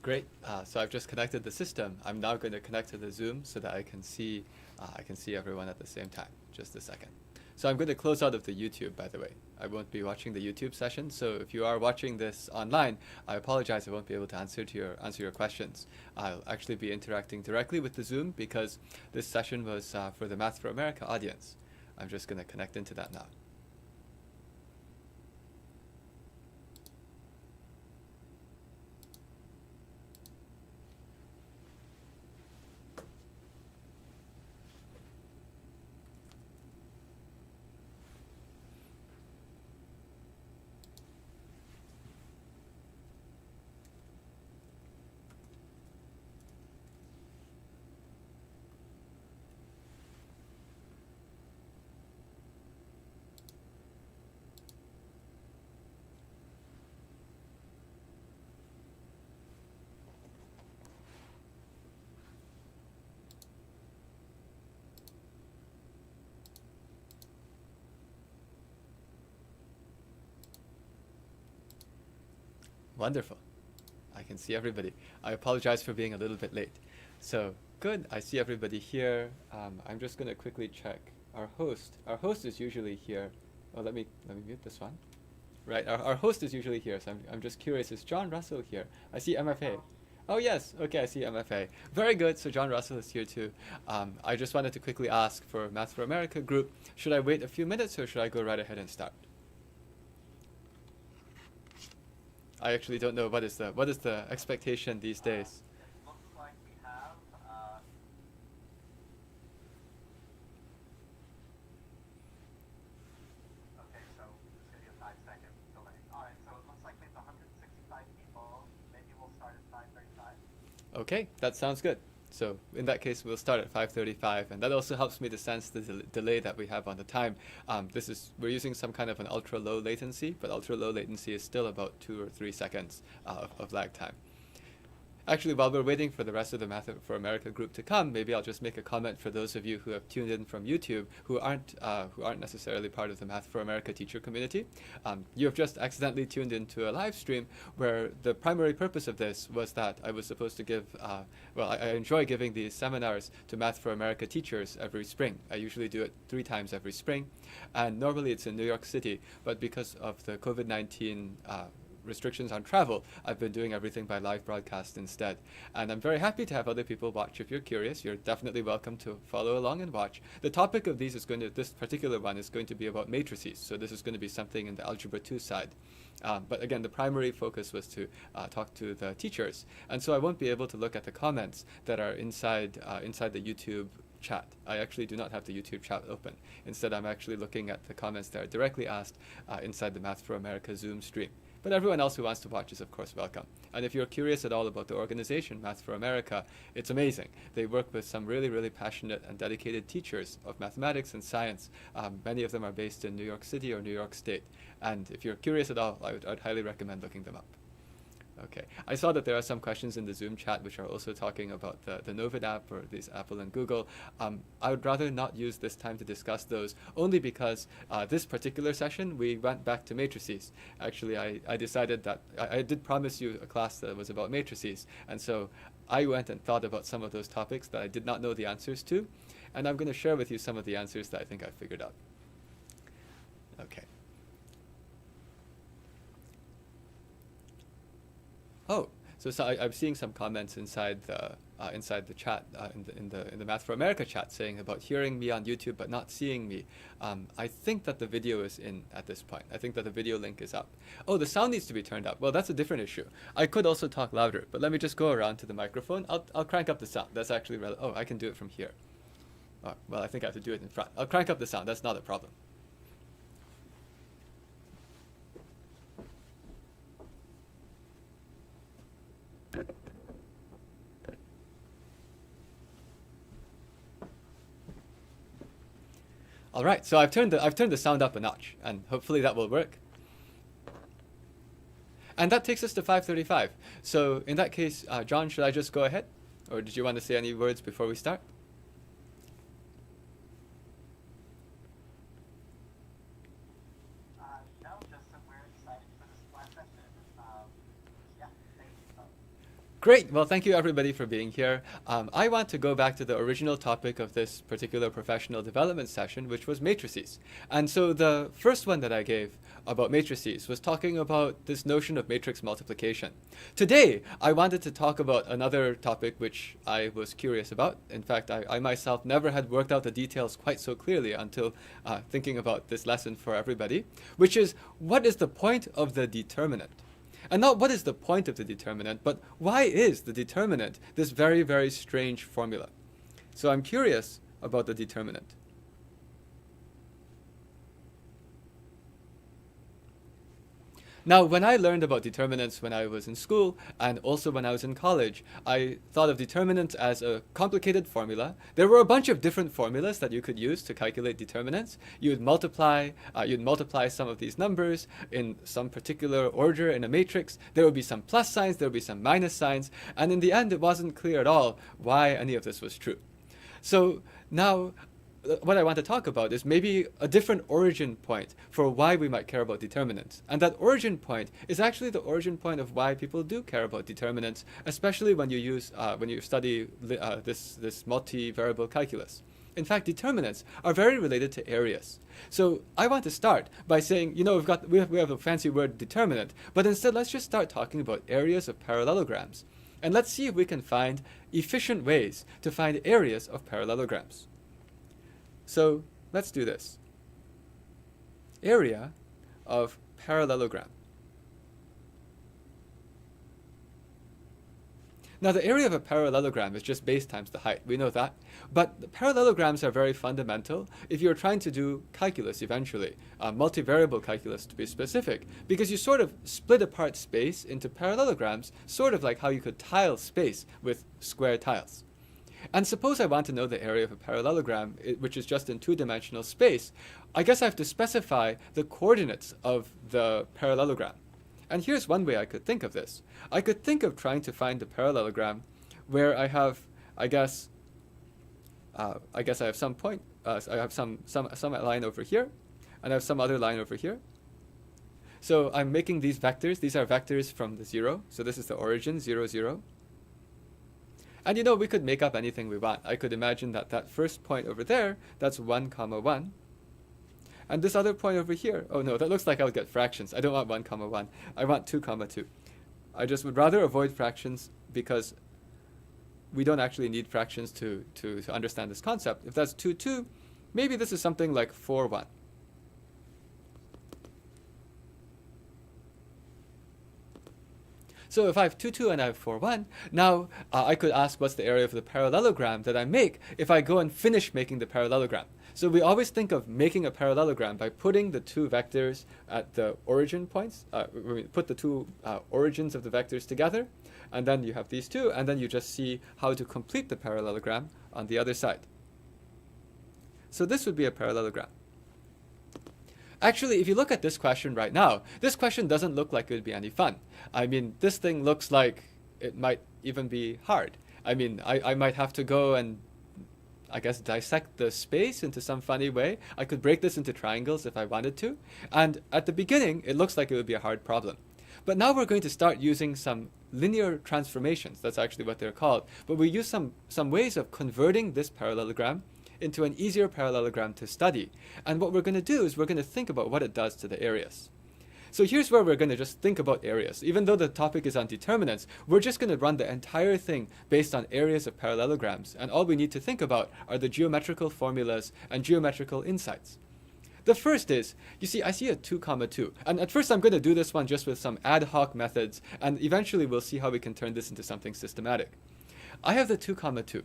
Great. So I've just connected the system. I'm now going to connect to the Zoom so that I can see everyone at the same time. Just a second. So I'm going to close out of the YouTube, by the way. I won't be watching the YouTube session. So if you are watching this online, I apologize. I won't be able to answer your questions. I'll actually be interacting directly with the Zoom because this session was for the Math for America audience. I'm just going to connect into that now. Wonderful. I can see everybody. I apologize for being a little bit late. So good. I see everybody here. I'm just going to quickly check our host. Our host is usually here. Oh, let me mute this one. Right. Our host is usually here. So I'm just curious. Is John Russell here? I see MFA. Oh yes. Okay. I see MFA. Very good. So John Russell is here too. I just wanted to quickly ask for Math for America group. Should I wait a few minutes or should I go right ahead and start? I actually don't know what is the expectation these days. It looks like we have okay, so it's going to be a 5-second delay. All right, so it looks like we have 165 people. Maybe we'll start at 5:35. Okay, that sounds good. So in that case, we'll start at 5:35, and that also helps me to sense the delay that we have on the time. We're using some kind of an ultra low latency, but ultra low latency is still about 2 or 3 seconds of lag time. Actually, while we're waiting for the rest of the Math for America group to come, maybe I'll just make a comment for those of you who have tuned in from YouTube who aren't necessarily part of the Math for America teacher community. You have just accidentally tuned into a live stream where the primary purpose of this was that I was supposed to give, I enjoy giving these seminars to Math for America teachers every spring. I usually do it 3 times every spring, and normally it's in New York City, but because of the COVID-19 restrictions on travel, I've been doing everything by live broadcast instead. And I'm very happy to have other people watch. If you're curious, you're definitely welcome to follow along and watch. The topic of this particular one is going to be about matrices. So this is going to be something in the Algebra 2 side. But again, the primary focus was to talk to the teachers. And so I won't be able to look at the comments that are inside the YouTube chat. I actually do not have the YouTube chat open. Instead, I'm actually looking at the comments that are directly asked inside the Math for America Zoom stream. But everyone else who wants to watch is, of course, welcome. And if you're curious at all about the organization, Math for America, it's amazing. They work with some really, really passionate and dedicated teachers of mathematics and science. Many of them are based in New York City or New York State. And if you're curious at all, I'd highly recommend looking them up. Okay, I saw that there are some questions in the Zoom chat which are also talking about the Novid app or these Apple and Google. I would rather not use this time to discuss those, only because this particular session we went back to matrices. Actually, I decided that I did promise you a class that was about matrices, and so I went and thought about some of those topics that I did not know the answers to, and I'm going to share with you some of the answers that I think I figured out. Okay. Oh, so I'm seeing some comments inside the chat in the Math for America chat saying about hearing me on YouTube but not seeing me. I think that the video is in at this point. I think that the video link is up. Oh, the sound needs to be turned up. Well, that's a different issue. I could also talk louder, but let me just go around to the microphone. I'll crank up the sound. That's actually oh, I can do it from here. Oh, well, I think I have to do it in front. I'll crank up the sound. That's not a problem. All right, so I've turned the sound up a notch, and hopefully that will work. And that takes us to 5:35. So in that case, John, should I just go ahead, or did you want to say any words before we start? No, just that we're excited for this last session. Yeah, thank you. Great. Well, thank you everybody for being here. I want to go back to the original topic of this particular professional development session, which was matrices. And so the first one that I gave about matrices was talking about this notion of matrix multiplication. Today, I wanted to talk about another topic which I was curious about. In fact, I myself never had worked out the details quite so clearly until thinking about this lesson for everybody, which is, what is the point of the determinant? And not what is the point of the determinant, but why is the determinant this very, very strange formula? So I'm curious about the determinant. Now, when I learned about determinants when I was in school and also when I was in college, I thought of determinants as a complicated formula. There were a bunch of different formulas that you could use to calculate determinants. You'd multiply some of these numbers in some particular order in a matrix. There would be some plus signs, there would be some minus signs, and in the end, it wasn't clear at all why any of this was true. So now, what I want to talk about is maybe a different origin point for why we might care about determinants. And that origin point is actually the origin point of why people do care about determinants, especially when you study this multivariable calculus. In fact, determinants are very related to areas. So I want to start by saying, we have a fancy word determinant, but instead let's just start talking about areas of parallelograms. And let's see if we can find efficient ways to find areas of parallelograms. So let's do this. Area of parallelogram. Now, the area of a parallelogram is just base times the height. We know that. But the parallelograms are very fundamental if you're trying to do calculus eventually, multivariable calculus to be specific, because you sort of split apart space into parallelograms, sort of like how you could tile space with square tiles. And suppose I want to know the area of a parallelogram, which is just in two-dimensional space. I guess I have to specify the coordinates of the parallelogram. And here's one way I could think of this. I could think of trying to find the parallelogram where I have, I guess I have some point, I have some line over here, and I have some other line over here. So I'm making these vectors. These are vectors from the 0. So this is the origin, 0, 0. And we could make up anything we want. I could imagine that first point over there, that's 1, 1. And this other point over here, oh no, that looks like I would get fractions. I don't want 1, 1. I want 2, 2. I just would rather avoid fractions because we don't actually need fractions to understand this concept. If that's 2, 2, maybe this is something like 4, 1. So if I have 2, 2 and I have 4, 1, now I could ask what's the area of the parallelogram that I make if I go and finish making the parallelogram. So we always think of making a parallelogram by putting the two vectors at the origin points. We put the two origins of the vectors together, and then you have these two, and then you just see how to complete the parallelogram on the other side. So this would be a parallelogram. Actually, if you look at this question right now, this question doesn't look like it would be any fun. I mean, this thing looks like it might even be hard. I mean, I might have to go and, I guess, dissect the space into some funny way. I could break this into triangles if I wanted to. And at the beginning, it looks like it would be a hard problem. But now we're going to start using some linear transformations. That's actually what they're called. But we use some ways of converting this parallelogram into an easier parallelogram to study. And what we're going to do is we're going to think about what it does to the areas. So here's where we're going to just think about areas. Even though the topic is on determinants, we're just going to run the entire thing based on areas of parallelograms. And all we need to think about are the geometrical formulas and geometrical insights. The first is, you see, I see a 2, 2. And at first I'm going to do this one just with some ad hoc methods. And eventually we'll see how we can turn this into something systematic. I have the 2, 2.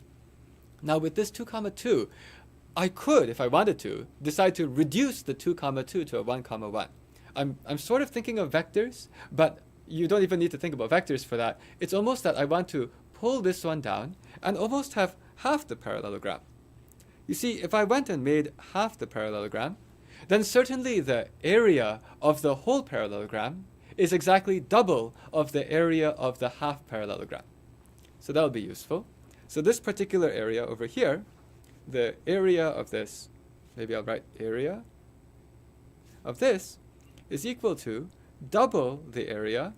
Now with this 2, 2, I could, if I wanted to, decide to reduce the 2, 2 to a 1, 1. I'm sort of thinking of vectors, but you don't even need to think about vectors for that. It's almost that I want to pull this one down and almost have half the parallelogram. You see, if I went and made half the parallelogram, then certainly the area of the whole parallelogram is exactly double of the area of the half parallelogram. So that'll be useful. So this particular area over here, the area of this, maybe I'll write area of this, is equal to double the area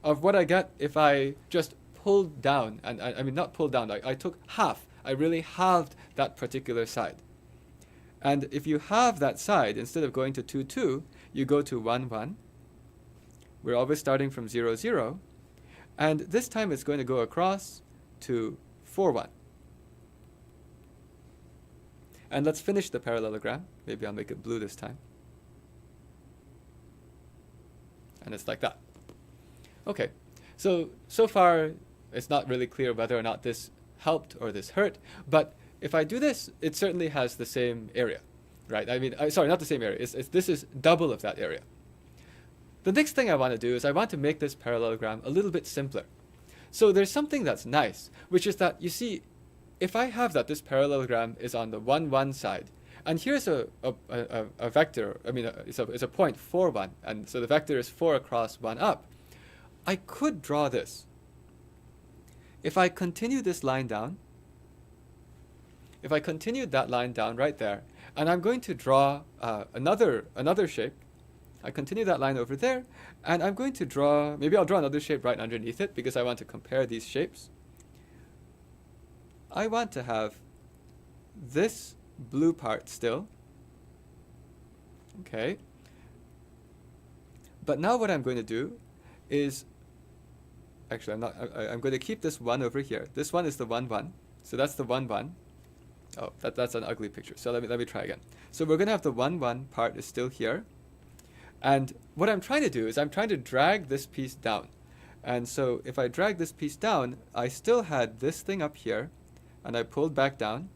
of what I get if I just pulled down, and I mean not pulled down, like I took half. I really halved that particular side. And if you halve that side, instead of going to 2, 2, you go to 1, 1. We're always starting from 0, 0. And this time it's going to go across to 4, 1. And let's finish the parallelogram. Maybe I'll make it blue this time. And it's like that. Okay, so far it's not really clear whether or not this helped or this hurt, but if I do this, it certainly has the same area, right? I mean, sorry, not the same area. This is double of that area. The next thing I want to do is I want to make this parallelogram a little bit simpler. So there's something that's nice, which is that, you see, if I have that this parallelogram is on the 1, 1 side, and here's a vector, I mean, it's a point 4, 1, and so the vector is 4 across 1 up, I could draw this. If I continue this line down, if I continued that line down right there, and I'm going to draw another shape, I continue that line over there, and I'm going to draw, maybe I'll draw another shape right underneath it because I want to compare these shapes. I want to have this blue part still. Okay. But now what I'm going to do is, actually I'm going to keep this 1 over here. This one is the 1, 1. So that's the 1, 1. Oh, that's an ugly picture. So let me try again. So we're going to have the 1, 1 part is still here. And what I'm trying to do is I'm trying to drag this piece down. And so if I drag this piece down, I still had this thing up here, and I pulled back down.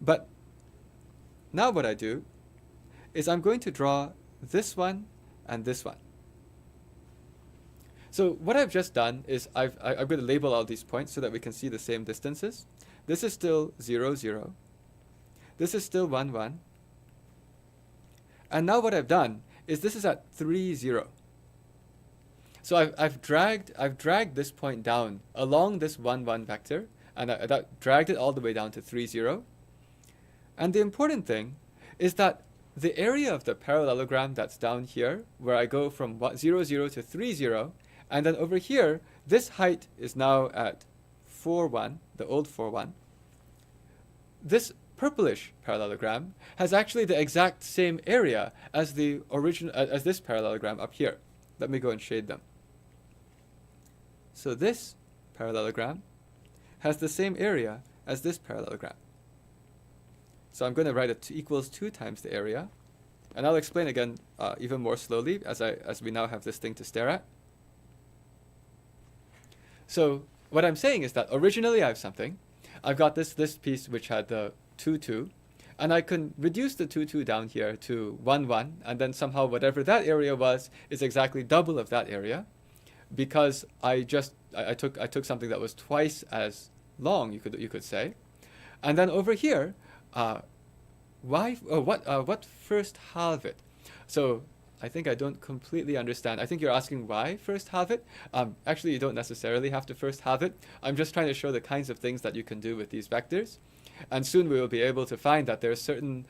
But now what I do is I'm going to draw this one and this one. So what I've just done is I'm going to label all these points so that we can see the same distances. This is still 0, 0. This is still 1, 1. And now what I've done is this is at 3, 0. So I've dragged this point down along this 1, 1 vector, and I dragged it all the way down to 3, 0. And the important thing is that the area of the parallelogram that's down here, where I go from 0, 0 to 3, 0, and then over here, this height is now at 4, 1, the old 4, 1. This purplish parallelogram has actually the exact same area as the original, as this parallelogram up here. Let me go and shade them. So this parallelogram has the same area as this parallelogram. So I'm going to write it equals 2 times the area. And I'll explain again even more slowly as we now have this thing to stare at. So what I'm saying is that originally I have something. I've got this piece which had the 2, 2. And I can reduce the 2, 2 down here to 1, 1. And then somehow whatever that area was is exactly double of that area. Because I took something that was twice as long, you could say. And then over here, what first halve it? So I think I don't completely understand. I think you're asking why first halve it. Actually, you don't necessarily have to first halve it. I'm just trying to show the kinds of things that you can do with these vectors. And soon we will be able to find that there's certain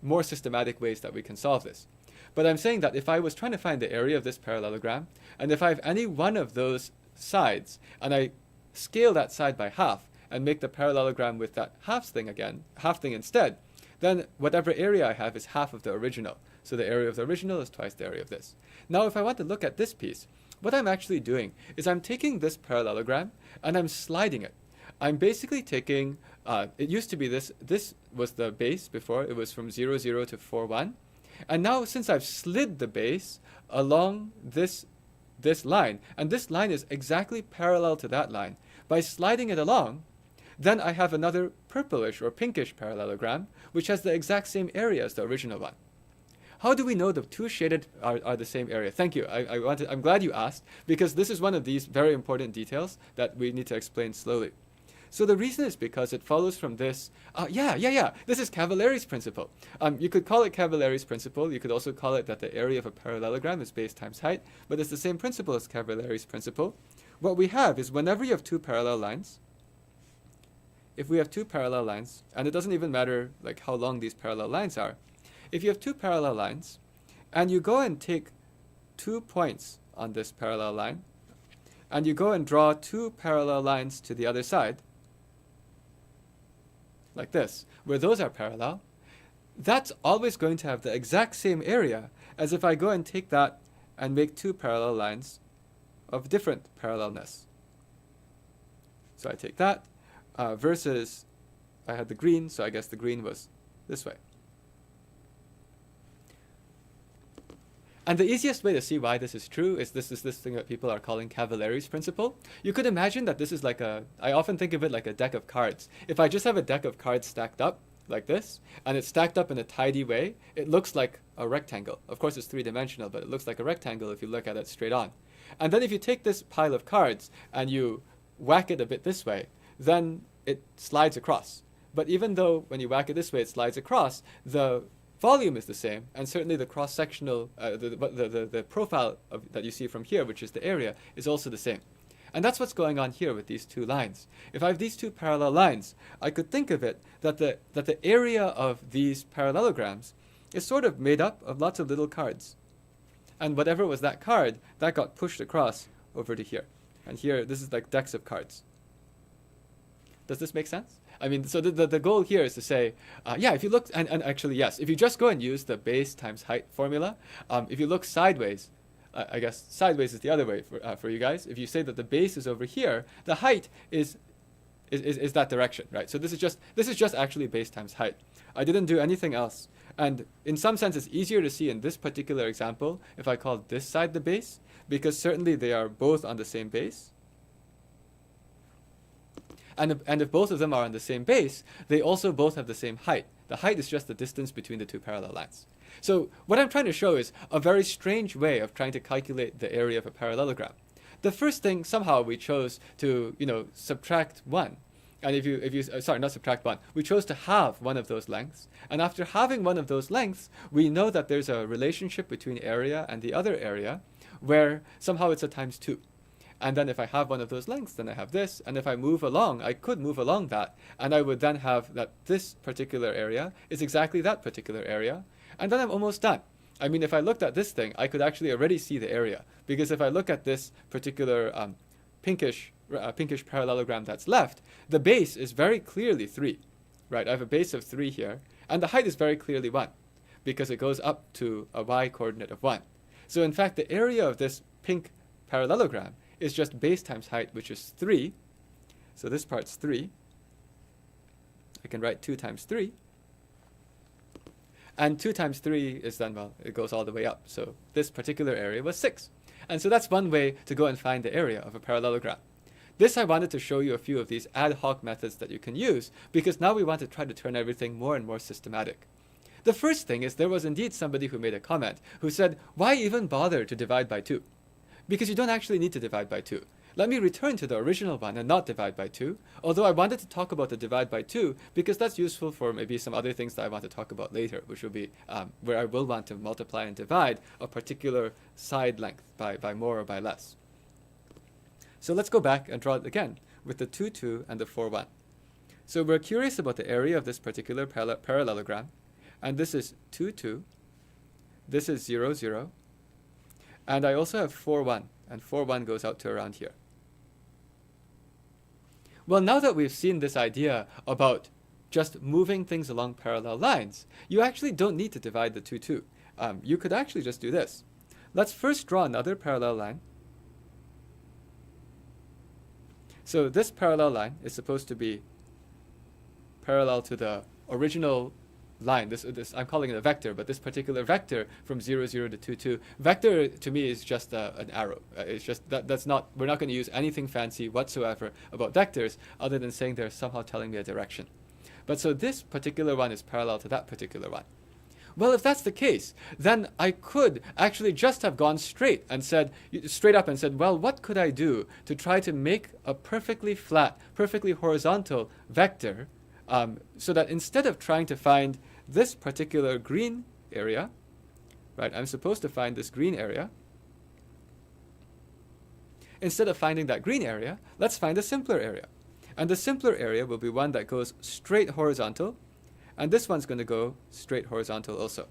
more systematic ways that we can solve this. But I'm saying that if I was trying to find the area of this parallelogram, and if I have any one of those sides, and I scale that side by half, and make the parallelogram with that half thing instead, then whatever area I have is half of the original. So the area of the original is twice the area of this. Now if I want to look at this piece, what I'm actually doing is I'm taking this parallelogram and I'm sliding it. I'm basically taking, it used to be this was the base before, it was from 0, 0 to 4, 1. And now since I've slid the base along this line, and this line is exactly parallel to that line, by sliding it along, then I have another purplish or pinkish parallelogram, which has the exact same area as the original one. How do we know the two shaded are the same area? Thank you. I'm glad you asked, because this is one of these very important details that we need to explain slowly. So the reason is because it follows from this. This is Cavaliere's principle. You could call it Cavaliere's principle. You could also call it that the area of a parallelogram is base times height, but it's the same principle as Cavaliere's principle. What we have is whenever you have two parallel lines, if we have two parallel lines, and it doesn't even matter like how long these parallel lines are, if you have two parallel lines, and you go and take 2 points on this parallel line, and you go and draw two parallel lines to the other side, like this, where those are parallel, that's always going to have the exact same area as if I go and take that and make two parallel lines of different parallelness. So I take that versus I had the green, so I guess the green was this way. And the easiest way to see why this is true is this thing that people are calling Cavaliere's Principle. You could imagine that this is like I often think of it like a deck of cards. If I just have a deck of cards stacked up like this, and it's stacked up in a tidy way, it looks like a rectangle. Of course, it's three-dimensional, but it looks like a rectangle if you look at it straight on. And then if you take this pile of cards and you whack it a bit this way, then it slides across. But even though when you whack it this way, it slides across, the volume is the same, and certainly the cross-sectional, the profile that you see from here, which is the area, is also the same. And that's what's going on here with these two lines. If I have these two parallel lines, I could think of it that the area of these parallelograms is sort of made up of lots of little cards. And whatever was that card, that got pushed across over to here. And here, this is like decks of cards. Does this make sense? I mean, so the goal here is to say, yeah, if you look, and actually, yes, if you just go and use the base times height formula, if you look sideways, I guess sideways is the other way for you guys. If you say that the base is over here, the height is that direction, right? So this is just actually base times height. I didn't do anything else. And in some sense, it's easier to see in this particular example if I call this side the base, because certainly they are both on the same base. And if both of them are on the same base, they also both have the same height. The height is just the distance between the two parallel lines. So what I'm trying to show is a very strange way of trying to calculate the area of a parallelogram. The first thing, somehow we chose to, subtract 1. And if you sorry, not subtract 1. We chose to halve one of those lengths. And after halving one of those lengths, we know that there's a relationship between area and the other area where somehow it's a times 2. And then if I have one of those lengths, then I have this. And if I move along, I could move along that. And I would then have that this particular area is exactly that particular area. And then I'm almost done. I mean, if I looked at this thing, I could actually already see the area. Because if I look at this particular pinkish parallelogram that's left, the base is very clearly 3. Right? I have a base of 3 here. And the height is very clearly 1. Because it goes up to a y-coordinate of 1. So in fact, the area of this pink parallelogram is just base times height, which is 3. So this part's 3. I can write 2 times 3. And 2 times 3 is then, well, it goes all the way up. So this particular area was 6. And so that's one way to go and find the area of a parallelogram. This I wanted to show you a few of these ad hoc methods that you can use, because now we want to try to turn everything more and more systematic. The first thing is there was indeed somebody who made a comment who said, why even bother to divide by 2? Because you don't actually need to divide by 2. Let me return to the original one and not divide by 2, although I wanted to talk about the divide by 2 because that's useful for maybe some other things that I want to talk about later, which will be where I will want to multiply and divide a particular side length by more or by less. So let's go back and draw it again with the 2, 2 and the 4, 1. So we're curious about the area of this particular parallelogram, and this is 2, 2, this is 0, 0, and I also have 4, 1, and 4, 1 goes out to around here. Well, now that we've seen this idea about just moving things along parallel lines, you actually don't need to divide the 2, 2. You could actually just do this. Let's first draw another parallel line. So this parallel line is supposed to be parallel to the original line. This I'm calling it a vector, but this particular vector from 0, 0 to 2, 2. Vector to me is just an arrow. It's just that's not. We're not going to use anything fancy whatsoever about vectors, other than saying they're somehow telling me a direction. But so this particular one is parallel to that particular one. Well, if that's the case, then I could actually just have gone straight up and said, well, what could I do to try to make a perfectly flat, perfectly horizontal vector, so that instead of trying to find this particular green area, right, I'm supposed to find this green area. Instead of finding that green area, let's find a simpler area. And the simpler area will be one that goes straight horizontal, and this one's going to go straight horizontal also.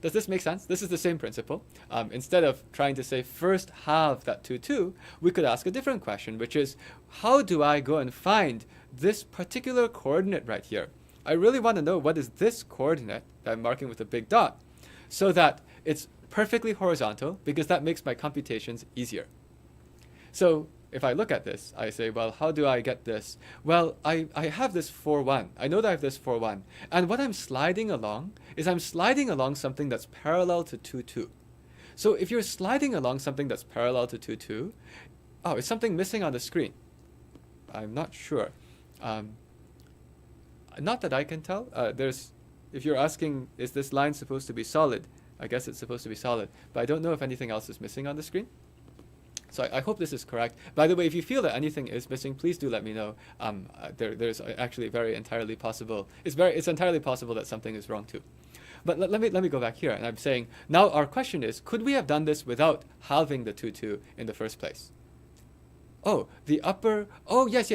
Does this make sense? This is the same principle. Instead of trying to say first halve that 2, 2, we could ask a different question, which is, how do I go and find this particular coordinate right here? I really want to know what is this coordinate that I'm marking with a big dot, so that it's perfectly horizontal, because that makes my computations easier. So if I look at this, I say, well, how do I get this? Well, I have this 4, 1. I know that I have this 4, 1. And what I'm sliding along is I'm sliding along something that's parallel to 2, 2. So if you're sliding along something that's parallel to 2, 2, oh, is something missing on the screen? I'm not sure. Not that I can tell. If you're asking, is this line supposed to be solid? I guess it's supposed to be solid. But I don't know if anything else is missing on the screen. So I hope this is correct. By the way, if you feel that anything is missing, please do let me know. There's actually entirely possible. It's entirely possible that something is wrong too. But let me go back here, and I'm saying now our question is: could we have done this without halving the 2, 2 in the first place? Oh, the upper. Oh, yes.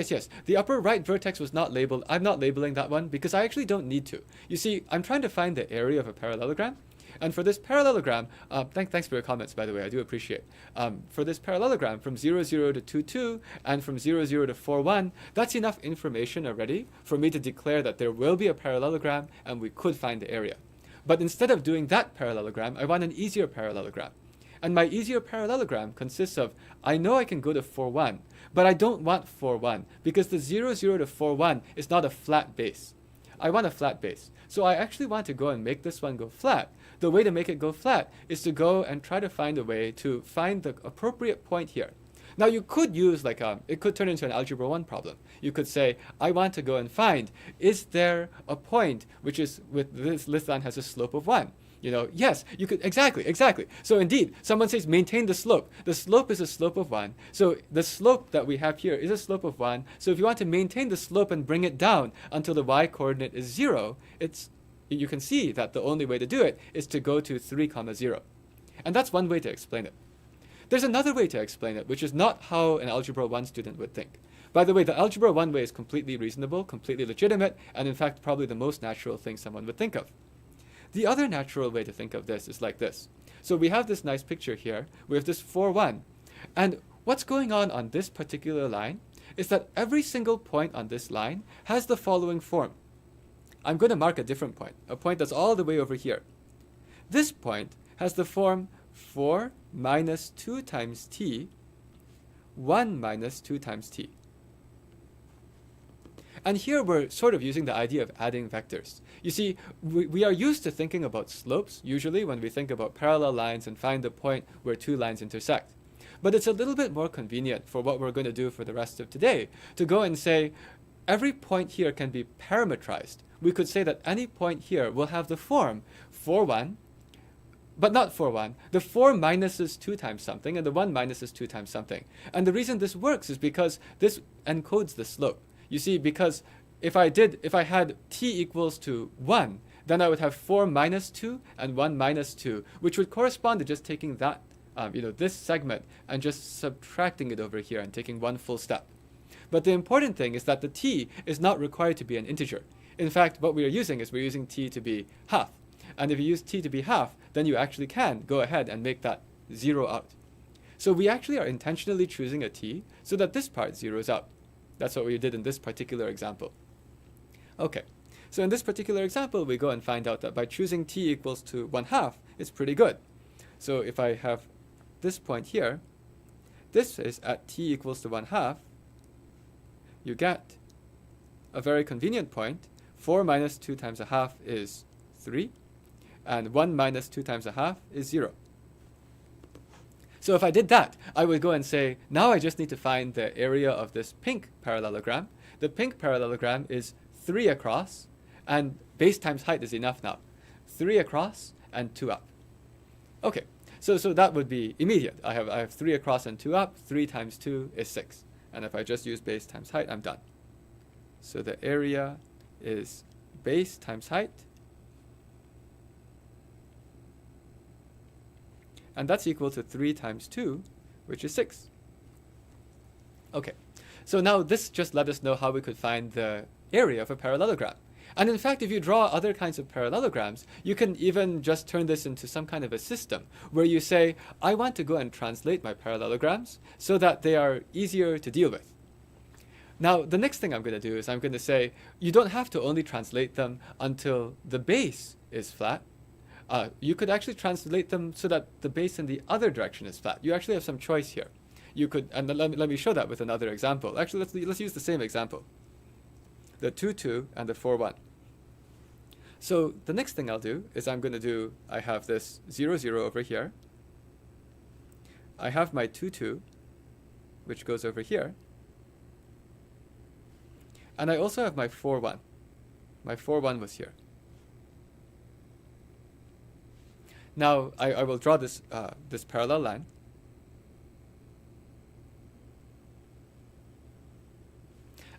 The upper right vertex was not labeled. I'm not labeling that one because I actually don't need to. You see, I'm trying to find the area of a parallelogram. And for this parallelogram, thanks for your comments, by the way, I do appreciate. For this parallelogram, from 0, 0 to 2, 2, and from 0, 0 to 4, 1, that's enough information already for me to declare that there will be a parallelogram and we could find the area. But instead of doing that parallelogram, I want an easier parallelogram. And my easier parallelogram consists of, I know I can go to 4, 1, but I don't want 4, 1, because the 0, 0 to 4, 1 is not a flat base. I want a flat base. So I actually want to go and make this one go flat. The way to make it go flat is to go and try to find a way to find the appropriate point here. Now you could use it could turn into an Algebra 1 problem. You could say, I want to go and find, is there a point which is with this line has a slope of 1? Yes, you could, exactly. So indeed, someone says maintain the slope. The slope is a slope of 1. So the slope that we have here is a slope of 1. So if you want to maintain the slope and bring it down until the y coordinate is 0, you can see that the only way to do it is to go to 3, 0. And that's one way to explain it. There's another way to explain it, which is not how an Algebra 1 student would think. By the way, the Algebra 1 way is completely reasonable, completely legitimate, and in fact probably the most natural thing someone would think of. The other natural way to think of this is like this. So we have this nice picture here. We have this 4, 1. And what's going on this particular line is that every single point on this line has the following form. I'm going to mark a different point, a point that's all the way over here. This point has the form 4 minus 2 times t, 1 minus 2 times t. And here we're sort of using the idea of adding vectors. You see, we are used to thinking about slopes, usually when we think about parallel lines and find the point where two lines intersect. But it's a little bit more convenient for what we're going to do for the rest of today to go and say, every point here can be parametrized. We could say that any point here will have the form 4, 1, but not 4, 1. The 4 minuses 2 times something, and the 1 minuses 2 times something. And the reason this works is because this encodes the slope. You see, because if I had t equals to 1, then I would have 4 minus 2 and 1 minus 2, which would correspond to just taking that, this segment and just subtracting it over here and taking one full step. But the important thing is that the t is not required to be an integer. In fact, what we're using t to be half. And if you use t to be half, then you actually can go ahead and make that 0 out. So we actually are intentionally choosing a t so that this part zeroes out. That's what we did in this particular example. Okay, so in this particular example, we go and find out that by choosing t equals to 1/2, it's pretty good. So if I have this point here, this is at t equals to 1/2, you get a very convenient point. 4 minus 2 times 1/2 is 3, and 1 minus 2 times 1/2 is 0. So if I did that, I would go and say, now I just need to find the area of this pink parallelogram. The pink parallelogram is 3 across, and base times height is enough now. 3 across and 2 up. Okay, so that would be immediate. I have 3 across and 2 up. 3 times 2 is 6. And if I just use base times height, I'm done. So the area is base times height. And that's equal to 3 times 2, which is 6. Okay, so now this just let us know how we could find the area of a parallelogram. And in fact, if you draw other kinds of parallelograms, you can even just turn this into some kind of a system where you say, I want to go and translate my parallelograms so that they are easier to deal with. Now, the next thing I'm going to do is I'm going to say, you don't have to only translate them until the base is flat. You could actually translate them so that the base in the other direction is flat. You actually have some choice here. You could, and let me show that with another example. Actually, let's use the same example. The 2, 2 and the 4, 1. So the next thing I'll do is I'm going to do, I have this 0, 0 over here. I have my 2, 2, which goes over here. And I also have my 4, 1. My 4, 1 was here. Now I will draw this, this parallel line.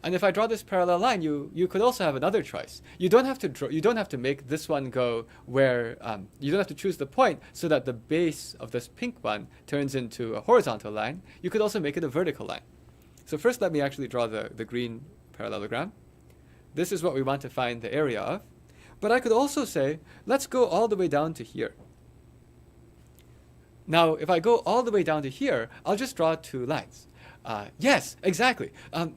And if I draw this parallel line, you could also have another choice. You don't have to make this one go where you don't have to choose the point so that the base of this pink one turns into a horizontal line. You could also make it a vertical line. So first, let me actually draw the green parallelogram. This is what we want to find the area of. But I could also say, let's go all the way down to here. Now, if I go all the way down to here, I'll just draw two lines. Yes, exactly.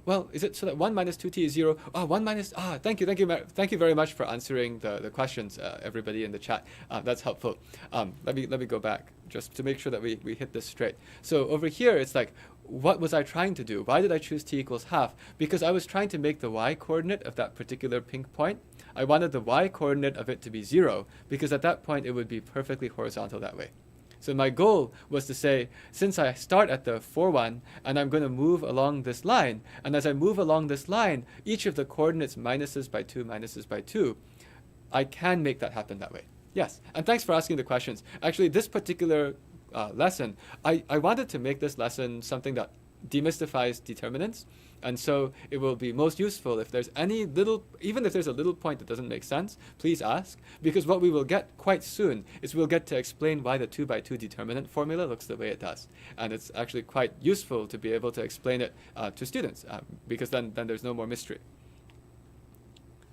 Well, is it so that 1 minus 2t is 0? Oh, 1 minus... thank you very much for answering the questions, everybody in the chat. That's helpful. Let me go back just to make sure that we hit this straight. So over here, it's like, what was I trying to do? Why did I choose t equals half? Because I was trying to make the y-coordinate of that particular pink point. I wanted the y-coordinate of it to be 0, because at that point, it would be perfectly horizontal that way. So my goal was to say, since I start at the 4, 1, and I'm going to move along this line, and as I move along this line, each of the coordinates minuses by 2, I can make that happen that way. Yes, and thanks for asking the questions. Actually, this particular lesson, I wanted to make this lesson something that demystifies determinants. And so it will be most useful if there's any little, even if there's a little point that doesn't make sense, please ask. Because what we will get quite soon is we'll get to explain why the 2 by 2 determinant formula looks the way it does. And it's actually quite useful to be able to explain it to students, because then there's no more mystery.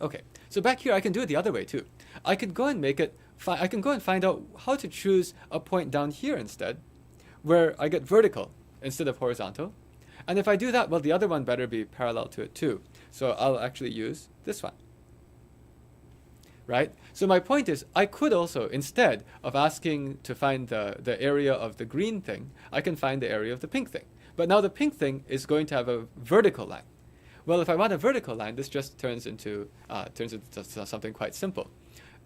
Okay, so back here I can do it the other way too. I could go and make it, I can go and find out how to choose a point down here instead, where I get vertical instead of horizontal. And if I do that, well, the other one better be parallel to it too. So I'll actually use this one. Right? So my point is, I could also, instead of asking to find the area of the green thing, I can find the area of the pink thing. But now the pink thing is going to have a vertical line. Well, if I want a vertical line, this just turns into something quite simple.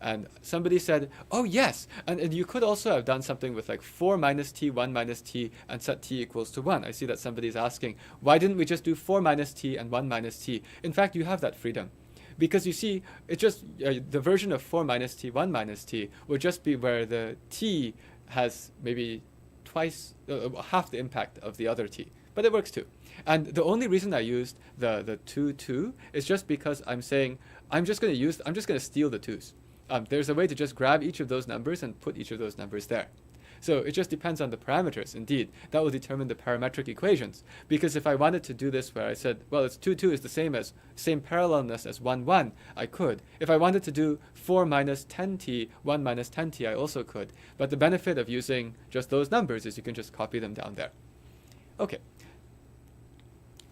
And somebody said, oh yes, and you could also have done something with like 4 minus t, 1 minus t, and set t equals to 1. I see that somebody's asking, why didn't we just do 4 minus t and 1 minus t? In fact, you have that freedom. Because you see, it's just the version of 4 minus t, 1 minus t would just be where the t has maybe twice, half the impact of the other t. But it works too. And the only reason I used the 2, 2 is just because I'm saying, I'm just going to steal the 2's. There's a way to just grab each of those numbers and put each of those numbers there. So it just depends on the parameters, indeed. That will determine the parametric equations. Because if I wanted to do this where I said, well, it's 2, 2 is the same parallelness as 1, 1, I could. If I wanted to do 4 minus 10t, 1 minus 10t, I also could. But the benefit of using just those numbers is you can just copy them down there. Okay.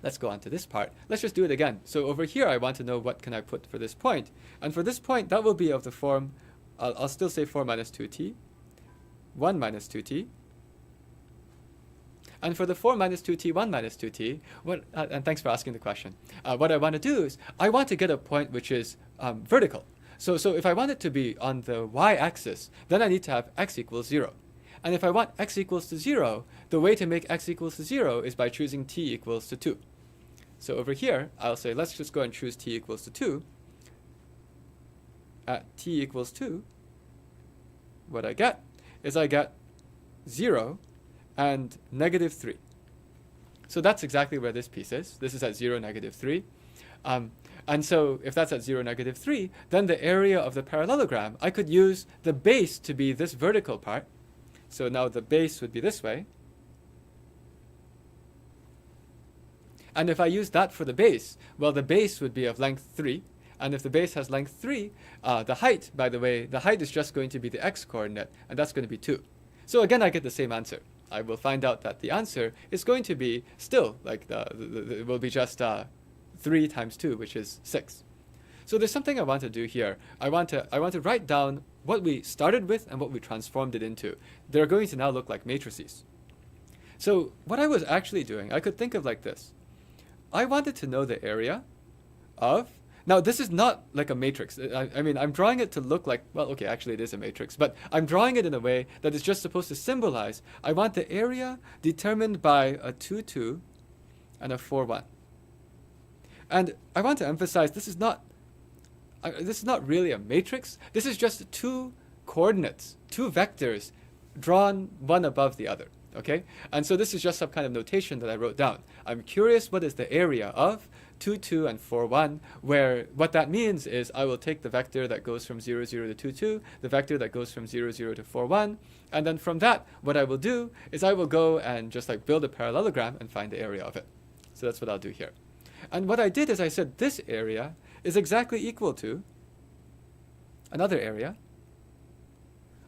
Let's go on to this part. Let's just do it again. So over here, I want to know what can I put for this point. And for this point, that will be of the form, I'll still say 4 minus 2t, 1 minus 2t. And for the 4 minus 2t, 1 minus 2t, and thanks for asking the question. What I want to do is, I want to get a point which is vertical. So if I want it to be on the y-axis, then I need to have x equals 0. And if I want x equals to 0, the way to make x equals to 0 is by choosing t equals to 2. So over here, I'll say, let's just go and choose t equals to 2. At t equals 2, what I get is I get 0 and negative 3. So that's exactly where this piece is. This is at 0, negative 3. And so if that's at 0, negative 3, then the area of the parallelogram, I could use the base to be this vertical part. So now the base would be this way. And if I use that for the base, well, the base would be of length 3. And if the base has length 3, the height, by the way, the height is just going to be the x-coordinate, and that's going to be 2. So again, I get the same answer. I will find out that the answer is going to be still, like, it will be just 3 times 2, which is 6. So there's something I want to do here. I want to write down what we started with and what we transformed it into. They're going to now look like matrices. So what I was actually doing, I could think of like this. I wanted to know the area of, now this is not like a matrix. I mean, I'm drawing it to look like, well, okay, actually it is a matrix, but I'm drawing it in a way that is just supposed to symbolize, I want the area determined by a 2, 2 and a 4, 1. And I want to emphasize this is not really a matrix. This is just 2 coordinates, 2 vectors drawn one above the other. Okay? And so this is just some kind of notation that I wrote down. I'm curious what is the area of 2, 2 and 4, 1, where what that means is I will take the vector that goes from 0, 0 to 2, 2, the vector that goes from 0, 0 to 4, 1, and then from that, what I will do is I will go and just like build a parallelogram and find the area of it. So that's what I'll do here. And what I did is I said this area is exactly equal to another area,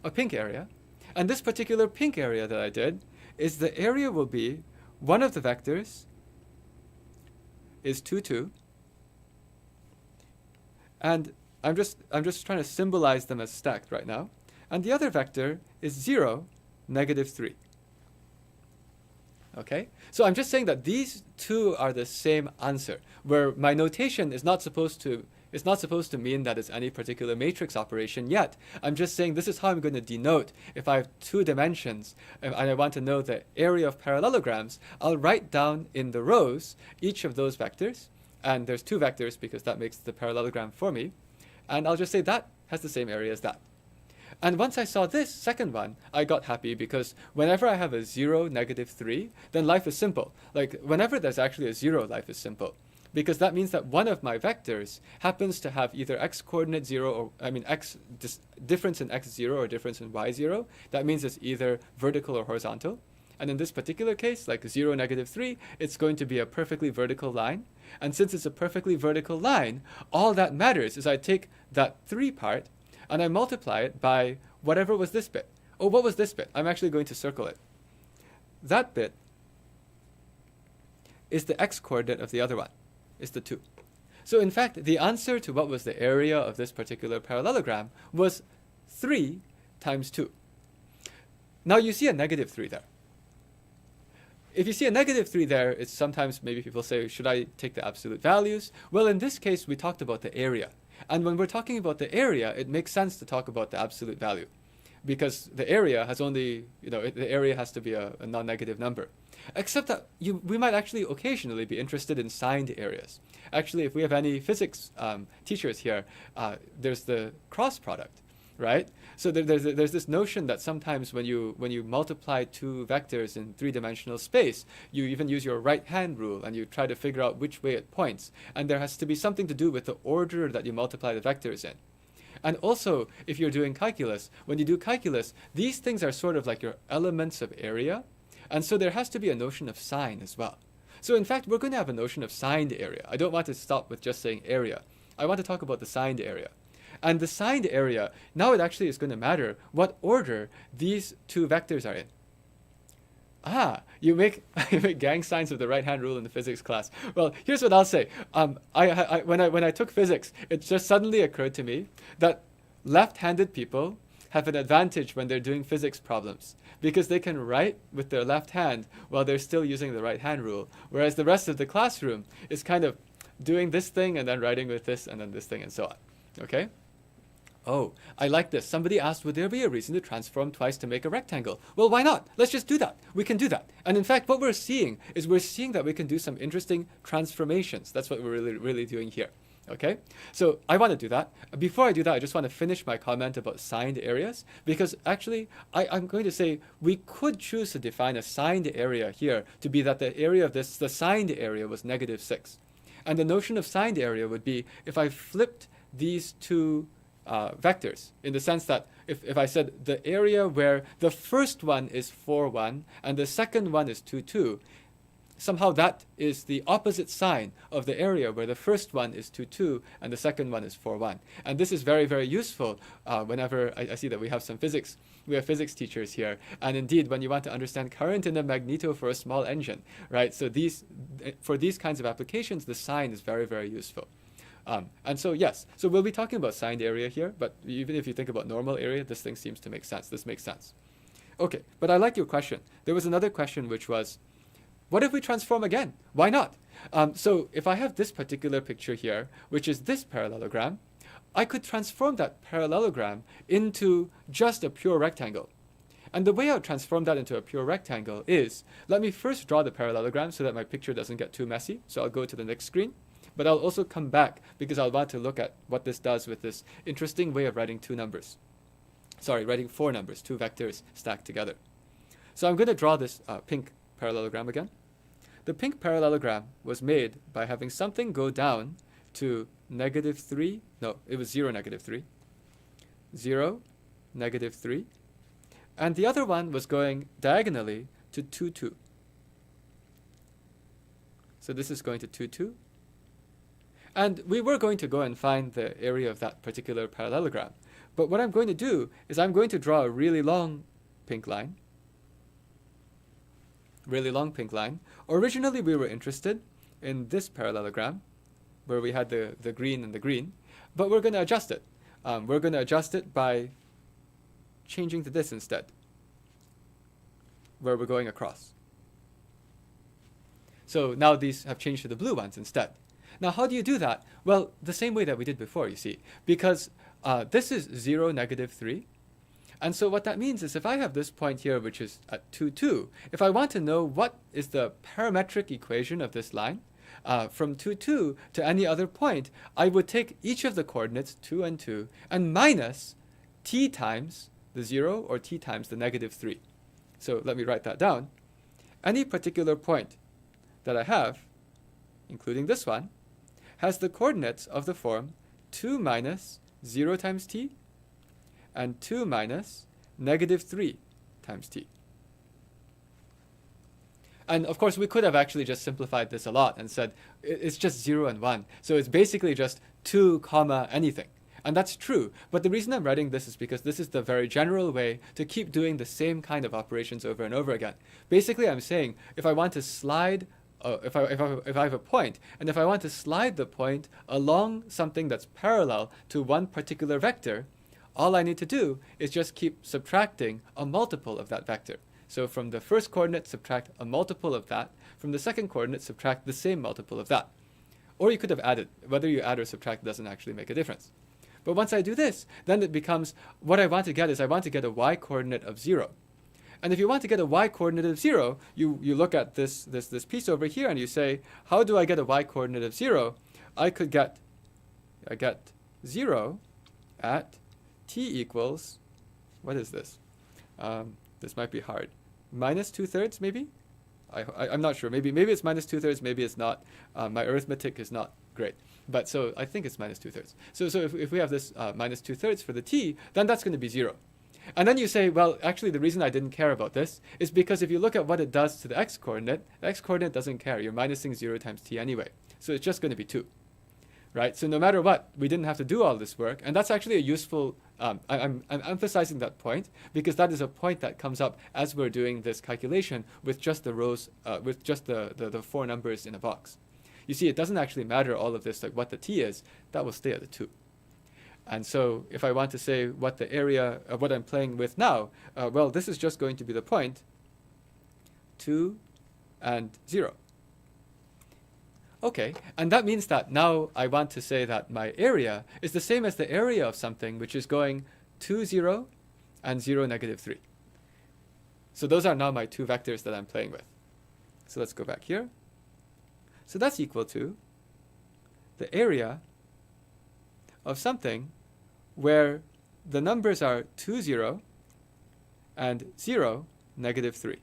a pink area, and this particular pink area that I did is the area will be one of the vectors is 2, 2, and I'm just trying to symbolize them as stacked right now, and the other vector is 0, negative 3. Okay, so I'm just saying that these two are the same answer, where my notation is not supposed to mean that it's any particular matrix operation yet. I'm just saying this is how I'm going to denote if I have 2 dimensions and I want to know the area of parallelograms. I'll write down in the rows each of those vectors, and there's 2 vectors because that makes the parallelogram for me, and I'll just say that has the same area as that. And once I saw this second one, I got happy because whenever I have a 0, negative 3, then life is simple. Like whenever there's actually a 0, life is simple. Because that means that one of my vectors happens to have either x-coordinate 0 or, difference in x0 or difference in y0. That means it's either vertical or horizontal. And in this particular case, like 0, negative 3, it's going to be a perfectly vertical line. And since it's a perfectly vertical line, all that matters is I take that 3 part and I multiply it by whatever was this bit. Oh, what was this bit? I'm actually going to circle it. That bit is the x-coordinate of the other one, is the 2. So in fact, the answer to what was the area of this particular parallelogram was 3 times 2. Now you see a negative 3 there. If you see a negative 3 there, it's sometimes maybe people say, should I take the absolute values? Well, in this case, we talked about the area. And when we're talking about the area, it makes sense to talk about the absolute value, because the area has only, the area has to be a non-negative number. Except that we might actually occasionally be interested in signed areas. Actually, if we have any physics teachers here, there's the cross product, right? So there's this notion that sometimes when you multiply 2 vectors in 3-dimensional space, you even use your right-hand rule and you try to figure out which way it points. And there has to be something to do with the order that you multiply the vectors in. And also, if you're doing calculus, when you do calculus, these things are sort of like your elements of area. And so there has to be a notion of sign as well. So in fact, we're going to have a notion of signed area. I don't want to stop with just saying area. I want to talk about the signed area. And the signed area, now it actually is going to matter what order these 2 vectors are in. You make gang signs with the right-hand rule in the physics class. Well, here's what I'll say. When I took physics, it just suddenly occurred to me that left-handed people have an advantage when they're doing physics problems, because they can write with their left hand while they're still using the right-hand rule, whereas the rest of the classroom is kind of doing this thing and then writing with this and then this thing and so on. Okay? Oh, I like this. Somebody asked, would there be a reason to transform twice to make a rectangle? Well, why not? Let's just do that. We can do that. And in fact, what we're seeing that we can do some interesting transformations. That's what we're really doing here. Okay? So I want to do that. Before I do that, I just want to finish my comment about signed areas, because actually I'm going to say we could choose to define a signed area here to be that the area of this, the signed area was negative 6. And the notion of signed area would be if I flipped these 2 vectors, in the sense that if I said the area where the first one is 4, 1 and the second one is 2, 2, somehow that is the opposite sign of the area where the first one is 2, 2, and the second one is 4, 1. And this is very, very useful whenever I see that we have some physics. We have physics teachers here. And indeed, when you want to understand current in a magneto for a small engine, right? So for these kinds of applications, the sign is very, very useful. And so, yes, so we'll be talking about signed area here, but even if you think about normal area, this thing seems to make sense. This makes sense. Okay, but I like your question. There was another question which was, what if we transform again? Why not? So if I have this particular picture here, which is this parallelogram, I could transform that parallelogram into just a pure rectangle. And the way I would transform that into a pure rectangle is, let me first draw the parallelogram so that my picture doesn't get too messy. So I'll go to the next screen. But I'll also come back because I'll want to look at what this does with this interesting way of writing writing 4 numbers, 2 vectors stacked together. So I'm going to draw this pink parallelogram again. The pink parallelogram was made by having something go down to -3. No, it was 0, -3. 0, -3. And the other one was going diagonally to 2, 2. So this is going to 2, 2. And we were going to go and find the area of that particular parallelogram. But what I'm going to do is I'm going to draw a really long pink line. Originally, we were interested in this parallelogram, where we had the green and the green, but we're going to adjust it. We're going to adjust it by changing to this instead, where we're going across. So now these have changed to the blue ones instead. Now, how do you do that? Well, the same way that we did before, you see, because this is 0, -3. And so what that means is if I have this point here, which is at 2, 2, if I want to know what is the parametric equation of this line, from 2, 2 to any other point, I would take each of the coordinates, 2 and 2, and minus t times the 0 or t times the -3. So let me write that down. Any particular point that I have, including this one, has the coordinates of the form 2 minus 0 times t and 2 minus -3 times t. And of course, we could have actually just simplified this a lot and said it's just 0 and 1. So it's basically just 2 comma anything. And that's true. But the reason I'm writing this is because this is the very general way to keep doing the same kind of operations over and over again. Basically, I'm saying if I want to slide if I have a point, and if I want to slide the point along something that's parallel to one particular vector, all I need to do is just keep subtracting a multiple of that vector. So from the first coordinate, subtract a multiple of that. From the second coordinate, subtract the same multiple of that. Or you could have added. Whether you add or subtract doesn't actually make a difference. But once I do this, then it becomes, what I want to get is I want to get a y coordinate of 0. And if you want to get a y coordinate of 0, you look at this piece over here and you say, how do I get a y coordinate of 0? I get 0 at t equals, what is this? This might be hard. Minus 2/3 maybe? I'm not sure. Maybe it's minus 2/3, maybe it's not. My arithmetic is not great. But so I think it's minus 2/3. So if we have this minus 2/3 for the t, then that's going to be 0. And then you say, well, actually, the reason I didn't care about this is because if you look at what it does to the x-coordinate, the x-coordinate doesn't care. You're minusing 0 times t anyway. So it's just going to be 2. Right? So no matter what, we didn't have to do all this work. And that's actually a useful, I'm emphasizing that point because that is a point that comes up as we're doing this calculation with just the rows, with just the 4 numbers in a box. You see, it doesn't actually matter all of this, like what the t is, that will stay at the 2. And so if I want to say what the area of what I'm playing with now, well, this is just going to be the point 2 and 0. Okay, and that means that now I want to say that my area is the same as the area of something which is going 2, 0 and 0, -3. So those are now my 2 vectors that I'm playing with. So let's go back here. So that's equal to the area of something where the numbers are 2, 0 and 0, -3.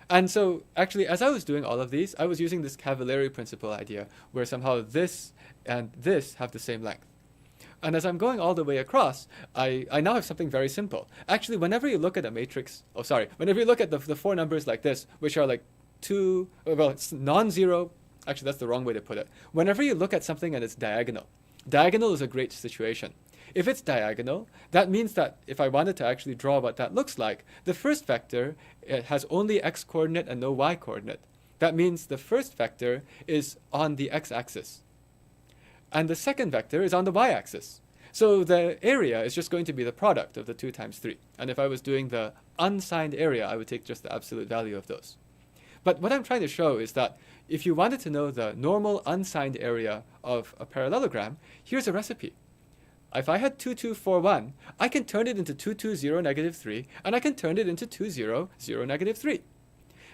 And so actually, as I was doing all of these, I was using this Cavaliere principle idea where somehow this and this have the same length. And as I'm going all the way across, I now have something very simple. Actually, whenever you look at a matrix, whenever you look at the 4 numbers like this, which are like two, well, it's non-zero. Actually, that's the wrong way to put it. Whenever you look at something and it's diagonal, diagonal is a great situation. If it's diagonal, that means that if I wanted to actually draw what that looks like, the first vector, it has only x-coordinate and no y-coordinate. That means the first vector is on the x-axis. And the second vector is on the y-axis. So the area is just going to be the product of the 2 times 3. And if I was doing the unsigned area, I would take just the absolute value of those. But what I'm trying to show is that if you wanted to know the normal unsigned area of a parallelogram, here's a recipe. If I had 2, 2, 4, 1, I can turn it into 2, 2, 0, negative 3, and I can turn it into 2, 0, 0, negative 3.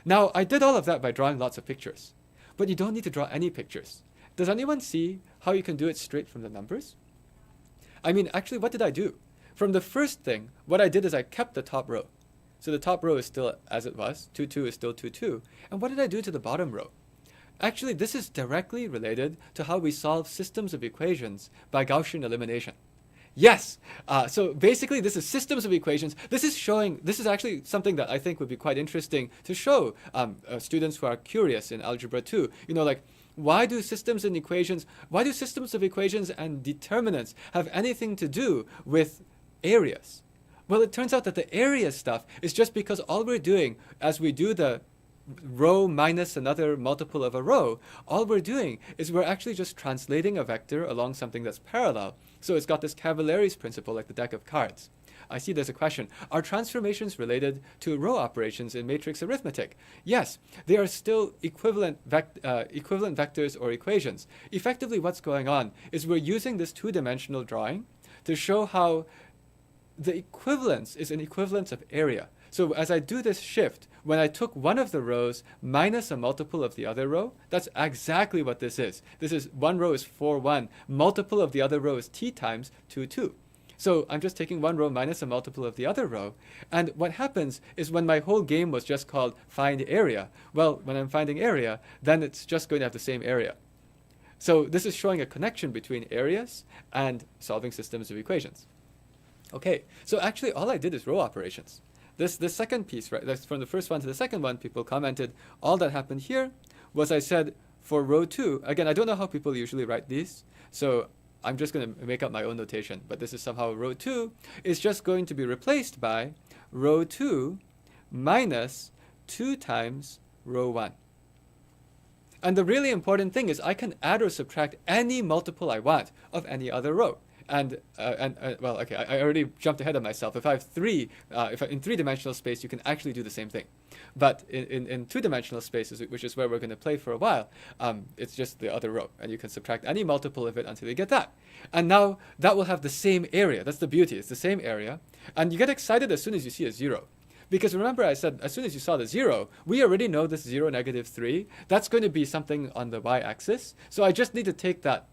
Now, I did all of that by drawing lots of pictures. But you don't need to draw any pictures. Does anyone see how you can do it straight from the numbers? I mean, actually, what did I do? From the first thing, what I did is I kept the top row. So the top row is still as it was. 2, 2 is still 2, 2. And what did I do to the bottom row? Actually, this is directly related to how we solve systems of equations by Gaussian elimination. Yes! So basically, this is systems of equations. This is actually something that I think would be quite interesting to show students who are curious in Algebra 2. You know, like, why do systems of equations and determinants have anything to do with areas? Well, it turns out that the area stuff is just because all we're doing as we do the row minus another multiple of a row, all we're doing is we're actually just translating a vector along something that's parallel. So it's got this Capillaries principle like the deck of cards. I see there's a question. Are transformations related to row operations in matrix arithmetic? Yes, they are still equivalent vectors or equations. Effectively, what's going on is we're using this two-dimensional drawing to show how the equivalence is an equivalence of area. So as I do this shift, when I took one of the rows minus a multiple of the other row, that's exactly what this is. This is one row is 4, 1. Multiple of the other row is t times 2, 2. So I'm just taking one row minus a multiple of the other row. And what happens is when my whole game was just called find area, well, when I'm finding area, then it's just going to have the same area. So this is showing a connection between areas and solving systems of equations. Okay, so actually all I did is row operations. This second piece, right, that's from the first one to the second one, people commented, all that happened here was I said for row 2, again, I don't know how people usually write these, so I'm just going to make up my own notation, but this is somehow row 2 is just going to be replaced by row 2 minus 2 times row 1. And the really important thing is I can add or subtract any multiple I want of any other row. And well, okay, I already jumped ahead of myself. If I have three, in three-dimensional space, you can actually do the same thing. But in two-dimensional spaces, which is where we're going to play for a while, it's just the other row. And you can subtract any multiple of it until you get that. And now that will have the same area. That's the beauty. It's the same area. And you get excited as soon as you see a 0. Because remember I said, as soon as you saw the 0, we already know this 0, negative 3. That's going to be something on the y-axis. So I just need to take that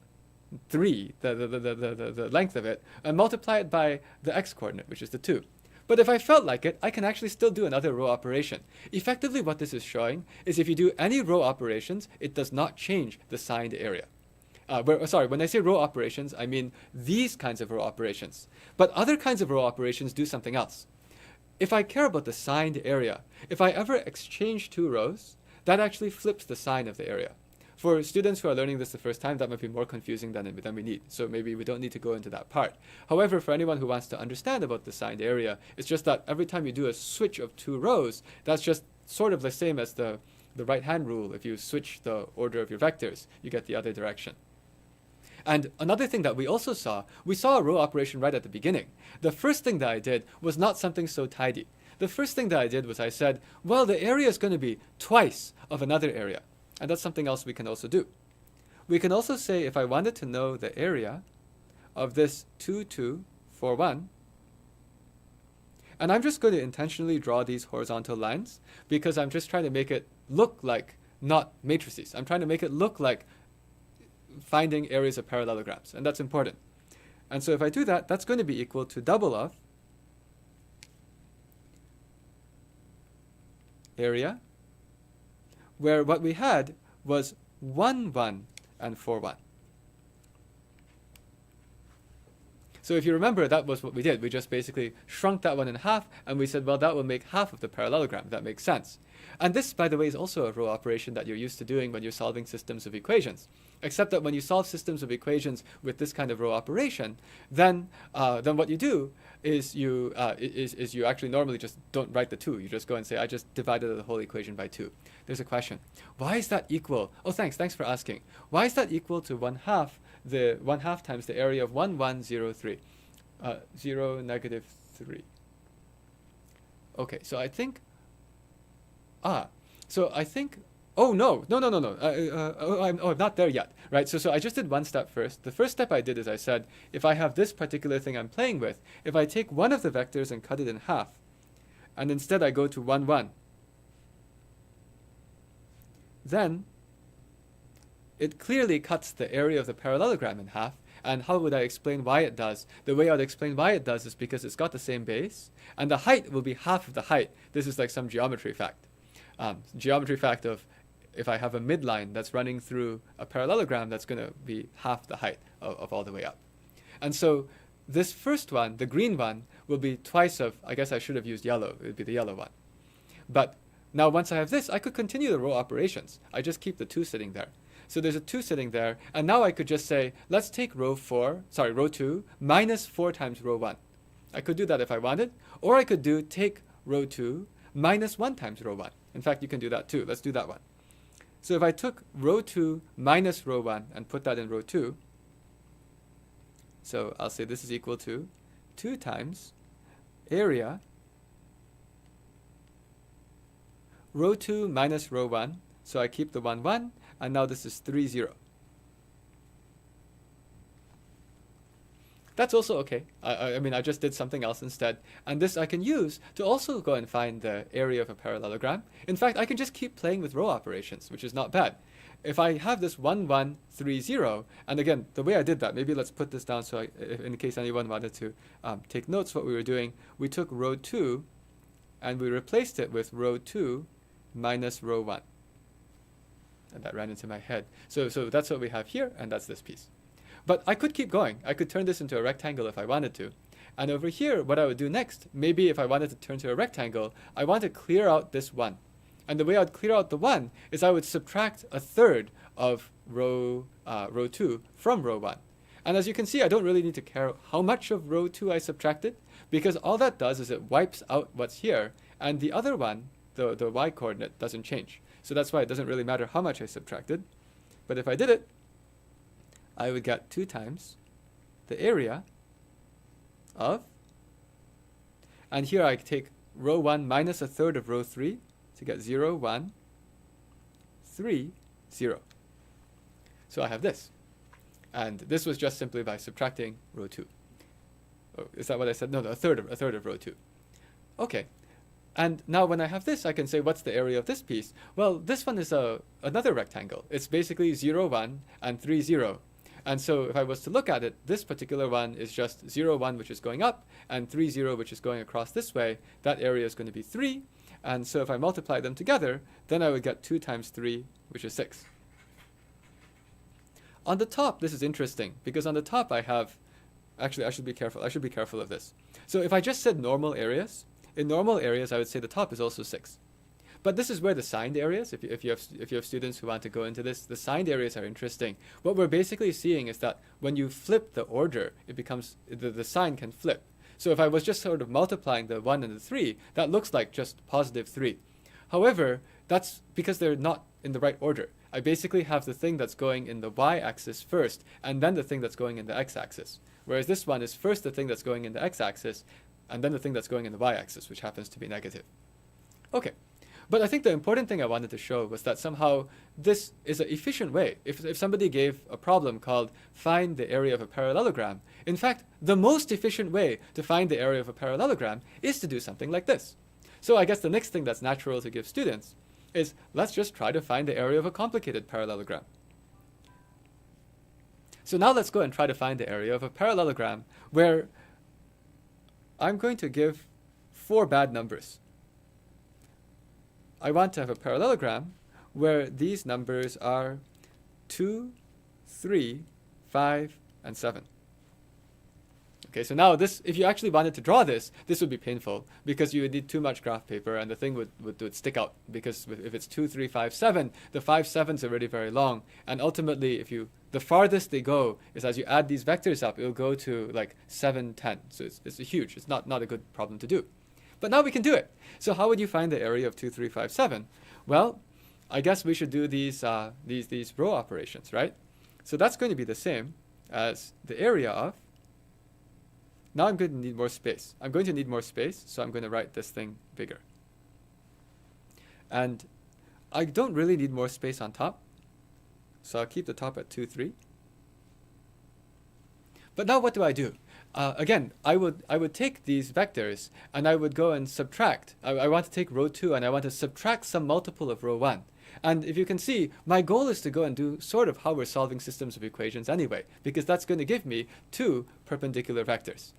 3, the length of it, and multiply it by the x-coordinate, which is the 2. But if I felt like it, I can actually still do another row operation. Effectively, what this is showing is if you do any row operations, it does not change the signed area. When I say row operations, I mean these kinds of row operations. But other kinds of row operations do something else. If I care about the signed area, if I ever exchange two rows, that actually flips the sign of the area. For students who are learning this the first time, that might be more confusing than we need. So maybe we don't need to go into that part. However, for anyone who wants to understand about the signed area, it's just that every time you do a switch of two rows, that's just sort of the same as the right-hand rule. If you switch the order of your vectors, you get the other direction. And another thing that we also saw, we saw a row operation right at the beginning. The first thing that I did was not something so tidy. The first thing that I did was I said, well, the area is going to be twice of another area. And that's something else we can also do. We can also say if I wanted to know the area of this 2, 2, 4, 1, and I'm just going to intentionally draw these horizontal lines because I'm just trying to make it look like not matrices. I'm trying to make it look like finding areas of parallelograms, and that's important. And so if I do that, that's going to be equal to double of area, where what we had was 1, 1, and 4, 1. So if you remember, that was what we did. We just basically shrunk that one in half, and we said, well, that will make half of the parallelogram. That makes sense. And this, by the way, is also a row operation that you're used to doing when you're solving systems of equations. Except that when you solve systems of equations with this kind of row operation, then what you do is you actually normally just don't write the 2. You just go and say, I just divided the whole equation by 2. There's a question. Why is that equal? Oh, thanks for asking. Why is that equal to 1/2 the 1/2 times the area of 1, 1, 0, 3? 0, negative 3. Okay, so I think, oh, no. I'm not there yet, right? So I just did one step first. The first step I did is I said, if I have this particular thing I'm playing with, if I take one of the vectors and cut it in half, and instead I go to 1, 1, then it clearly cuts the area of the parallelogram in half. And how would I explain why it does? The way I'd explain why it does is because it's got the same base, and the height will be half of the height. This is like some geometry fact. Geometry fact of if I have a midline that's running through a parallelogram, that's going to be half the height of all the way up. And so this first one, the green one, will be twice of, I guess I should have used yellow. It would be the yellow one. But now once I have this, I could continue the row operations. I just keep the 2 sitting there. So there's a 2 sitting there, and now I could just say, let's take row 2 minus 4 times row 1. I could do that if I wanted, or I could take row 2 minus 1 times row 1. In fact, you can do that too. Let's do that one. So if I took row 2 minus row 1 and put that in row 2, so I'll say this is equal to 2 times area row 2 minus row 1. So I keep the 1, 1, and now this is 3, 0. That's also okay. I mean, I just did something else instead. And this I can use to also go and find the area of a parallelogram. In fact, I can just keep playing with row operations, which is not bad. If I have this 1, 1, 3, 0, and again, the way I did that, maybe let's put this down so in case anyone wanted to take notes what we were doing, we took row 2 and we replaced it with row 2 minus row 1. And that ran into my head. So that's what we have here, and that's this piece. But I could keep going. I could turn this into a rectangle if I wanted to. And over here, what I would do next, maybe if I wanted to turn to a rectangle, I want to clear out this 1. And the way I'd clear out the 1 is I would subtract 1/3 of row 2 from row 1. And as you can see, I don't really need to care how much of row 2 I subtracted, because all that does is it wipes out what's here, and the other one, the y-coordinate, doesn't change. So that's why it doesn't really matter how much I subtracted. But if I did it, I would get 2 times the area of, and here I take row 1 minus 1/3 of row 3 to get 0, 1, 3, 0. So I have this. And this was just simply by subtracting row 2. Oh, is that what I said? No, a third of row 2. Okay. And now when I have this, I can say, what's the area of this piece? Well, this one is another rectangle. It's basically 0, 1, and 3, 0. And so if I was to look at it, this particular one is just 0, 1, which is going up, and 3, 0, which is going across this way. That area is going to be 3. And so if I multiply them together, then I would get 2 times 3, which is 6. On the top, this is interesting, because on the top I have, actually I should be careful. I should be careful of this. So if I just said normal areas, in normal areas I would say the top is also 6. But this is where the signed areas, if you have students who want to go into this, the signed areas are interesting. What we're basically seeing is that when you flip the order, it becomes, the sign can flip. So if I was just sort of multiplying the 1 and the 3, that looks like just positive 3. However, that's because they're not in the right order. I basically have the thing that's going in the y-axis first, and then the thing that's going in the x-axis. Whereas this one is first the thing that's going in the x-axis, and then the thing that's going in the y-axis, which happens to be negative. Okay. But I think the important thing I wanted to show was that somehow this is an efficient way. If somebody gave a problem called find the area of a parallelogram, in fact, the most efficient way to find the area of a parallelogram is to do something like this. So I guess the next thing that's natural to give students is let's just try to find the area of a complicated parallelogram. So now let's go and try to find the area of a parallelogram where I'm going to give 4 bad numbers. I want to have a parallelogram where these numbers are 2, 3, 5, and 7. Okay, so now this, if you actually wanted to draw this, this would be painful because you would need too much graph paper and the thing would stick out because if it's 2, 3, 5, 7, the 5 7's already very long. And ultimately, the farthest they go is as you add these vectors up, it'll go to like 7, 10. So it's huge. It's not a good problem to do. But now we can do it. So how would you find the area of 2, 3, 5, 7? Well, I guess we should do these row operations, right? So that's going to be the same as the area of. Now I'm going to need more space. I'm going to need more space, so I'm going to write this thing bigger. And I don't really need more space on top, so I'll keep the top at 2, 3. But now what do I do? Again, I would take these vectors and I would go and subtract. I want to take row 2 and I want to subtract some multiple of row 1. And if you can see, my goal is to go and do sort of how we're solving systems of equations anyway, because that's going to give me 2 perpendicular vectors.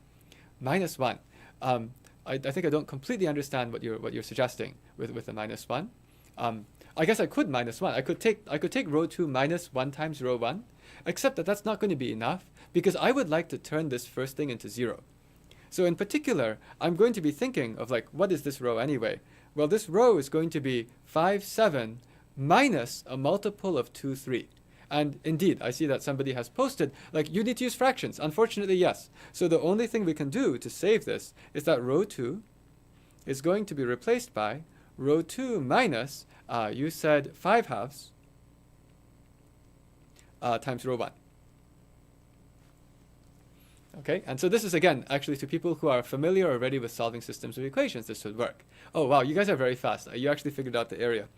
Minus 1. I think I don't completely understand what you're suggesting with the minus 1. I guess I could minus 1. I could take row 2 minus 1 times row 1, except that that's not going to be enough because I would like to turn this first thing into 0. So in particular, I'm going to be thinking of like, what is this row anyway? Well, this row is going to be 5, 7 minus a multiple of 2, 3. And indeed, I see that somebody has posted, like, you need to use fractions. Unfortunately, yes. So the only thing we can do to save this is that row 2 is going to be replaced by row 2 minus, you said 5 halves times row 1. Okay, and so this is, again, actually to people who are familiar already with solving systems of equations, this should work. Oh, wow, you guys are very fast. You actually figured out the area.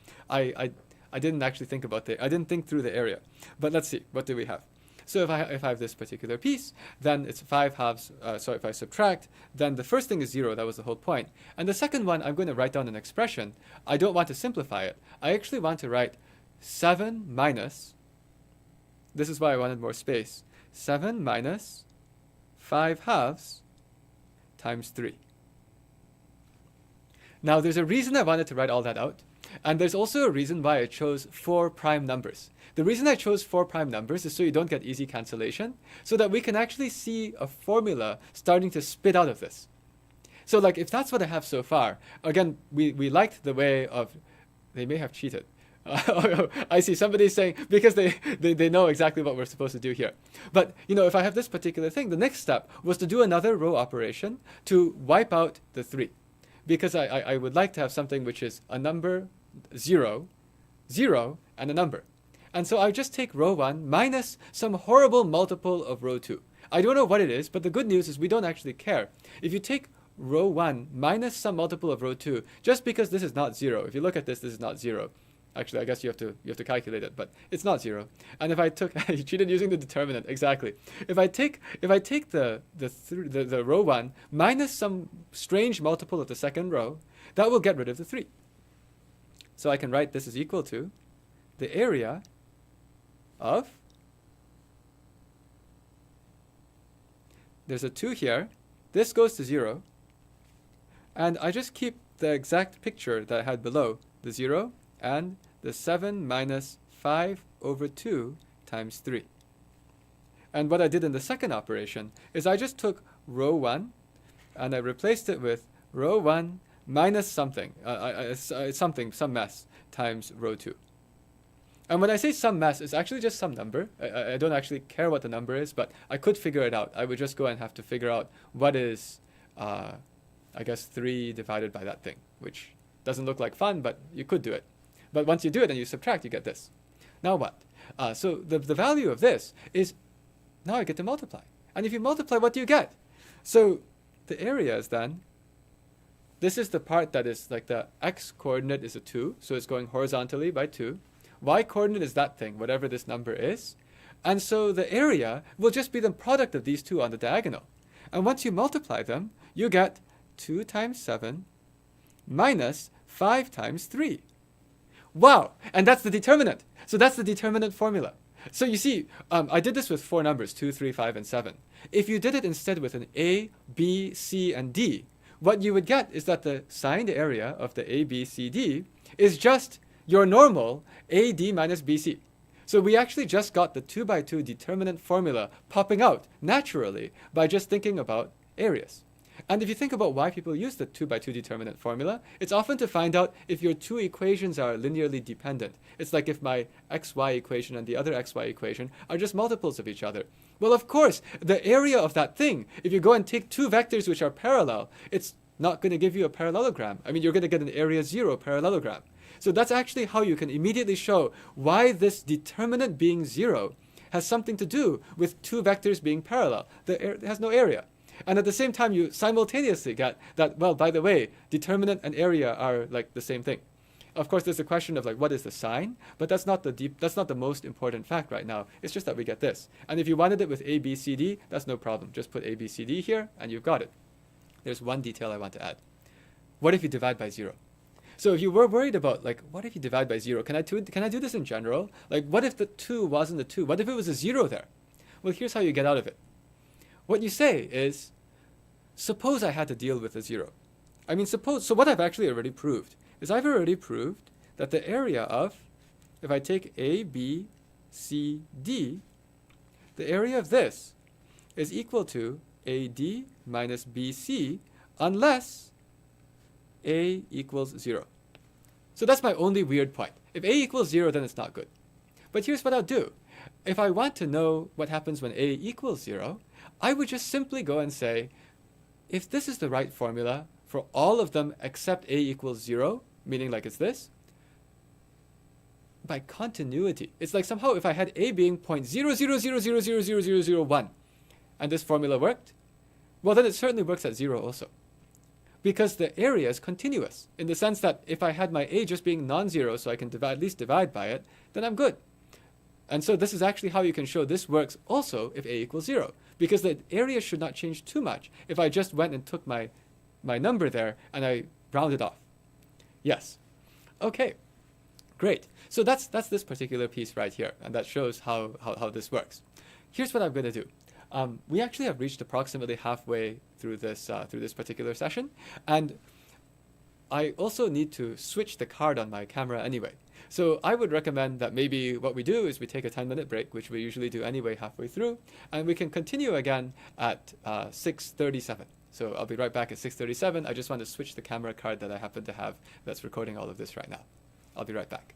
I didn't actually think about I didn't think through the area. But let's see, what do we have? So if I have this particular piece, then it's 5 halves. So if I subtract, then the first thing is 0. That was the whole point. And the second one, I'm going to write down an expression. I don't want to simplify it. I actually want to write 7 minus, this is why I wanted more space, 7 minus 5 halves times 3. Now, there's a reason I wanted to write all that out. And there's also a reason why I chose 4 prime numbers. The reason I chose 4 prime numbers is so you don't get easy cancellation, so that we can actually see a formula starting to spit out of this. So like if that's what I have so far, again, we liked the way of, they may have cheated. I see somebody saying, because they know exactly what we're supposed to do here. But if I have this particular thing, the next step was to do another row operation to wipe out the 3. Because I would like to have something which is a number, 0, 0, and a number. And so I just take row 1 minus some horrible multiple of row 2. I don't know what it is, but the good news is we don't actually care. If you take row 1 minus some multiple of row 2, just because this is not 0, if you look at this, this is not 0. Actually, I guess you have to calculate it, but it's not 0. And if I took, you cheated using the determinant, exactly. If I take the row 1 minus some strange multiple of the second row, that will get rid of the 3. So I can write this is equal to the area of, there's a 2 here, this goes to 0, and I just keep the exact picture that I had below, the 0, and the 7 minus 5 over 2 times 3. And what I did in the second operation is I just took row 1 and I replaced it with row 1 minus something, some mess, times row 2. And when I say some mess, it's actually just some number. I don't actually care what the number is, but I could figure it out. I would just go and have to figure out what is, I guess, 3 divided by that thing, which doesn't look like fun, but you could do it. But once you do it and you subtract, you get this. Now what? So the value of this is, now I get to multiply. And if you multiply, what do you get? So the area is then, this is the part that is like the x-coordinate is a 2, so it's going horizontally by 2. Y-coordinate is that thing, whatever this number is. And so the area will just be the product of these two on the diagonal. And once you multiply them, you get 2 times 7 minus 5 times 3. Wow! And that's the determinant. So that's the determinant formula. So you see, I did this with 4 numbers, 2, 3, 5, and 7. If you did it instead with an A, B, C, and D, what you would get is that the signed area of the A, B, C, D is just your normal AD minus BC. So we actually just got the 2 by 2 determinant formula popping out naturally by just thinking about areas. And if you think about why people use the 2 by 2 determinant formula, it's often to find out if your two equations are linearly dependent. It's like if my xy equation and the other xy equation are just multiples of each other. Well, of course, the area of that thing, if you go and take two vectors which are parallel, it's not going to give you a parallelogram. I mean, you're going to get an area 0 parallelogram. So that's actually how you can immediately show why this determinant being 0 has something to do with two vectors being parallel. It has no area. And at the same time, you simultaneously get that, well, by the way, determinant and area are like the same thing. Of course, there's a question of like, what is the sign? But that's not the most important fact right now. It's just that we get this. And if you wanted it with A, B, C, D, that's no problem. Just put A, B, C, D here, and you've got it. There's one detail I want to add. What if you divide by 0? So if you were worried about, like, what if you divide by 0? Can I do this in general? Like, what if the 2 wasn't a 2? What if it was a 0 there? Well, here's how you get out of it. What you say is, suppose I had to deal with a 0. I mean, so what I've actually already proved is I've already proved that the area of, if I take A, B, C, D, the area of this is equal to AD minus BC unless A equals 0. So that's my only weird point. If A equals 0, then it's not good. But here's what I'll do. If I want to know what happens when A equals 0, I would just simply go and say, if this is the right formula for all of them except A equals 0, meaning like it's this, by continuity, it's like somehow if I had A being 0.00000001 and this formula worked, well then it certainly works at 0 also. Because the area is continuous, in the sense that if I had my A just being non-zero, so I can at least divide by it, then I'm good. And so this is actually how you can show this works also if A equals 0. Because the area should not change too much if I just went and took my number there and I rounded off. Yes. Okay. Great. So that's this particular piece right here, and that shows how this works. Here's what I'm going to do. We actually have reached approximately halfway through this particular session, and I also need to switch the card on my camera anyway. So I would recommend that maybe what we do is we take a 10-minute break, which we usually do anyway halfway through, and we can continue again at 6:37. So I'll be right back at 6:37. I just want to switch the camera card that I happen to have that's recording all of this right now. I'll be right back.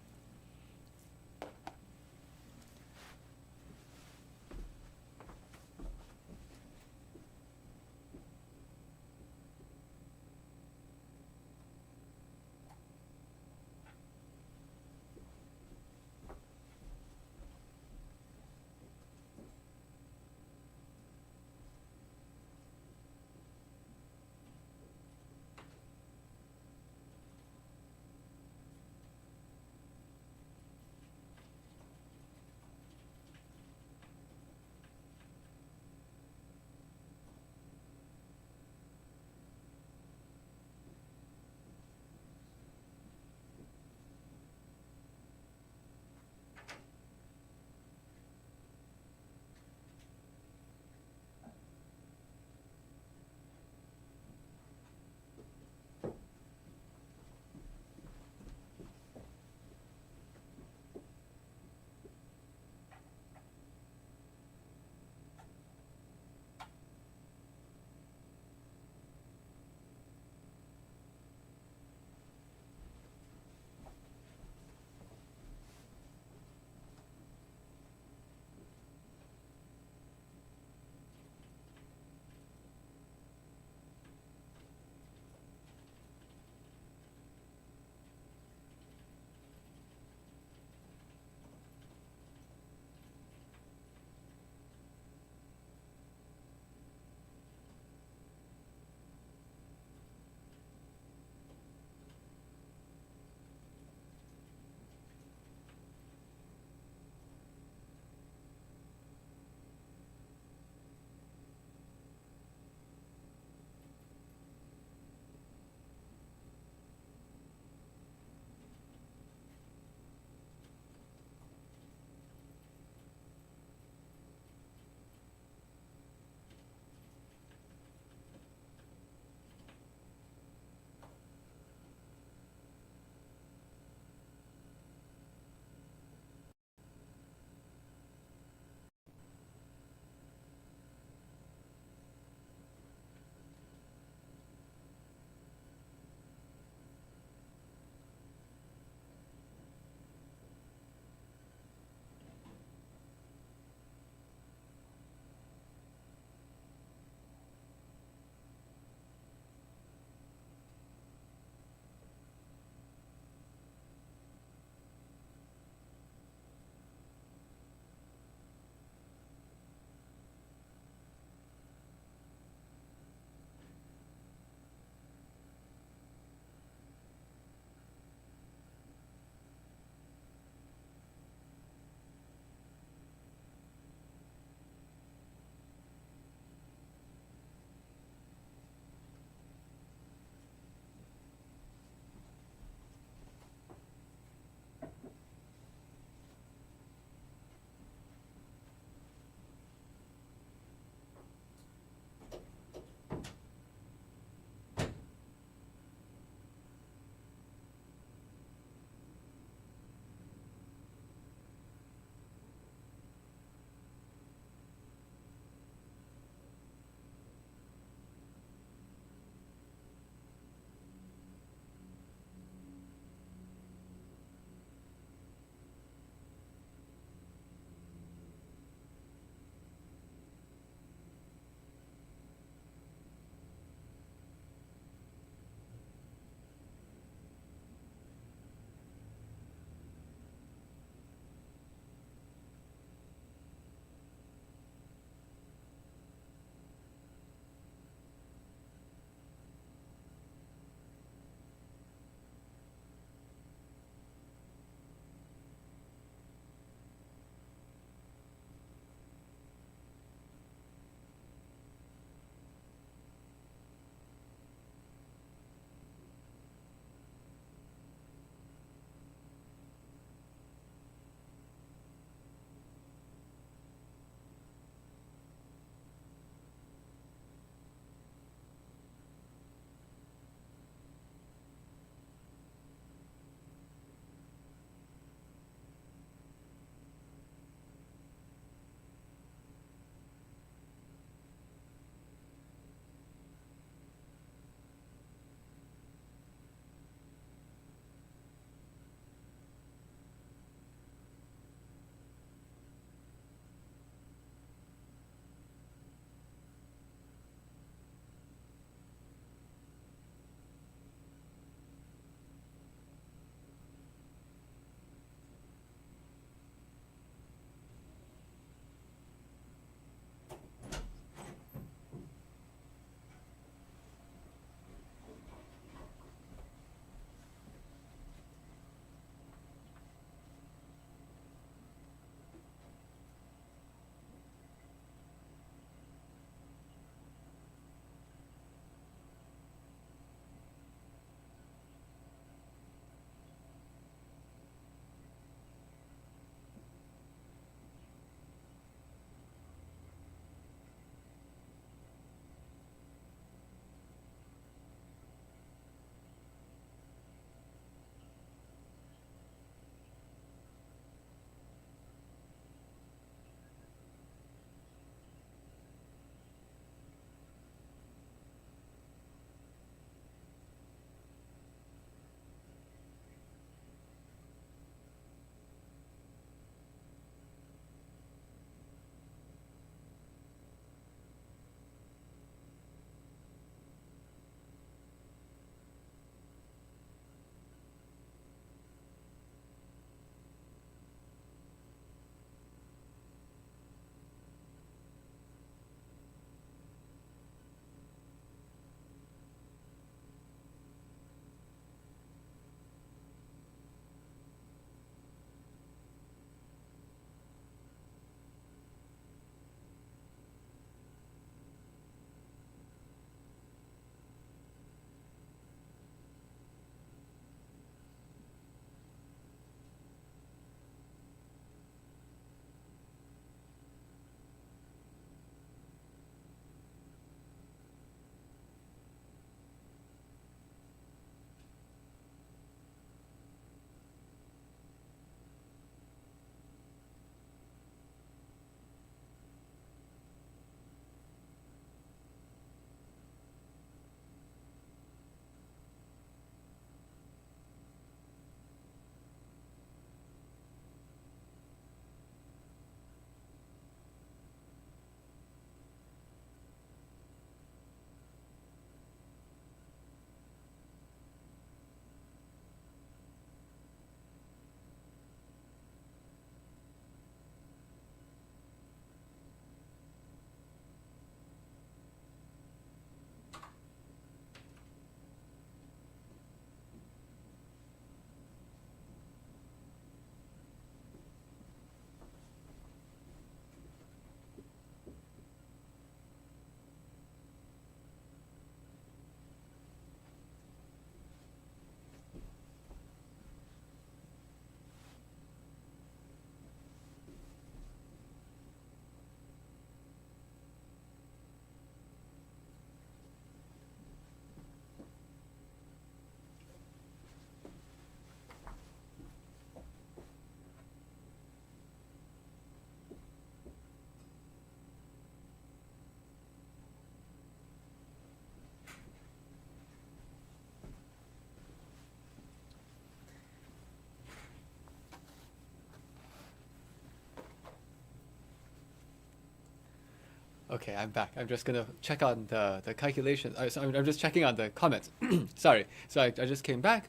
Okay, I'm back. I'm just gonna check on the calculation. So I'm just checking on the comments. Sorry. So I just came back.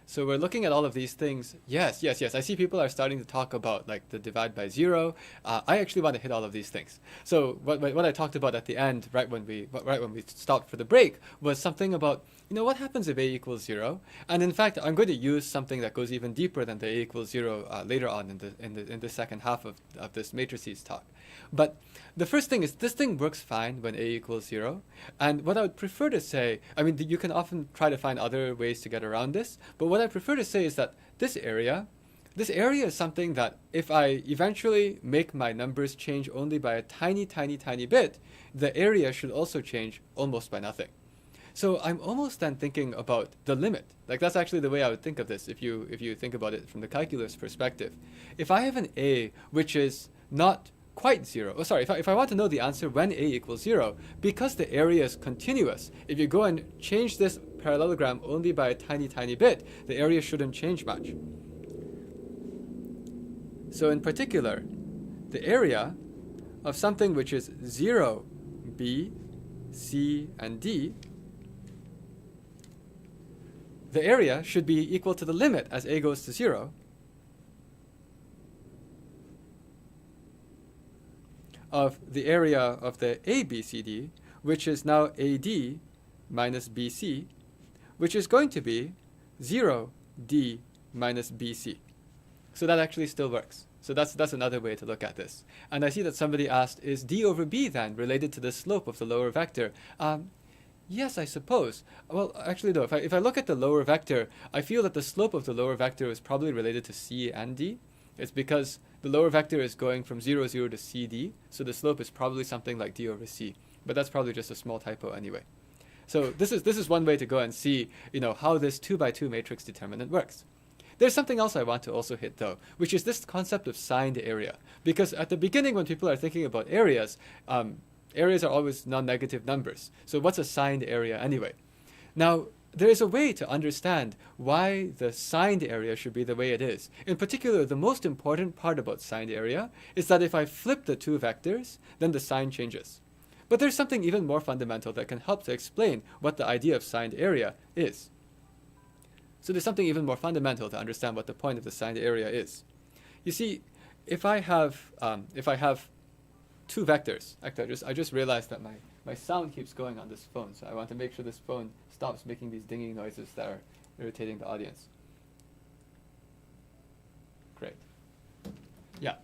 So we're looking at all of these things. Yes. I see people are starting to talk about like the divide by zero. I actually want to hit all of these things. So what I talked about at the end, right when we stopped for the break, was something about, you know, what happens if a equals 0? And in fact, I'm going to use something that goes even deeper than the a equals 0 later on in the second half of this matrices talk. But the first thing is, this thing works fine when a equals 0. And what I would prefer to say, I mean, you can often try to find other ways to get around this, but what I prefer to say is that this area is something that if I eventually make my numbers change only by a tiny bit, the area should also change almost by nothing. So I'm almost then thinking about the limit. Like, that's actually the way I would think of this if you think about it from the calculus perspective. If I have an a which is not quite 0, if I want to know the answer when a equals 0, because the area is continuous, if you go and change this parallelogram only by a tiny bit, the area shouldn't change much. So in particular, the area of something which is 0, b, c, and d, the area should be equal to the limit as a goes to 0 of the area of the ABCD, which is now AD minus BC, which is going to be 0D minus BC. So that actually still works. So that's another way to look at this. And I see that somebody asked, is D over B then related to the slope of the lower vector? Yes, I suppose. Well, actually, though, if I look at the lower vector, I feel that the slope of the lower vector is probably related to C and D. It's because the lower vector is going from 0, 0 to CD, so the slope is probably something like D over C. But that's probably just a small typo anyway. So this is one way to go and see, you know, how this 2x2 matrix determinant works. There's something else I want to also hit, though, which is this concept of signed area. Because at the beginning, when people are thinking about areas, areas are always non-negative numbers. So what's a signed area anyway? Now, there is a way to understand why the signed area should be the way it is. In particular, the most important part about signed area is that if I flip the two vectors, then the sign changes. But there's something even more fundamental that can help to explain what the idea of signed area is. So there's something even more fundamental to understand what the point of the signed area is. You see, if I have two vectors, actually I just realized that my sound keeps going on this phone, so I want to make sure this phone stops making these dinging noises that are irritating the audience. Great. Yeah.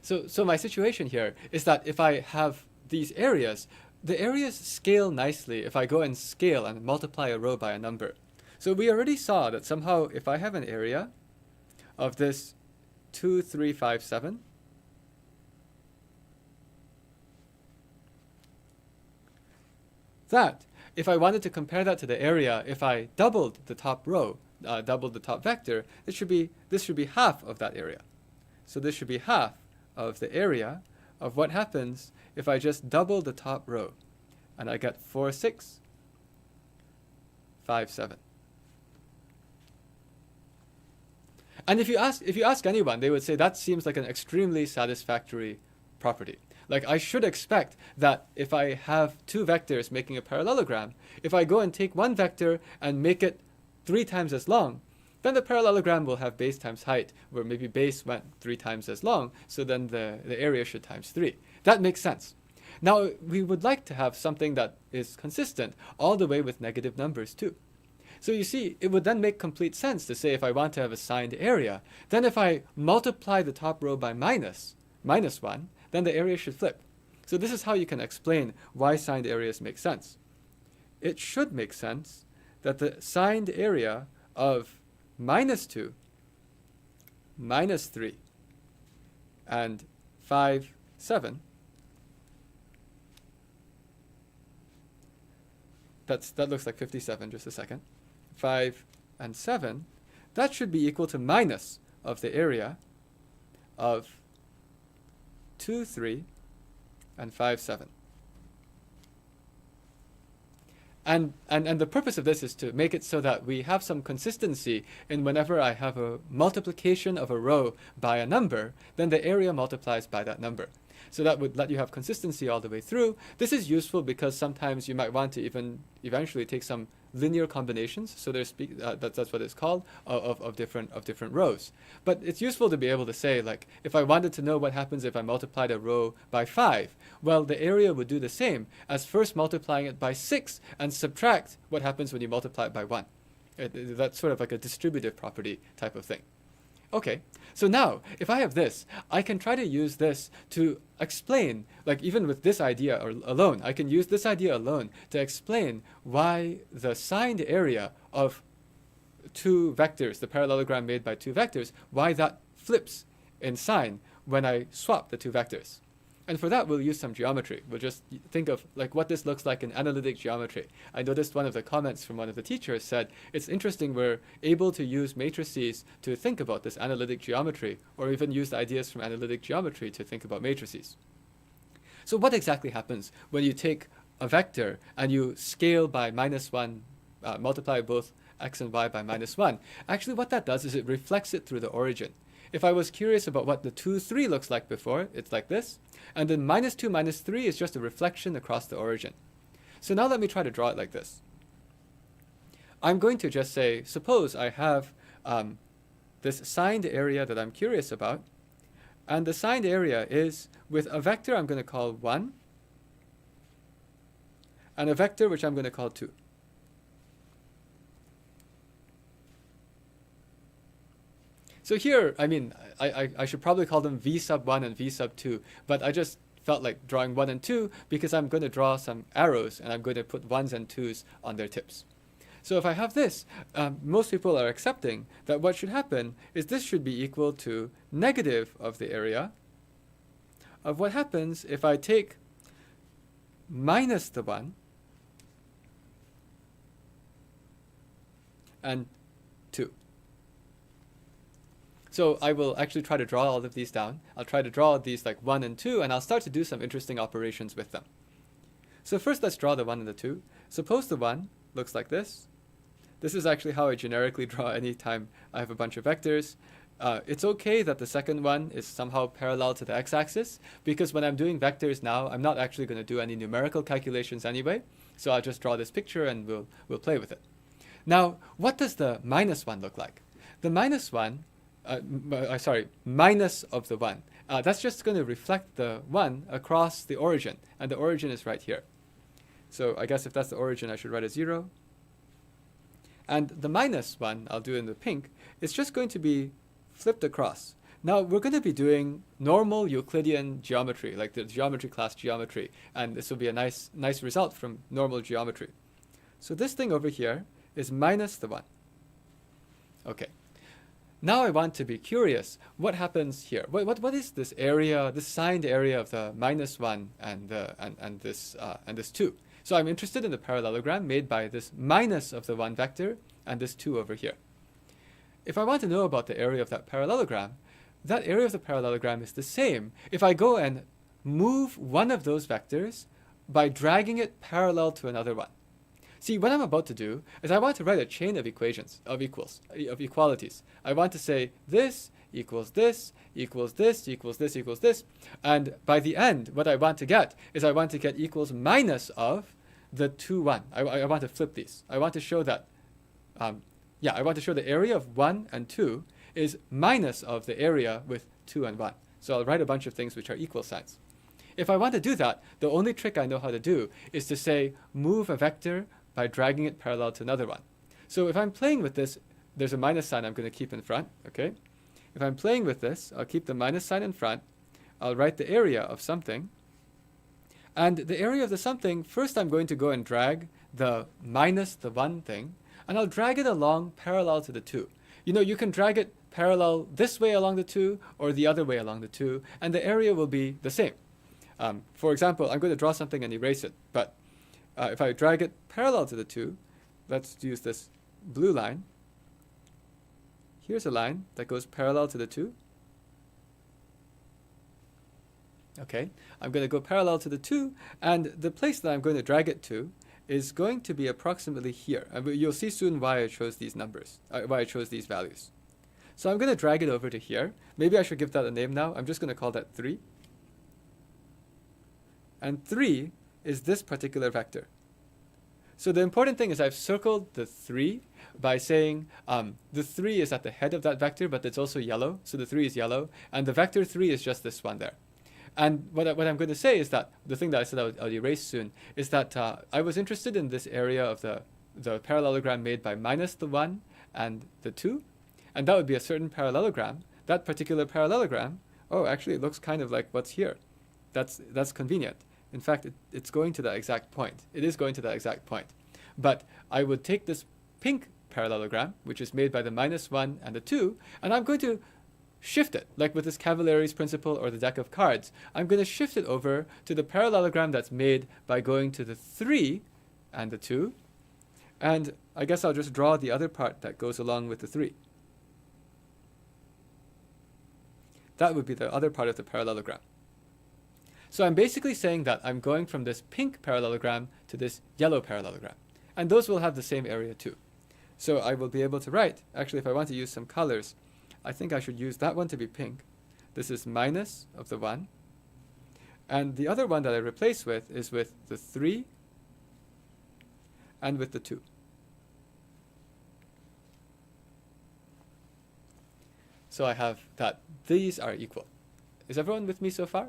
So my situation here is that if I have these areas, the areas scale nicely if I go and scale and multiply a row by a number. So we already saw that somehow if I have an area of this 2, 3, 5, 7, that if I wanted to compare that to the area, if I doubled the top row, doubled the top vector, this should be half of that area. So this should be half of the area of what happens if I just double the top row, and I get 4, 6, 5, 7. And if you ask anyone, they would say that seems like an extremely satisfactory property. Like, I should expect that if I have two vectors making a parallelogram, if I go and take one vector and make it 3 times as long, then the parallelogram will have base times height, where maybe base went 3 times as long, so then the area should times 3. That makes sense. Now, we would like to have something that is consistent all the way with negative numbers too. So you see, it would then make complete sense to say if I want to have a signed area, then if I multiply the top row by minus 1, then the area should flip. So this is how you can explain why signed areas make sense. It should make sense that the signed area of -2, -3, and 5, 7, that looks like 57, just a second, 5 and 7, that should be equal to minus of the area of 2, 3, and 5, 7. And the purpose of this is to make it so that we have some consistency in whenever I have a multiplication of a row by a number, then the area multiplies by that number. So that would let you have consistency all the way through. This is useful because sometimes you might want to even eventually take some linear combinations. So that's what it's called, of different rows. But it's useful to be able to say, like, if I wanted to know what happens if I multiplied a row by 5, well, the area would do the same as first multiplying it by 6 and subtract what happens when you multiply it by 1. That's sort of like a distributive property type of thing. Okay, so now, if I have this, I can try to use this to explain, like even with this idea alone, I can use this idea alone to explain why the signed area of two vectors, the parallelogram made by two vectors, why that flips in sign when I swap the two vectors. And for that, we'll use some geometry. We'll just think of like what this looks like in analytic geometry. I noticed one of the comments from one of the teachers said, it's interesting we're able to use matrices to think about this analytic geometry, or even use ideas from analytic geometry to think about matrices. So what exactly happens when you take a vector and you scale by -1, multiply both x and y by -1? Actually, what that does is it reflects it through the origin. If I was curious about what the 2, 3 looks like before, it's like this. And then -2, -3 is just a reflection across the origin. So now let me try to draw it like this. I'm going to just say, suppose I have this signed area that I'm curious about. And the signed area is with a vector I'm going to call 1 and a vector which I'm going to call 2. So here, I mean, I should probably call them v sub 1 and v sub 2, but I just felt like drawing 1 and 2 because I'm going to draw some arrows and I'm going to put 1s and 2s on their tips. So if I have this, most people are accepting that what should happen is this should be equal to negative of the area of what happens if I take minus the 1 and 2. So I will actually try to draw all of these down. I'll try to draw these like 1 and 2, and I'll start to do some interesting operations with them. So first let's draw the 1 and the 2. Suppose the 1 looks like this. This is actually how I generically draw any time I have a bunch of vectors. It's okay that the second one is somehow parallel to the x-axis, because when I'm doing vectors now, I'm not actually going to do any numerical calculations anyway. So I'll just draw this picture and we'll play with it. Now, what does the -1 look like? The -1, minus of the 1. That's just going to reflect the 1 across the origin, and the origin is right here. So I guess if that's the origin, I should write a 0. And the -1, I'll do in the pink, it's just going to be flipped across. Now we're going to be doing normal Euclidean geometry, like the geometry class geometry, and this will be a nice result from normal geometry. So this thing over here is minus the 1. Okay. Now I want to be curious. What happens here? What is this area, this signed area of the -1 and this 2? So I'm interested in the parallelogram made by this minus of the 1 vector and this 2 over here. If I want to know about the area of that parallelogram, that area of the parallelogram is the same if I go and move one of those vectors by dragging it parallel to another one. See, what I'm about to do is I want to write a chain of equations, of equalities. I want to say this equals this, equals this, equals this, equals this. And by the end, what I want to get is I want to get equals minus of the 2, 1. I want to flip these. I want to show that, I want to show the area of 1 and 2 is minus of the area with 2 and 1. So I'll write a bunch of things which are equal signs. If I want to do that, the only trick I know how to do is to say move a vector by dragging it parallel to another one. So if I'm playing with this, there's a minus sign I'm going to keep in front, okay? If I'm playing with this, I'll keep the minus sign in front. I'll write the area of something. And the area of the something, first I'm going to go and drag the minus the 1 thing, and I'll drag it along parallel to the 2. You know, you can drag it parallel this way along the 2 or the other way along the 2, and the area will be the same. For example, I'm going to draw something and erase it, but if I drag it parallel to the 2, let's use this blue line. Here's a line that goes parallel to the 2. Okay, I'm going to go parallel to the 2, and the place that I'm going to drag it to is going to be approximately here. You'll see soon why I chose these numbers, why I chose these values. So I'm going to drag it over to here. Maybe I should give that a name now. I'm just going to call that 3. and 3 is this particular vector. So the important thing is I've circled the 3 by saying the 3 is at the head of that vector, but it's also yellow, so the 3 is yellow, and the vector 3 is just this one there. And what I'm going to say is that, the thing that I said I'll erase soon, is that I was interested in this area of the parallelogram made by minus the 1 and the 2, and that would be a certain parallelogram. That particular parallelogram, oh, actually it looks kind of like what's here. That's convenient. In fact, it's going to that exact point. It is going to that exact point. But I would take this pink parallelogram, which is made by the minus 1 and the 2, and I'm going to shift it, like with this Cavaliere's Principle or the deck of cards. I'm going to shift it over to the parallelogram that's made by going to the 3 and the 2, and I guess I'll just draw the other part that goes along with the 3. That would be the other part of the parallelogram. So I'm basically saying that I'm going from this pink parallelogram to this yellow parallelogram, and those will have the same area too. So I will be able to write, actually if I want to use some colors, I think I should use that one to be pink. This is minus of the 1. And the other one that I replace with is with the 3 and with the 2. So I have that these are equal. Is everyone with me so far?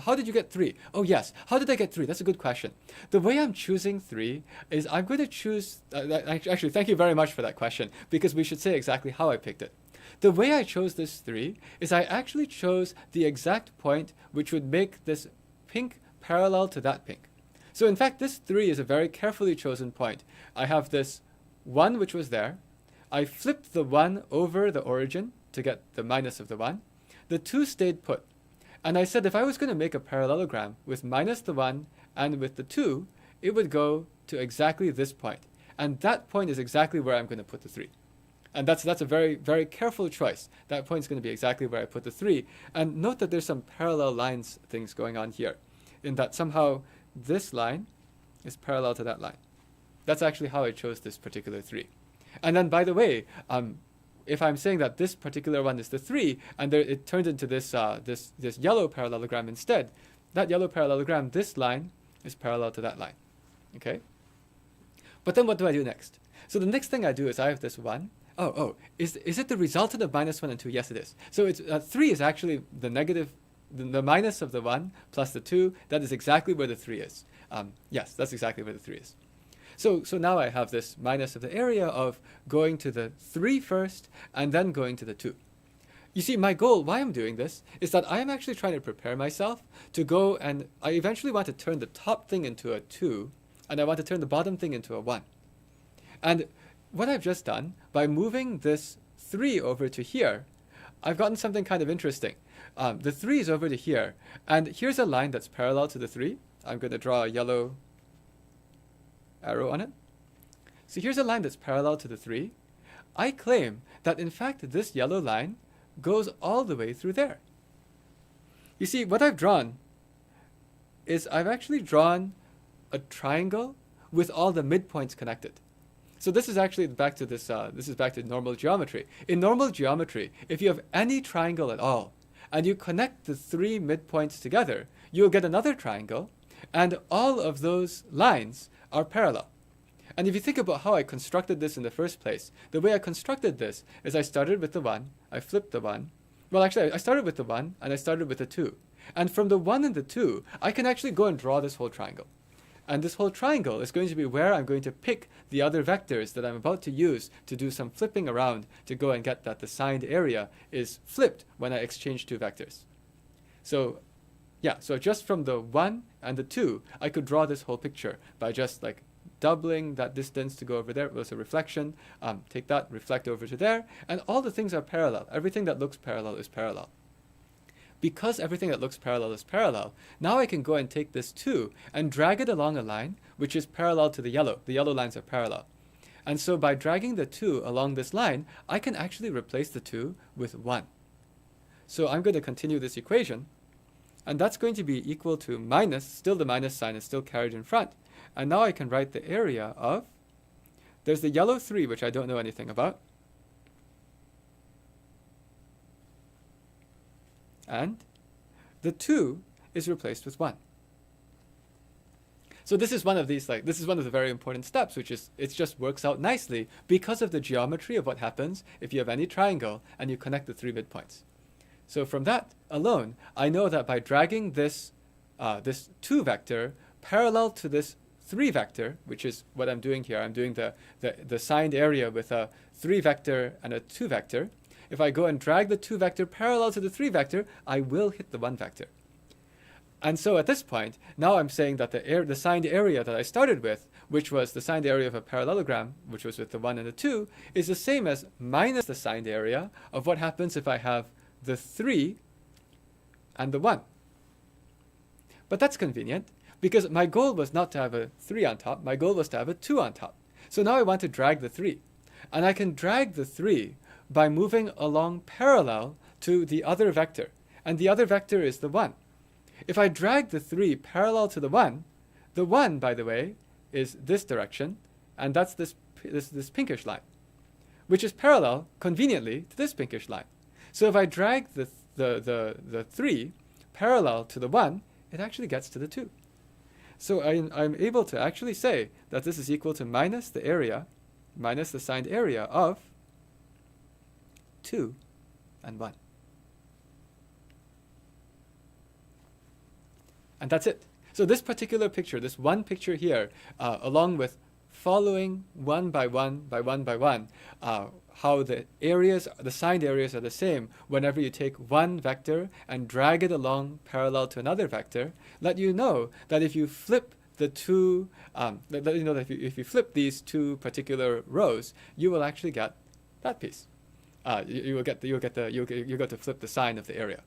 How did you get 3? Oh yes, how did I get 3? That's a good question. The way I'm choosing 3 is I'm going to choose, actually thank you very much for that question, because we should say exactly how I picked it. The way I chose this 3 is I actually chose the exact point which would make this pink parallel to that pink. So in fact, this 3 is a very carefully chosen point. I have this 1 which was there. I flipped the 1 over the origin to get the minus of the 1. The 2 stayed put. And I said if I was going to make a parallelogram with minus the 1 and with the 2, it would go to exactly this point. And that point is exactly where I'm going to put the 3. And that's a very, very careful choice. That point is going to be exactly where I put the 3. And note that there's some parallel lines things going on here, in that somehow this line is parallel to that line. That's actually how I chose this particular 3. And then, by the way, if I'm saying that this particular one is the 3, and it turns into this this yellow parallelogram instead, that yellow parallelogram, this line, is parallel to that line. Okay? But then what do I do next? So the next thing I do is I have this 1. Is it the resultant of minus 1 and 2? Yes, it is. So it's 3 is actually the negative, the minus of the 1 plus the 2. That is exactly where the 3 is. Yes, that's exactly where the 3 is. So now I have this minus of the area of going to the 3 first and then going to the 2. You see, my goal, why I'm doing this, is that I am actually trying to prepare myself to go, and I eventually want to turn the top thing into a 2, and I want to turn the bottom thing into a 1. And what I've just done, by moving this 3 over to here, I've gotten something kind of interesting. The 3 is over to here, and here's a line that's parallel to the 3. I'm going to draw a yellow arrow on it. So here's a line that's parallel to the 3. I claim that in fact this yellow line goes all the way through there. You see, what I've drawn is I've actually drawn a triangle with all the midpoints connected. So this is actually back to this is back to normal geometry. In normal geometry, if you have any triangle at all, and you connect the 3 midpoints together, you'll get another triangle, and all of those lines are parallel. And if you think about how I constructed this in the first place, the way I constructed this is I started with the 1, I flipped the 1. Well, actually, I started with the 1, and I started with the 2. And from the 1 and the 2, I can actually go and draw this whole triangle. And this whole triangle is going to be where I'm going to pick the other vectors that I'm about to use to do some flipping around to go and get that the signed area is flipped when I exchange 2 vectors. So yeah, so just from the 1 and the 2, I could draw this whole picture by just like doubling that distance to go over there. It was a reflection. Take that, reflect over to there, and all the things are parallel. Everything that looks parallel is parallel. Because everything that looks parallel is parallel, now I can go and take this 2 and drag it along a line which is parallel to the yellow. The yellow lines are parallel. And so by dragging the 2 along this line, I can actually replace the 2 with 1. So I'm going to continue this equation, and that's going to be equal to minus, still the minus sign is still carried in front. And now I can write the area of, there's the yellow 3, which I don't know anything about. And the 2 is replaced with 1. So this is one of these, like, this is one of the very important steps, which is, it just works out nicely because of the geometry of what happens if you have any triangle and you connect the three midpoints. So from that alone, I know that by dragging this, this 2 vector parallel to this 3 vector, which is what I'm doing here, I'm doing the signed area with a 3 vector and a 2 vector. If I go and drag the 2 vector parallel to the 3 vector, I will hit the 1 vector. And so at this point, now I'm saying that the signed area that I started with, which was the signed area of a parallelogram, which was with the 1 and the 2, is the same as minus the signed area of what happens if I have the 3 and the 1. But that's convenient, because my goal was not to have a 3 on top, my goal was to have a 2 on top. So now I want to drag the 3. And I can drag the 3 by moving along parallel to the other vector. And the other vector is the 1. If I drag the 3 parallel to the 1, by the way, is this direction, and that's this pinkish line, which is parallel, conveniently, to this pinkish line. So if I drag the 3 parallel to the 1, it actually gets to the 2. So I'm able to actually say that this is equal to minus the area, minus the signed area of 2 and 1. And that's it. So this particular picture, this one picture here, along with following one by one by one by one, how the areas, the signed areas are the same whenever you take one vector and drag it along parallel to another vector, let you know that if you flip the two, let you know that if you flip these two particular rows, you will actually get that piece. You'll get to flip the sign of the area.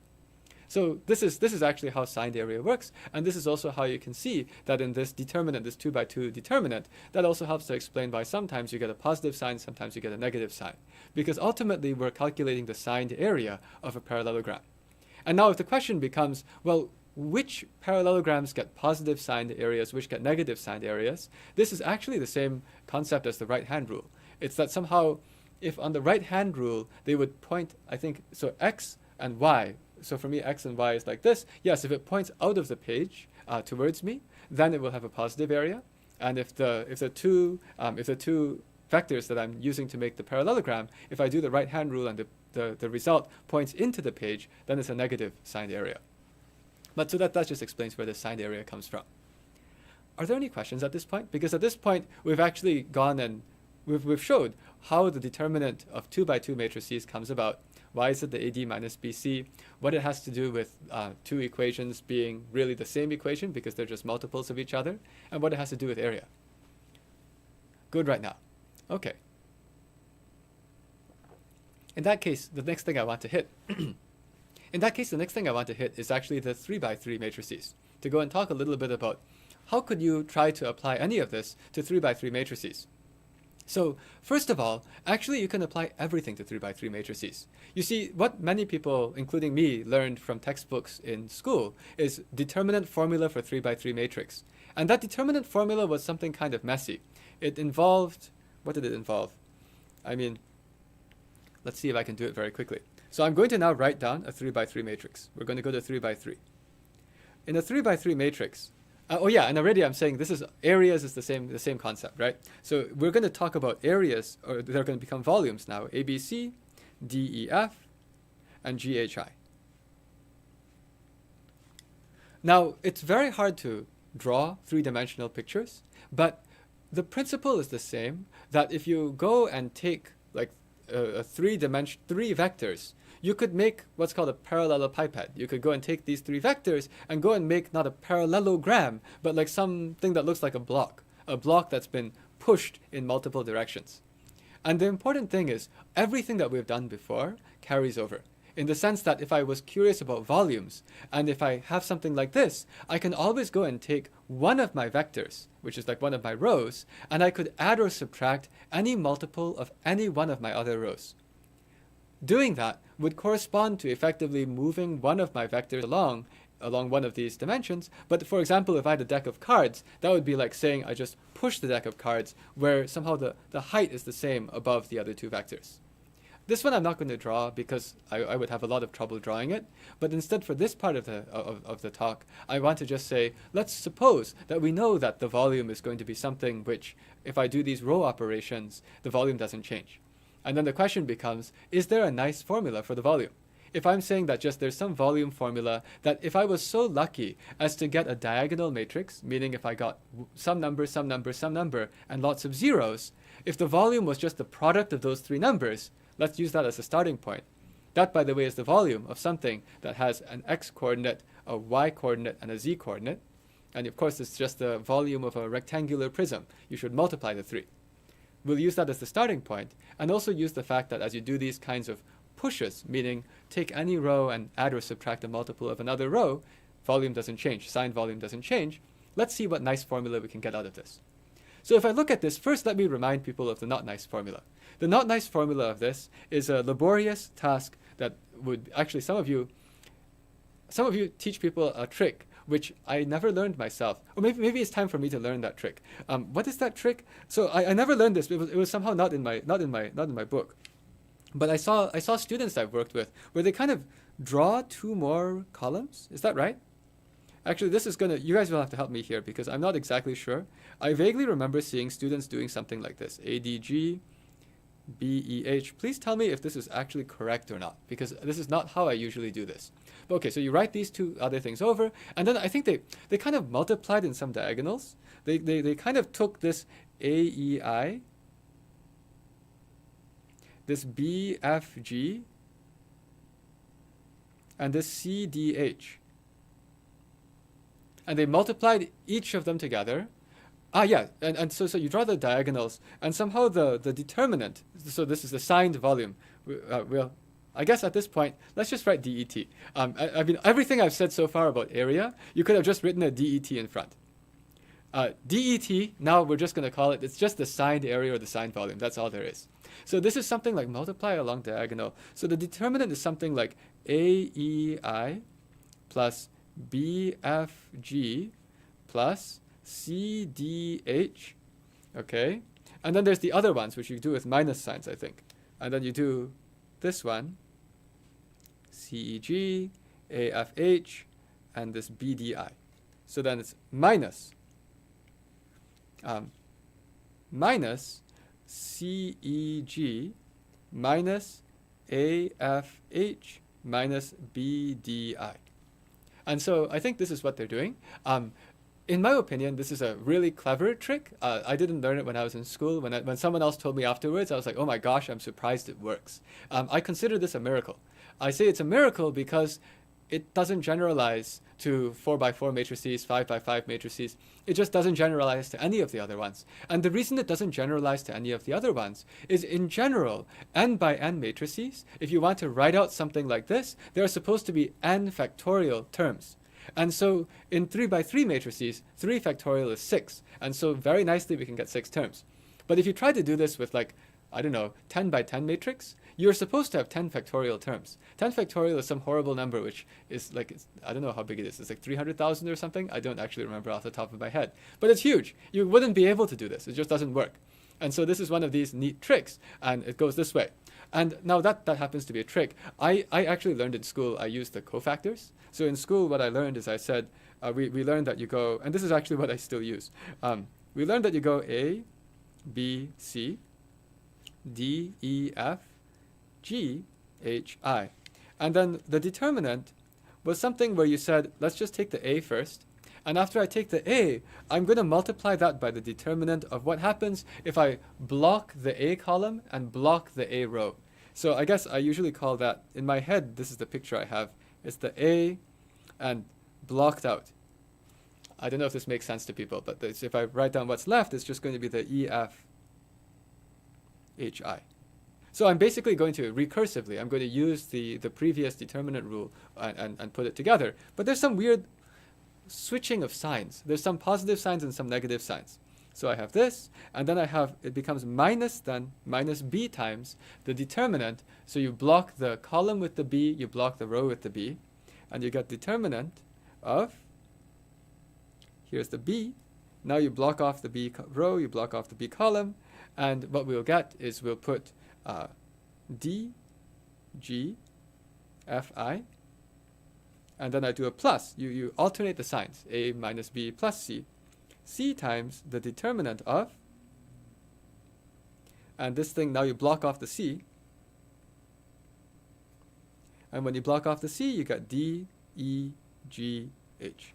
So this is actually how signed area works, and this is also how you can see that in this determinant, this 2 by 2 determinant, that also helps to explain why sometimes you get a positive sign, sometimes you get a negative sign. Because ultimately we're calculating the signed area of a parallelogram. And now if the question becomes, well, which parallelograms get positive signed areas, which get negative signed areas, this is actually the same concept as the right-hand rule. It's that somehow, if on the right-hand rule, they would point, I think, so x and y, so for me, x and y is like this. Yes, if it points out of the page towards me, then it will have a positive area. And if the two vectors that I'm using to make the parallelogram, if I do the right-hand rule and the result points into the page, then it's a negative signed area. But so that just explains where the signed area comes from. Are there any questions at this point? Because at this point, we've actually gone and we've showed how the determinant of 2 by 2 matrices comes about. Why is it the AD minus BC? What it has to do with two equations being really the same equation because they're just multiples of each other, and what it has to do with area. Good right now. Okay. In that case, the next thing I want to hit is actually the 3 by 3 matrices, to go and talk a little bit about how could you try to apply any of this to 3 by 3 matrices. So first of all, actually you can apply everything to 3 by 3 matrices. You see, what many people, including me, learned from textbooks in school is determinant formula for 3 by 3 matrix. And that determinant formula was something kind of messy. It involved, what did it involve? I mean, let's see if I can do it very quickly. So I'm going to now write down a 3 by 3 matrix. We're going to go to 3 by 3. In a 3 by 3 matrix, oh yeah, and already I'm saying this is areas is the same concept, right? So we're going to talk about areas, or they're going to become volumes now. ABC, DEF, and GHI. Now it's very hard to draw three-dimensional pictures, but the principle is the same. That if you go and take like three vectors, you could make what's called a parallelepiped. You could go and take these 3 vectors and go and make not a parallelogram, but like something that looks like a block that's been pushed in multiple directions. And the important thing is, everything that we've done before carries over, in the sense that if I was curious about volumes, and if I have something like this, I can always go and take one of my vectors, which is like one of my rows, and I could add or subtract any multiple of any one of my other rows. Doing that would correspond to effectively moving one of my vectors along one of these dimensions. But for example, if I had a deck of cards, that would be like saying I just push the deck of cards where somehow the height is the same above the other 2 vectors. This one I'm not going to draw because I would have a lot of trouble drawing it. But instead, for this part of the talk, I want to just say, let's suppose that we know that the volume is going to be something which, if I do these row operations, the volume doesn't change. And then the question becomes, is there a nice formula for the volume? If I'm saying that just there's some volume formula that if I was so lucky as to get a diagonal matrix, meaning if I got some number, some number, some number, and lots of zeros, if the volume was just the product of those three numbers, let's use that as a starting point. That, by the way, is the volume of something that has an x-coordinate, a y-coordinate, and a z-coordinate. And of course, it's just the volume of a rectangular prism. You should multiply the three. We'll use that as the starting point, and also use the fact that as you do these kinds of pushes, meaning take any row and add or subtract a multiple of another row, volume doesn't change, signed volume doesn't change. Let's see what nice formula we can get out of this. So if I look at this, first let me remind people of the not nice formula. The not nice formula of this is a laborious task that would actually some of you teach people a trick which I never learned myself. Or maybe it's time for me to learn that trick. What is that trick? So I never learned this. It was somehow not in my book. But I saw students I've worked with where they kind of draw two more columns. Is that right? Actually, you guys will have to help me here because I'm not exactly sure. I vaguely remember seeing students doing something like this. ADG, BEH. Please tell me if this is actually correct or not, because this is not how I usually do this. But okay, so you write these two other things over, and then I think they kind of multiplied in some diagonals. They kind of took this AEI, this BFG, and this CDH. And they multiplied each of them together. And so you draw the diagonals, and somehow the determinant, so this is the signed volume. I guess at this point, let's just write DET. I mean, everything I've said so far about area, you could have just written a DET in front. DET, now we're just going to call it's just the signed area or the signed volume. That's all there is. So this is something like multiply along diagonal. So the determinant is something like AEI plus BFG plus CDH, okay? And then there's the other ones, which you do with minus signs, I think. And then you do this one, CEG, AFH, and this BDI. So then it's minus CEG minus AFH minus BDI. And so I think this is what they're doing. In my opinion, this is a really clever trick. I didn't learn it when I was in school. When someone else told me afterwards, I was like, oh my gosh, I'm surprised it works. I consider this a miracle. I say it's a miracle because it doesn't generalize to 4x4 matrices, 5x5 matrices. It just doesn't generalize to any of the other ones. And the reason it doesn't generalize to any of the other ones is, in general, n by n matrices, if you want to write out something like this, there are supposed to be n factorial terms. And so in 3x3 matrices, 3 factorial is 6. And so very nicely we can get 6 terms. But if you try to do this with 10 by 10 matrix, you're supposed to have 10 factorial terms. 10 factorial is some horrible number, which is I don't know how big it is. It's like 300,000 or something. I don't actually remember off the top of my head. But it's huge. You wouldn't be able to do this. It just doesn't work. And so this is one of these neat tricks. And it goes this way. And now that happens to be a trick. I actually learned in school, I used the cofactors. So in school, what I learned is I said, we learned that you go, and this is actually what I still use. We learned that you go A, B, C, D, E, F, G, H, I. And then the determinant was something where you said, let's just take the A first. And after I take the A, I'm going to multiply that by the determinant of what happens if I block the A column and block the A row. So I guess I usually call that, in my head, this is the picture I have. It's the A and blocked out. I don't know if this makes sense to people, but if I write down what's left, it's just going to be the E, F, H, I. So I'm basically going to, recursively, I'm going to use the previous determinant rule and put it together. But there's some weird switching of signs. There's some positive signs and some negative signs. So I have this, and then it becomes minus B times the determinant. So you block the column with the B, you block the row with the B, and you get determinant of, here's the B. Now you block off the B row, you block off the B column, and what we'll get is we'll put d g f I, and then I do a plus. You alternate the signs, a minus b plus c. C times the determinant of, and this thing, now you block off the c, and when you block off the c, you got d, e, g, h.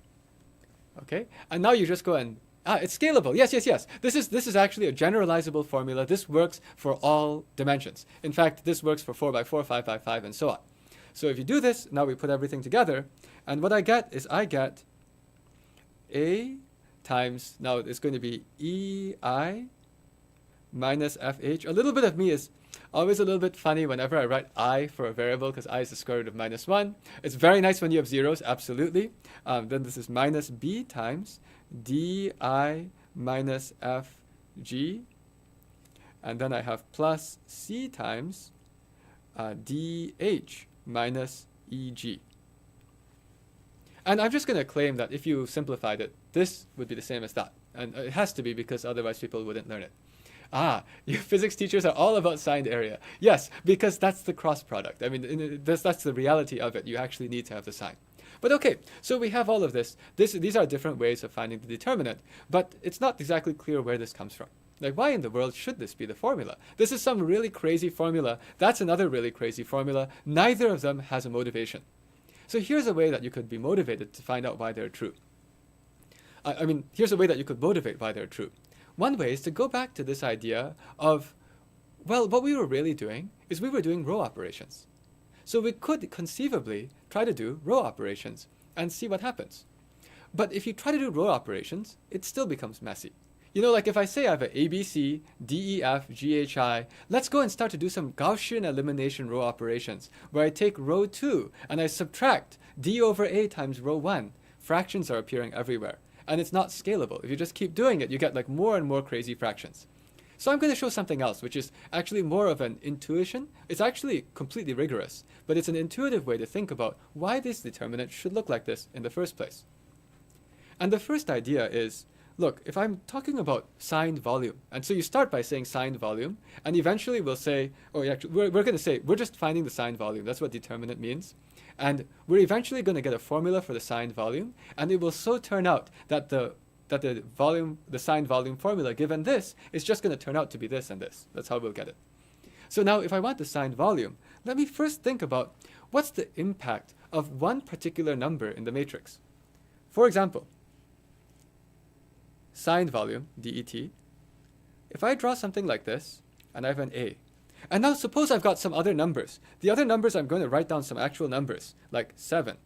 Okay, and now you just go and it's scalable. Yes, yes, yes. This is actually a generalizable formula. This works for all dimensions. In fact, this works for 4 by 4, 5 by 5, and so on. So if you do this, now we put everything together, and what I get is I get a times, now it's going to be ei minus fh. A little bit of me is always a little bit funny whenever I write I for a variable, because I is the square root of minus 1. It's very nice when you have zeros, absolutely. Then this is minus b times di minus fg. And then I have plus c times dh minus eg. And I'm just going to claim that if you simplified it, this would be the same as that. And it has to be, because otherwise people wouldn't learn it. You physics teachers are all about signed area. Yes, because that's the cross product. I mean, that's the reality of it. You actually need to have the sign. But okay, so we have all of this. These are different ways of finding the determinant, but it's not exactly clear where this comes from. Like, why in the world should this be the formula? This is some really crazy formula. That's another really crazy formula. Neither of them has a motivation. So here's a way that you could be motivated to find out why they're true. Here's a way that you could motivate why they're true. One way is to go back to this idea of, well, what we were really doing is we were doing row operations. So we could conceivably try to do row operations and see what happens. But if you try to do row operations, it still becomes messy. You know, like if I say I have a ABC, DEF, GHI, let's go and start to do some Gaussian elimination row operations, where I take row 2 and I subtract D over A times row 1. Fractions are appearing everywhere. And it's not scalable. If you just keep doing it, you get like more and more crazy fractions. So I'm going to show something else, which is actually more of an intuition. It's actually completely rigorous, but it's an intuitive way to think about why this determinant should look like this in the first place. And the first idea is, look, if I'm talking about signed volume, and so you start by saying signed volume, and eventually we'll say, we're going to say, we're just finding the signed volume. That's what determinant means. And we're eventually going to get a formula for the signed volume, and it will so turn out that the signed volume formula given this is just going to turn out to be this and this. That's how we'll get it. So now if I want the signed volume, let me first think about what's the impact of one particular number in the matrix. For example, signed volume, det, if I draw something like this, and I have an A, and now suppose I've got some other numbers. The other numbers, I'm going to write down some actual numbers, like 7,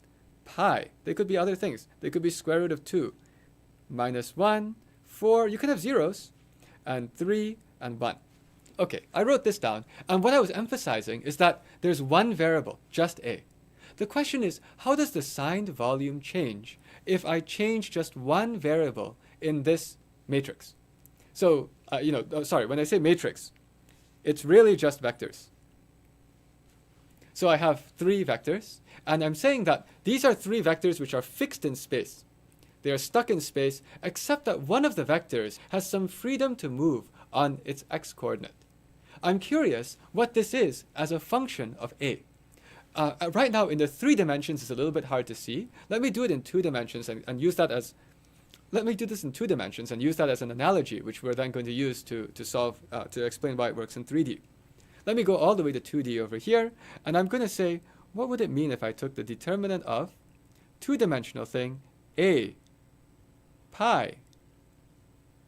pi. They could be other things. They could be square root of 2, minus 1, 4. You can have zeros, and 3, and 1. Okay, I wrote this down, and what I was emphasizing is that there's one variable, just A. The question is, how does the signed volume change if I change just one variable in this matrix? So, when I say matrix, it's really just vectors. So I have 3 vectors, and I'm saying that these are 3 vectors which are fixed in space. They are stuck in space, except that one of the vectors has some freedom to move on its x-coordinate. I'm curious what this is as a function of A. Right now, in the 3 dimensions, it's a little bit hard to see. Let me do it in 2 dimensions and use that as... Let me do this in 2 dimensions and use that as an analogy, which we're then going to use to explain why it works in 3D. Let me go all the way to 2D over here, and I'm going to say, what would it mean if I took the determinant of 2-dimensional thing, A, pi,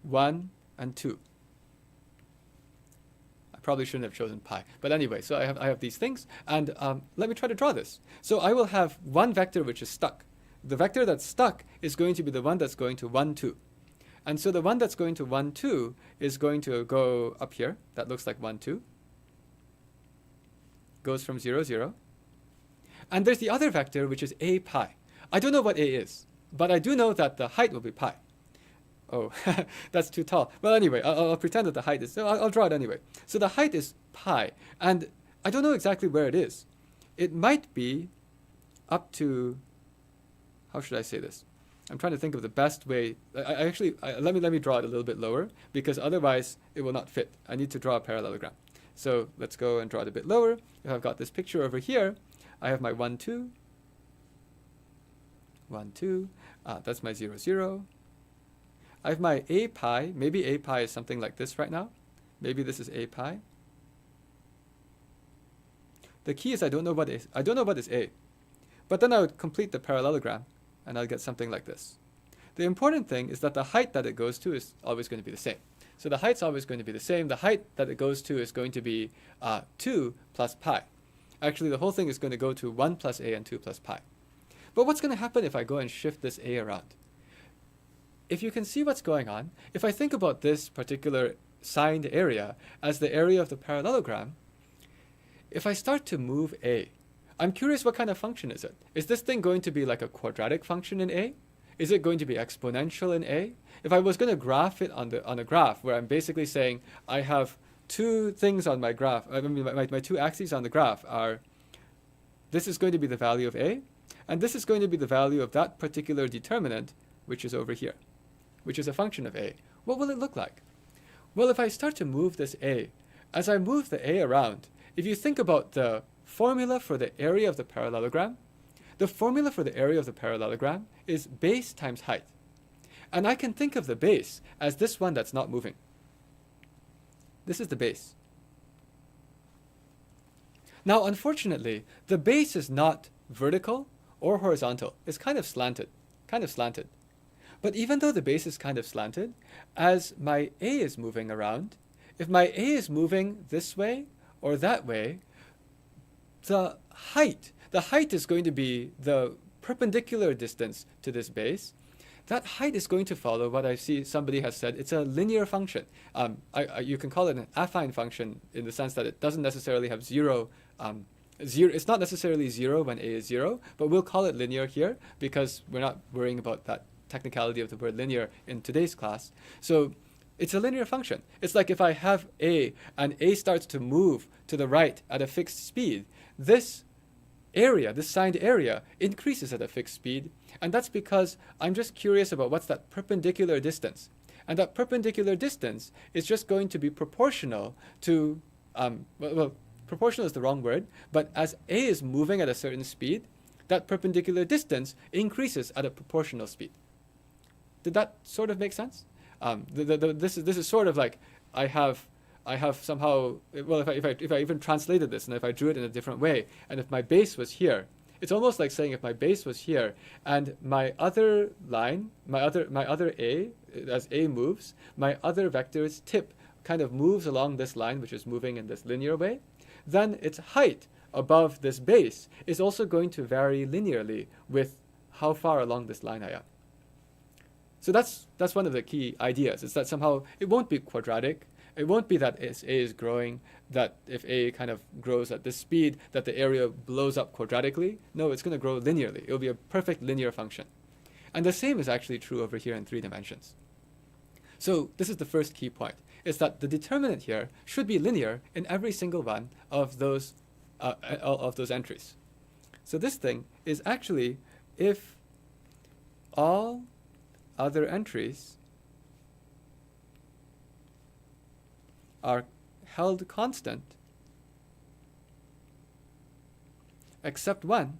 1, and 2. I probably shouldn't have chosen pi. But anyway, so I have these things, and let me try to draw this. So I will have one vector which is stuck. The vector that's stuck is going to be the one that's going to 1, 2. And so the one that's going to 1, 2 is going to go up here. That looks like 1, 2. Goes from 0, 0. And there's the other vector, which is A pi. I don't know what A is, but I do know that the height will be pi. Oh, that's too tall. Well, anyway, I'll pretend that the height is... So I'll draw it anyway. So the height is pi, and I don't know exactly where it is. It might be up to... How should I say this? I'm trying to think of the best way. Let me draw it a little bit lower, because otherwise it will not fit. I need to draw a parallelogram. So let's go and draw it a bit lower. If I've got this picture over here, I have my 1, 2, 1, 2. That's my 0, 0. I have my a pi. Maybe a pi is something like this right now. Maybe this is a pi. The key is I don't know what is a. But then I would complete the parallelogram, and I'll get something like this. The important thing is that the height that it goes to is always going to be the same. So the height's always going to be the same. The height that it goes to is going to be 2 plus pi. Actually, the whole thing is going to go to 1 plus a and 2 plus pi. But what's going to happen if I go and shift this a around? If you can see what's going on, if I think about this particular signed area as the area of the parallelogram, if I start to move a, I'm curious what kind of function is it? Is this thing going to be like a quadratic function in a? Is it going to be exponential in a? If I was going to graph it on a graph where I'm basically saying I have two things on my graph, I mean my two axes on the graph are, this is going to be the value of a, and this is going to be the value of that particular determinant, which is over here, which is a function of a. What will it look like? Well, if I start to move this a, as I move the a around, if you think about the formula for the area of the parallelogram, the formula for the area of the parallelogram is base times height. And I can think of the base as this one that's not moving. This is the base. Now, unfortunately, the base is not vertical or horizontal. It's kind of slanted. But even though the base is kind of slanted, as my a is moving around, if my a is moving this way or that way, the height is going to be the perpendicular distance to this base. That height is going to follow what I see somebody has said. It's a linear function. You can call it an affine function in the sense that it doesn't necessarily have zero. It's not necessarily 0 when a is 0, but we'll call it linear here because we're not worrying about that technicality of the word linear in today's class. So it's a linear function. It's like if I have a and a starts to move to the right at a fixed speed, this area, this signed area, increases at a fixed speed. And that's because I'm just curious about what's that perpendicular distance. And that perpendicular distance is just going to be proportional to, proportional is the wrong word, but as a is moving at a certain speed, that perpendicular distance increases at a proportional speed. Did that sort of make sense? This is sort of like I have somehow, well, if I even translated this and if I drew it in a different way, and if my base was here, it's almost like saying if my base was here and my other line, my other a, as a moves, my other vector's tip kind of moves along this line, which is moving in this linear way, then its height above this base is also going to vary linearly with how far along this line I am. So that's one of the key ideas, is that somehow it won't be quadratic. It won't be that as a is growing, that if a kind of grows at this speed, that the area blows up quadratically. No, it's going to grow linearly. It'll be a perfect linear function. And the same is actually true over here in 3 dimensions. So this is the first key point, is that the determinant here should be linear in every single one of those entries. So this thing is actually if all other entries are held constant except one,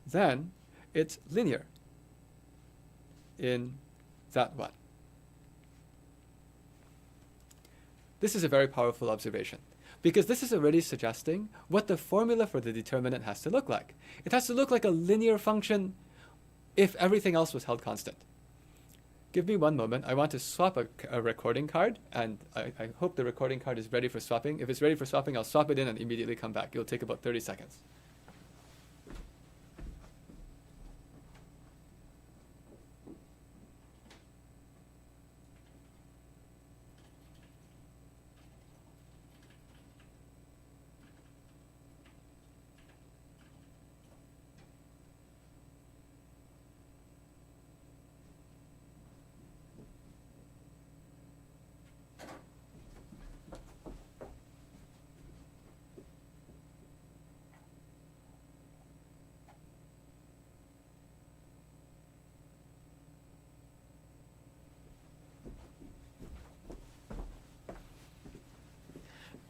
then it's linear in that one. This is a very powerful observation, because this is already suggesting what the formula for the determinant has to look like. It has to look like a linear function if everything else was held constant. Give me one moment. I want to swap a recording card, and I hope the recording card is ready for swapping. If it's ready for swapping, I'll swap it in and immediately come back. It'll take about 30 seconds.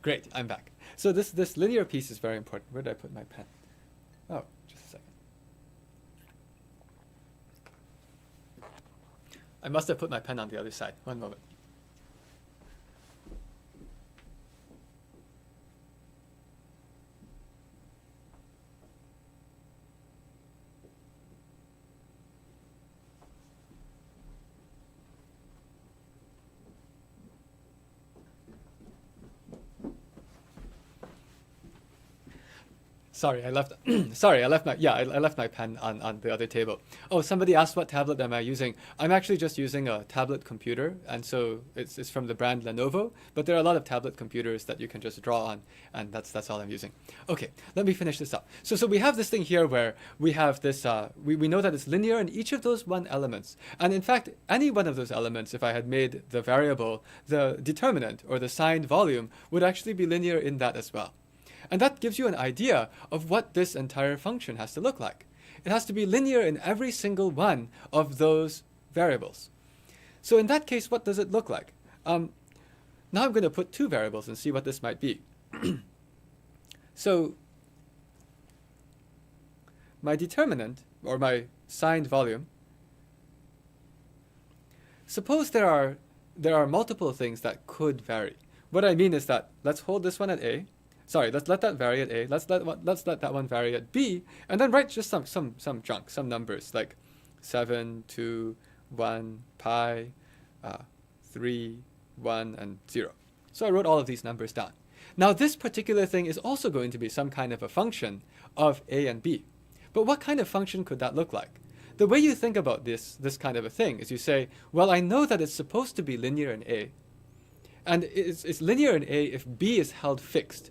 Great, I'm back. So this linear piece is very important. Where did I put my pen? Oh, just a second. I must have put my pen on the other side. One moment. Sorry, I left. Sorry, I left my. Yeah, I left my pen on the other table. Oh, somebody asked what tablet am I using? I'm actually just using a tablet computer, and so it's from the brand Lenovo. But there are a lot of tablet computers that you can just draw on, and that's all I'm using. Okay, let me finish this up. So we have this thing here where we have this. We know that it's linear in each of those one elements, and in fact, any one of those elements, if I had made the variable the determinant or the signed volume, would actually be linear in that as well. And that gives you an idea of what this entire function has to look like. It has to be linear in every single one of those variables. So in that case, what does it look like? Now I'm going to put two variables and see what this might be. So my determinant, or my signed volume, suppose there are multiple things that could vary. What I mean is that let's hold this one at A. Sorry, let's let that vary at A. Let's let that one vary at B, and then write just some junk, some numbers like 7, 2, 1, pi, 3, 1, and 0. So I wrote all of these numbers down. Now this particular thing is also going to be some kind of a function of A and B. But what kind of function could that look like? The way you think about this kind of a thing is you say, well, I know that it's supposed to be linear in A, and it's linear in A if B is held fixed.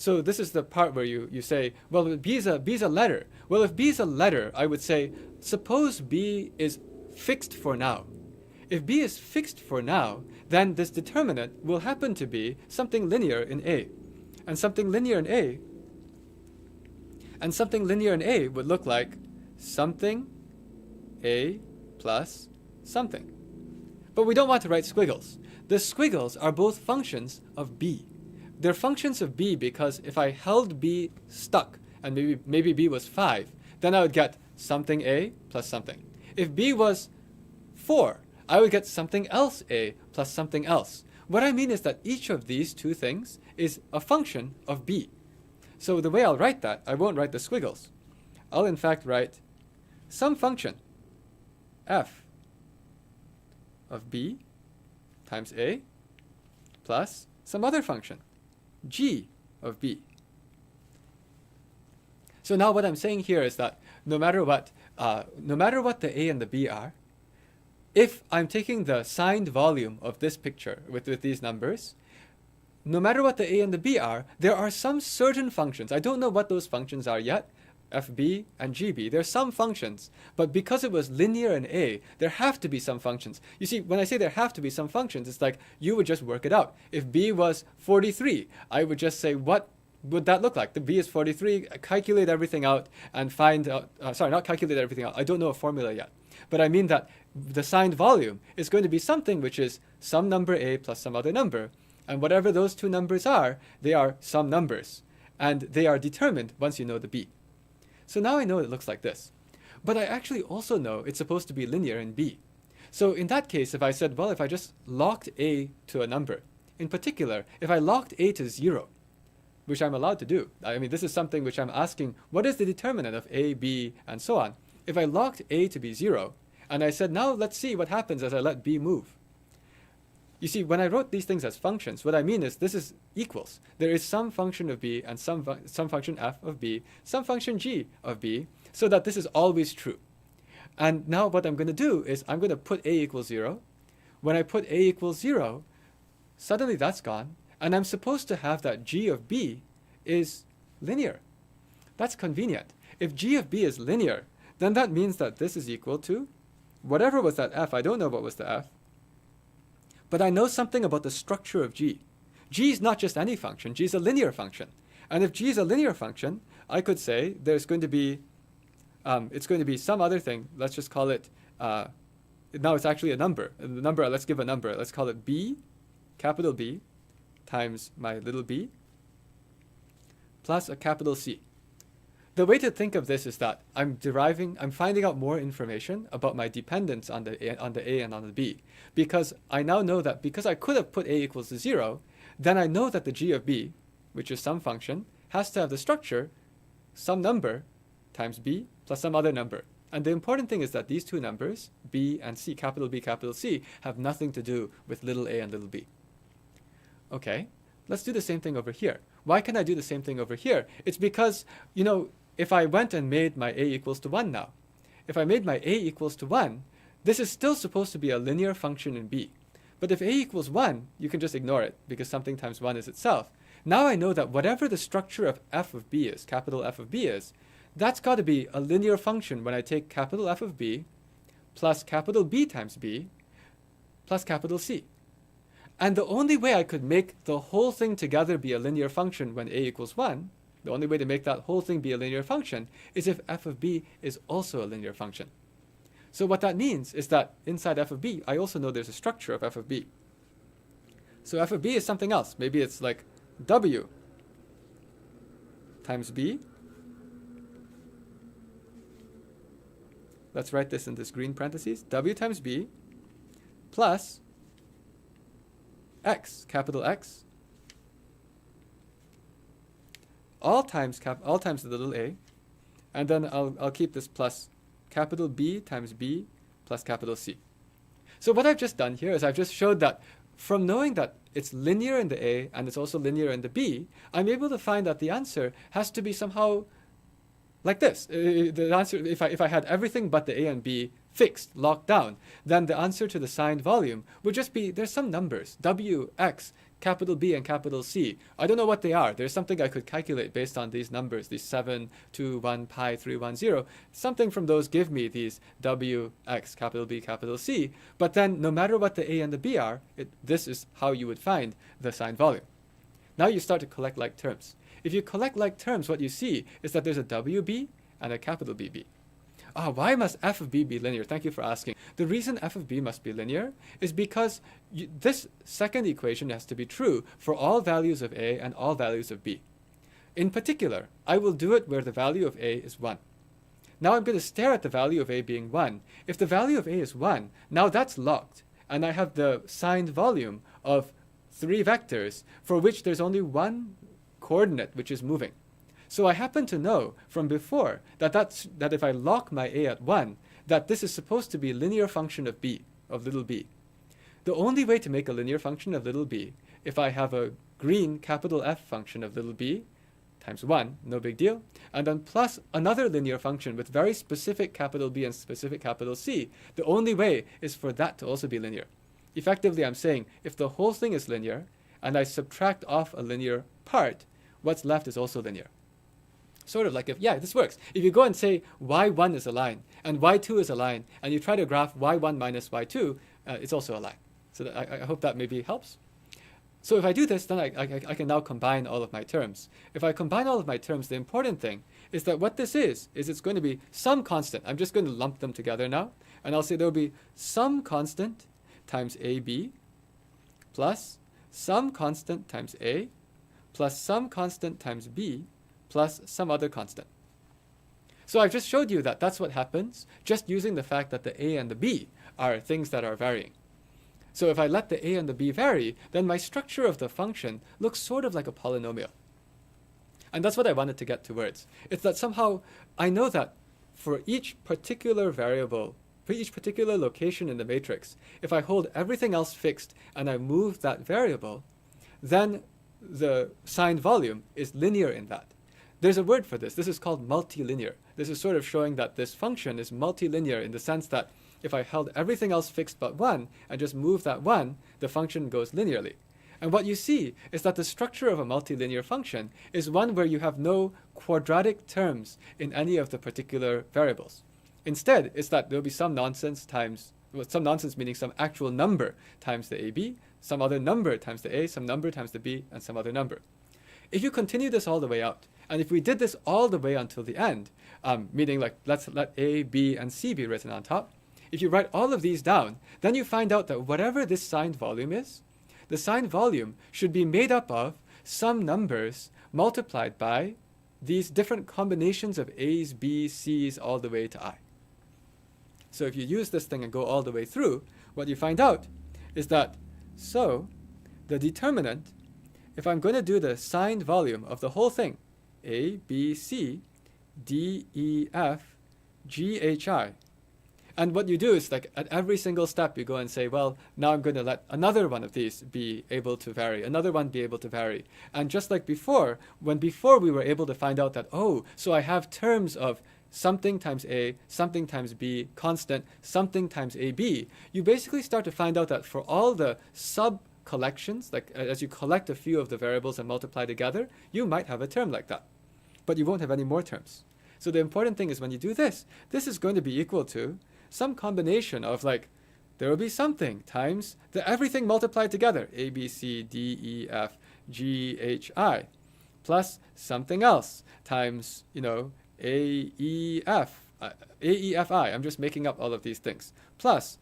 So this is the part where you say, well, B is a letter. Well, if B is a letter, I would say, suppose B is fixed for now. If B is fixed for now, then this determinant will happen to be something linear in A. And something linear in A would look like something A plus something. But we don't want to write squiggles. The squiggles are both functions of B. They're functions of B because if I held B stuck, and maybe B was 5, then I would get something A plus something. If B was 4, I would get something else A plus something else. What I mean is that each of these two things is a function of B. So the way I'll write that, I won't write the squiggles. I'll in fact write some function f of B times A plus some other function g of B. So now what I'm saying here is that no matter what the A and the B are, if I'm taking the signed volume of this picture with these numbers, no matter what the A and the B are, there are some certain functions. I don't know what those functions are yet, FB and GB. There are some functions, but because it was linear in A, there have to be some functions. You see, when I say there have to be some functions, it's like you would just work it out. If B was 43, I would just say, what would that look like? The B is 43, calculate everything out and find out, sorry, not calculate everything out. I don't know a formula yet. But I mean that the signed volume is going to be something which is some number A plus some other number. And whatever those two numbers are, they are some numbers. And they are determined once you know the B. So now I know it looks like this. But I actually also know it's supposed to be linear in B. So in that case, if I said, well, if I just locked A to a number, in particular, if I locked A to 0, which I'm allowed to do. I mean, this is something which I'm asking, what is the determinant of A, B, and so on? If I locked A to be 0, and I said, now let's see what happens as I let B move. You see, when I wrote these things as functions, what I mean is this is equals. There is some function of B and some function f of B, some function g of B, so that this is always true. And now what I'm going to do is I'm going to put A equals 0. When I put A equals 0, suddenly that's gone, and I'm supposed to have that g of B is linear. That's convenient. If g of B is linear, then that means that this is equal to whatever was that f. I don't know what was the f. But I know something about the structure of g. G is not just any function. G is a linear function. And if g is a linear function, I could say there's going to be, it's going to be some other thing. Let's just call it, now it's actually a number. The number, let's give a number. Let's call it B, capital B, times my little b plus a capital C. The way to think of this is that I'm finding out more information about my dependence on the A and on the B, because I now know that because I could have put A equals to 0, then I know that the g of b, which is some function, has to have the structure some number times b plus some other number. And the important thing is that these two numbers, b and c, capital B, capital C, have nothing to do with little a and little b. Okay, let's do the same thing over here. Why can I do the same thing over here? It's because, you know, if I went and made my a equals to 1 now, if I made my a equals to 1, this is still supposed to be a linear function in b. But if a equals 1, you can just ignore it, because something times 1 is itself. Now I know that whatever the structure of f of b is, capital F of b is, that's got to be a linear function when I take capital F of b plus capital B times b plus capital C. And the only way I could make the whole thing together be a linear function when a equals 1, the only way to make that whole thing be a linear function is if f of b is also a linear function. So what that means is that inside f of b, I also know there's a structure of f of b. So f of b is something else. Maybe it's like w times b. Let's write this in this green parentheses. W times b plus x, capital X, all times the little a, and then I'll keep this plus capital B times b plus capital C. So what I've just done here is I've just showed that from knowing that it's linear in the a and it's also linear in the b, I'm able to find that the answer has to be somehow like this. The answer, if I had everything but the a and b fixed, locked down, then the answer to the signed volume would just be, there's some numbers, w, x, capital B and capital C. I don't know what they are. There's something I could calculate based on these numbers, these 7, 2, 1, pi, 3, 1, 0. Something from those give me these w, x, capital B, capital C. But then no matter what the a and the b are, this is how you would find the signed volume. Now you start to collect like terms. If you collect like terms, what you see is that there's a WB and a capital BB. Why must f of b be linear? Thank you for asking. The reason f of b must be linear is because this second equation has to be true for all values of a and all values of b. In particular, I will do it where the value of a is 1. Now I'm going to stare at the value of a being 1. If the value of a is 1, now that's locked, and I have the signed volume of 3 vectors for which there's only one coordinate which is moving. So I happen to know from before that if I lock my a at 1, that this is supposed to be a linear function of b, of little b. The only way to make a linear function of little b, if I have a green capital F function of little b times 1, no big deal, and then plus another linear function with very specific capital B and specific capital C, the only way is for that to also be linear. Effectively, I'm saying if the whole thing is linear and I subtract off a linear part, what's left is also linear. Sort of like this works. If you go and say y1 is a line and y2 is a line, and you try to graph y1 minus y2, it's also a line. So I hope that maybe helps. So if I do this, then I can now combine all of my terms. If I combine all of my terms, the important thing is that what this is it's going to be some constant. I'm just going to lump them together now, and I'll say there will be some constant times ab plus some constant times a plus some constant times b plus some other constant. So I've just showed you that that's what happens just using the fact that the a and the b are things that are varying. So if I let the a and the b vary, then my structure of the function looks sort of like a polynomial. And that's what I wanted to get towards. It's that somehow I know that for each particular variable, for each particular location in the matrix, if I hold everything else fixed and I move that variable, then the signed volume is linear in that. There's a word for this. This is called multilinear. This is sort of showing that this function is multilinear in the sense that if I held everything else fixed but 1 and just move that 1, the function goes linearly. And what you see is that the structure of a multilinear function is one where you have no quadratic terms in any of the particular variables. Instead, it's that there'll be some nonsense times, some nonsense meaning some actual number times the ab, some other number times the a, some number times the b, and some other number. If you continue this all the way out, and if we did this all the way until the end, meaning like let's let a, b, and c be written on top, if you write all of these down, then you find out that whatever this signed volume is, the sign volume should be made up of some numbers multiplied by these different combinations of a's, b's, c's all the way to I. So if you use this thing and go all the way through, what you find out is that, so the determinant, if I'm going to do the signed volume of the whole thing, A, B, C, D, E, F, G, H, I, and what you do is like at every single step you go and say, well, now I'm going to let another one of these be able to vary, another one be able to vary. And just like before, when before we were able to find out that, oh, so I have terms of something times A, something times B, constant, something times AB, you basically start to find out that for all the sub-collections, like as you collect a few of the variables and multiply together, you might have a term like that. But you won't have any more terms. So the important thing is when you do this, this is going to be equal to some combination of like, there will be something times the everything multiplied together, A, B, C, D, E, F, G, H, I, plus something else times, A, E, F, I. I'm just making up all of these things. Plus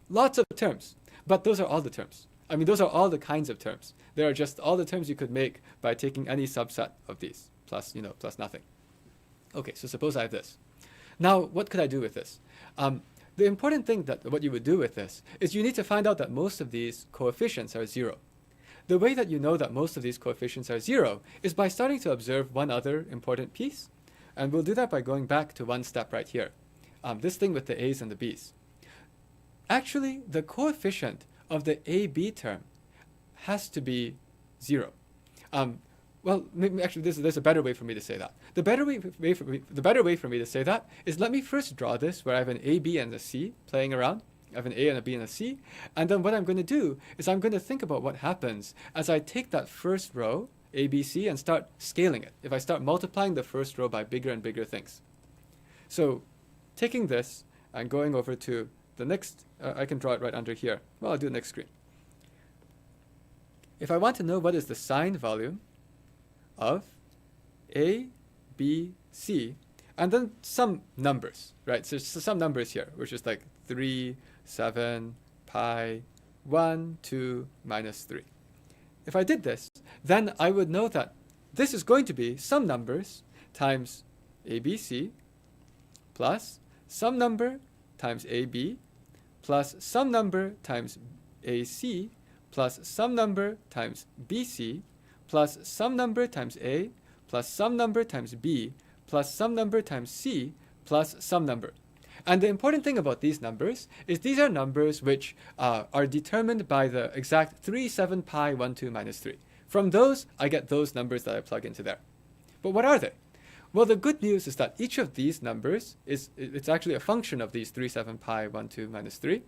lots of terms. But those are all the terms. I mean, those are all the kinds of terms. There are just all the terms you could make by taking any subset of these, plus nothing. Okay, so suppose I have this. Now, what could I do with this? The important thing that what you would do with this is you need to find out that most of these coefficients are 0. The way that you know that most of these coefficients are 0 is by starting to observe one other important piece. And we'll do that by going back to one step right here. This thing with the A's and the B's. Actually, the coefficient of the AB term has to be 0. Well, maybe actually there's a better way for me to say that. The better way for me to say that is let me first draw this where I have an A, B, and a C playing around. I have an A and a B and a C. And then what I'm going to do is I'm going to think about what happens as I take that first row, A, B, C, and start scaling it. If I start multiplying the first row by bigger and bigger things. So taking this and going over to the next, I can draw it right under here. Well, I'll do the next screen. If I want to know what is the signed volume of A, B, C, and then some numbers, right? So some numbers here, which is like 3, 7, pi, 1, 2, minus 3. If I did this, then I would know that this is going to be some numbers times ABC plus some number times AB plus some number times AC plus some number times BC plus some number times A plus some number times B plus some number times C plus some number. And the important thing about these numbers is these are numbers which are determined by the exact 3, 7, pi, 1, 2, minus 3. From those, I get those numbers that I plug into there. But what are they? Well, the good news is that each of these numbers it's actually a function of these 3, 7, pi, 1, 2, minus 3.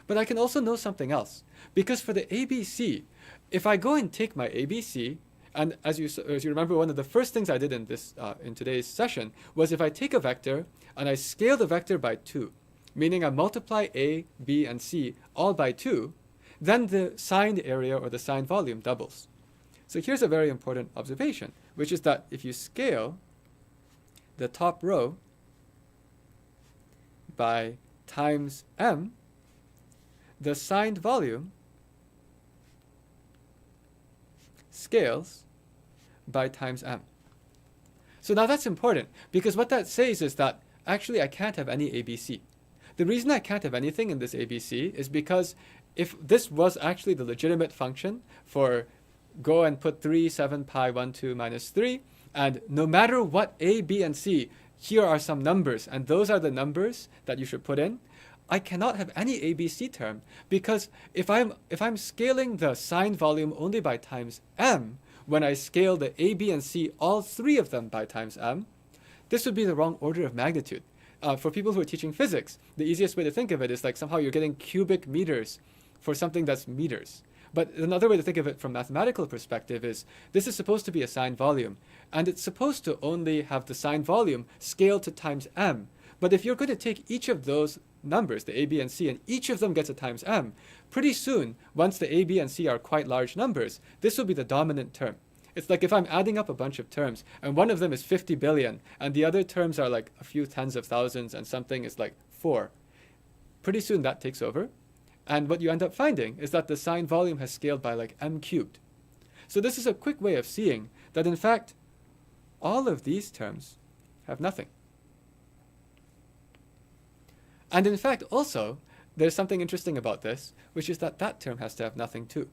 But I can also know something else. Because for the ABC, if I go and take my ABC, and as you remember, one of the first things I did in today's session was if I take a vector and I scale the vector by 2, meaning I multiply A, B, and C all by 2, then the signed area or the signed volume doubles. So here's a very important observation, which is that if you scale the top row by times m, the signed volume scales by times m. So now that's important, because what that says is that actually I can't have any ABC. The reason I can't have anything in this ABC is because if this was actually the legitimate function for go and put 3, 7, pi, 1, 2, minus 3, and no matter what A, B, and C, here are some numbers, and those are the numbers that you should put in, I cannot have any ABC term, because if I'm scaling the signed volume only by times m, when I scale the A, B, and C, all three of them by times m, this would be the wrong order of magnitude. For people who are teaching physics, the easiest way to think of it is like somehow you're getting cubic meters for something that's meters. But another way to think of it from mathematical perspective is this is supposed to be a signed volume, and it's supposed to only have the signed volume scaled to times m. But if you're going to take each of those numbers, the A, B, and C, and each of them gets a times m, pretty soon, once the A, B, and C are quite large numbers, this will be the dominant term. It's like if I'm adding up a bunch of terms, and one of them is 50 billion, and the other terms are like a few tens of thousands, and something is like 4. Pretty soon that takes over, And what you end up finding is that the signed volume has scaled by like m cubed. So this is a quick way of seeing that in fact, all of these terms have nothing. And in fact, also, there's something interesting about this, which is that that term has to have nothing too.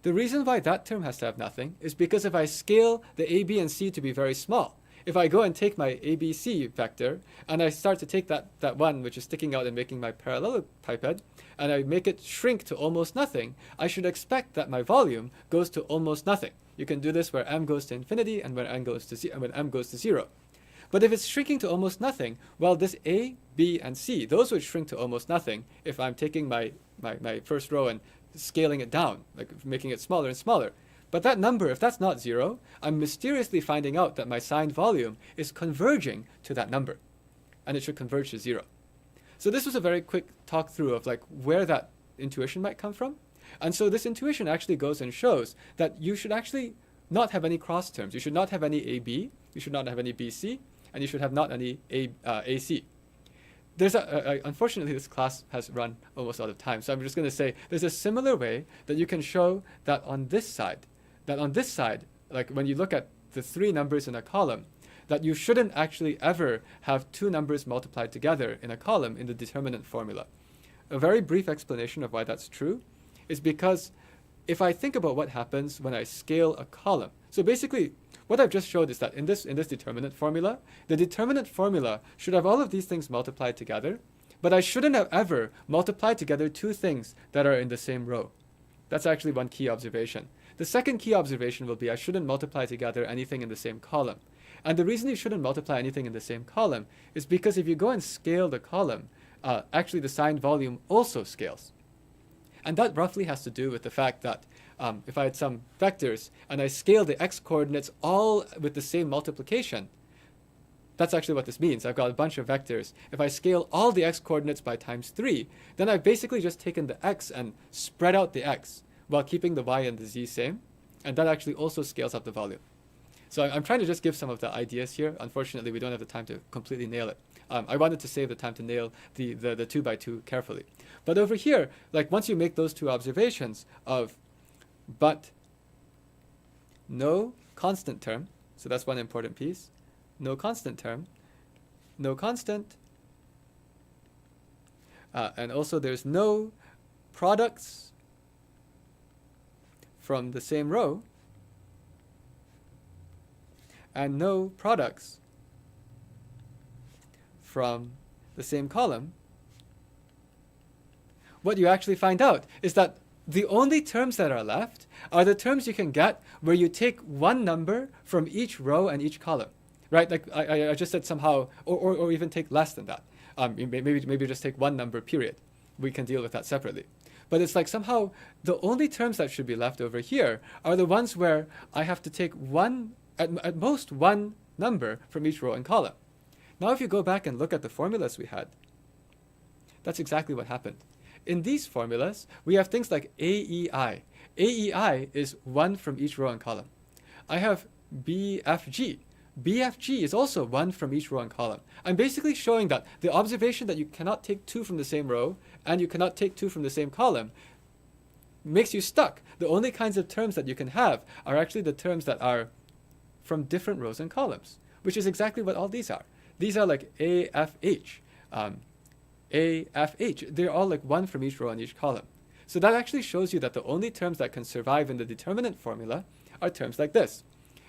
The reason why that term has to have nothing is because if I scale the a, b, and c to be very small, if I go and take my ABC vector and I start to take that one which is sticking out and making my parallelepiped, and I make it shrink to almost nothing, I should expect that my volume goes to almost nothing. You can do this where m goes to infinity and when m goes to 0. But if it's shrinking to almost nothing, well, this A, B, and C, those would shrink to almost nothing if I'm taking my first row and scaling it down, like making it smaller and smaller. But that number, if that's not 0, I'm mysteriously finding out that my signed volume is converging to that number. And it should converge to 0. So this was a very quick talk through of like where that intuition might come from. And so this intuition actually goes and shows that you should actually not have any cross terms. You should not have any AB, you should not have any BC, and you should have not any AC. There's unfortunately, this class has run almost out of time, so I'm just going to say there's a similar way that you can show that on this side, like when you look at the 3 numbers in a column, that you shouldn't actually ever have 2 numbers multiplied together in a column in the determinant formula. A very brief explanation of why that's true is because if I think about what happens when I scale a column, so basically what I've just showed is that in this determinant formula, the determinant formula should have all of these things multiplied together, but I shouldn't have ever multiplied together 2 things that are in the same row. That's actually one key observation. The second key observation will be I shouldn't multiply together anything in the same column. And the reason you shouldn't multiply anything in the same column is because if you go and scale the column, actually the signed volume also scales. And that roughly has to do with the fact that if I had some vectors and I scale the x-coordinates all with the same multiplication, that's actually what this means. I've got a bunch of vectors. If I scale all the x-coordinates by times 3, then I've basically just taken the x and spread out the x while keeping the y and the z same. And that actually also scales up the volume. So I'm trying to just give some of the ideas here. Unfortunately, we don't have the time to completely nail it. I wanted to save the time to nail the 2 by 2 carefully. But over here, like once you make those 2 observations of but no constant term, so that's one important piece, no constant term, no constant, and also there's no products from the same row, and no products from the same column, what you actually find out is that the only terms that are left are the terms you can get where you take one number from each row and each column, right? Like I just said somehow, or even take less than that. Maybe just take one number, period. We can deal with that separately. But it's like somehow the only terms that should be left over here are the ones where I have to take one, at most one number from each row and column. Now if you go back and look at the formulas we had, that's exactly what happened. In these formulas, we have things like AEI. AEI is 1 from each row and column. I have BFG. BFG is also 1 from each row and column. I'm basically showing that the observation that you cannot take 2 from the same row and you cannot take 2 from the same column makes you stuck. The only kinds of terms that you can have are actually the terms that are from different rows and columns, which is exactly what all these are. These are like AFH. AFH. They're all like 1 from each row and each column. So that actually shows you that the only terms that can survive in the determinant formula are terms like this.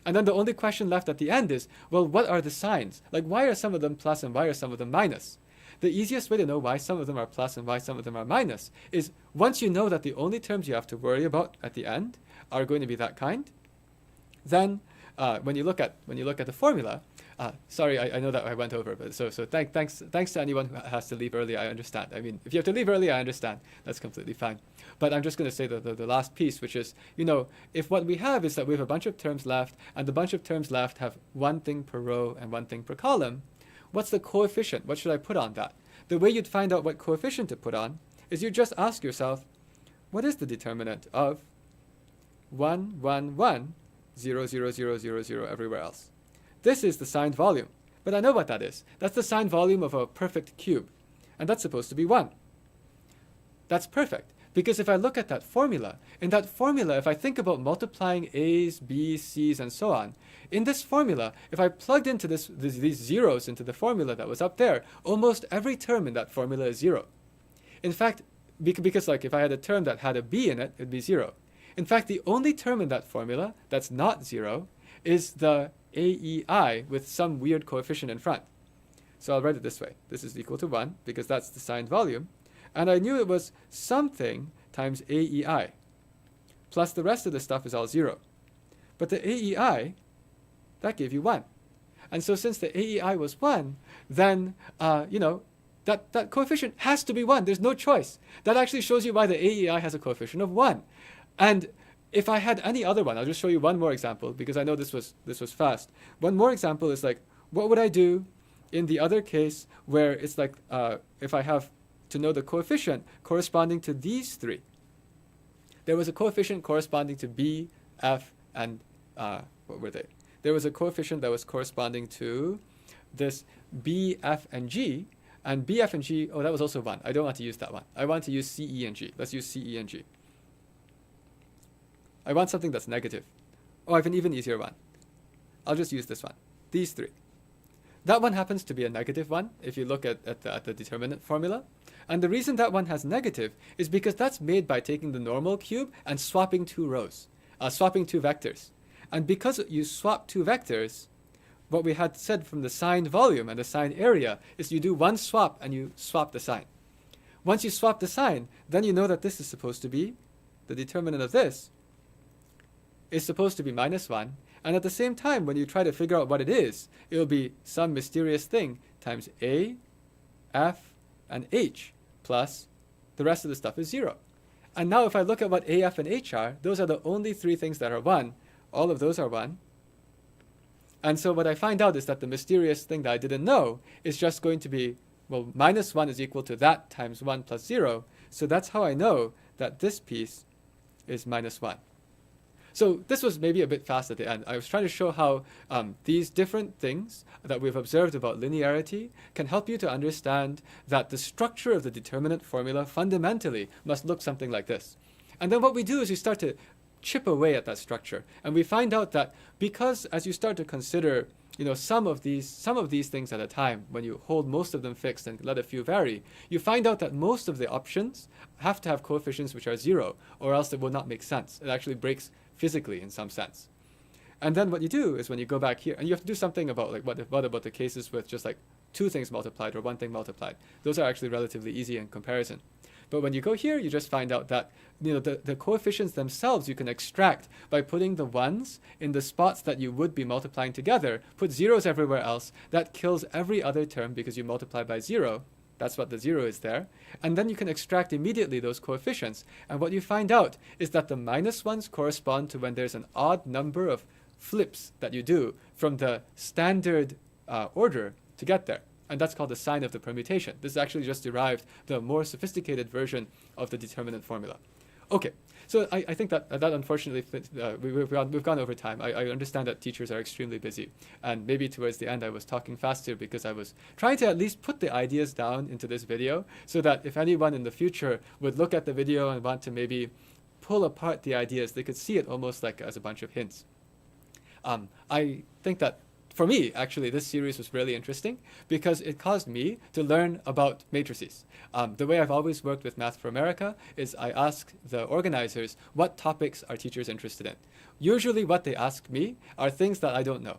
And then the only question left at the end is, well, what are the signs? Like, why are some of them plus and why are some of them minus? The easiest way to know why some of them are plus and why some of them are minus is once you know that the only terms you have to worry about at the end are going to be that kind, then when you look at the formula, sorry, I know that I went over, but so thanks to anyone who has to leave early. I understand. I mean, if you have to leave early, I understand. That's completely fine. But I'm just going to say the last piece, which is, if what we have is that we have a bunch of terms left, and the bunch of terms left have one thing per row and one thing per column, what's the coefficient? What should I put on that? The way you'd find out what coefficient to put on is you just ask yourself, what is the determinant of 1, 1, 1, 0, 0, 0, 0, 0 everywhere else? This is the signed volume, but I know what that is. That's the signed volume of a perfect cube, and that's supposed to be 1. That's perfect. Because if I look at that formula, in that formula, if I think about multiplying A's, B's, C's, and so on, in this formula, if I plugged into these zeros into the formula that was up there, almost every term in that formula is 0. In fact, because like if I had a term that had a B in it, it'd be 0. In fact, the only term in that formula that's not 0 is the AEI with some weird coefficient in front. So I'll write it this way. This is equal to 1 because that's the signed volume. And I knew it was something times AEI. Plus the rest of the stuff is all 0. But the AEI, that gave you 1. And so since the AEI was 1, then, that coefficient has to be 1. There's no choice. That actually shows you why the AEI has a coefficient of 1. And if I had any other one, I'll just show you one more example because I know this was fast. One more example is like, what would I do in the other case where it's like, if I have to know the coefficient corresponding to these three. There was a coefficient corresponding to B, F, and what were they? There was a coefficient that was corresponding to this B, F, and G. And B, F, and G, oh, that was also 1. I don't want to use that one. I want to use C, E, and G. Let's use C, E, and G. I want something that's negative. Oh, I have an even easier one. I'll just use this one. These three. That one happens to be a negative one if you look at the determinant formula. And the reason that one has negative is because that's made by taking the normal cube and swapping two rows, swapping two vectors. And because you swap two vectors, what we had said from the signed volume and the signed area is you do one swap and you swap the sign. Once you swap the sign, then you know that this is supposed to be, the determinant of this is supposed to be -1. And at the same time, when you try to figure out what it is, it will be some mysterious thing times A, F, and H plus the rest of the stuff is 0. And now if I look at what A, F, and H are, those are the only three things that are 1. All of those are 1. And so what I find out is that the mysterious thing that I didn't know is just going to be, well, -1 is equal to that times 1 plus 0. So that's how I know that this piece is -1. So this was maybe a bit fast at the end. I was trying to show how these different things that we've observed about linearity can help you to understand that the structure of the determinant formula fundamentally must look something like this. And then what we do is we start to chip away at that structure. And we find out that because as you start to consider some of these things at a time, when you hold most of them fixed and let a few vary, you find out that most of the options have to have coefficients which are 0, or else it will not make sense. It actually breaks physically in some sense. And then what you do is when you go back here, and you have to do something about like what about the cases with just like two things multiplied or one thing multiplied. Those are actually relatively easy in comparison. But when you go here, you just find out that the coefficients themselves you can extract by putting the ones in the spots that you would be multiplying together, put zeros everywhere else. That kills every other term because you multiply by 0. That's what the 0 is there. And then you can extract immediately those coefficients. And what you find out is that the -1s correspond to when there's an odd number of flips that you do from the standard order to get there. And that's called the sign of the permutation. This is actually just derived the more sophisticated version of the determinant formula. Okay, so I think that unfortunately we've gone over time. I understand that teachers are extremely busy, and maybe towards the end I was talking faster because I was trying to at least put the ideas down into this video so that if anyone in the future would look at the video and want to maybe pull apart the ideas, they could see it almost like as a bunch of hints. I think that for me, actually, this series was really interesting because it caused me to learn about matrices. The way I've always worked with Math for America is I ask the organizers what topics are teachers interested in. Usually what they ask me are things that I don't know.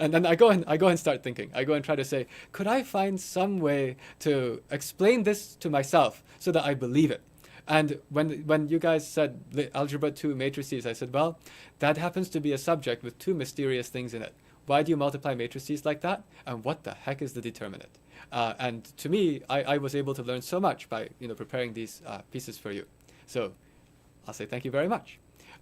And then I go and start thinking. I go and try to say, could I find some way to explain this to myself so that I believe it? And when you guys said Algebra 2 matrices, I said, well, that happens to be a subject with two mysterious things in it. Why do you multiply matrices like that? And what the heck is the determinant? And to me, I was able to learn so much by preparing these pieces for you. So I'll say thank you very much.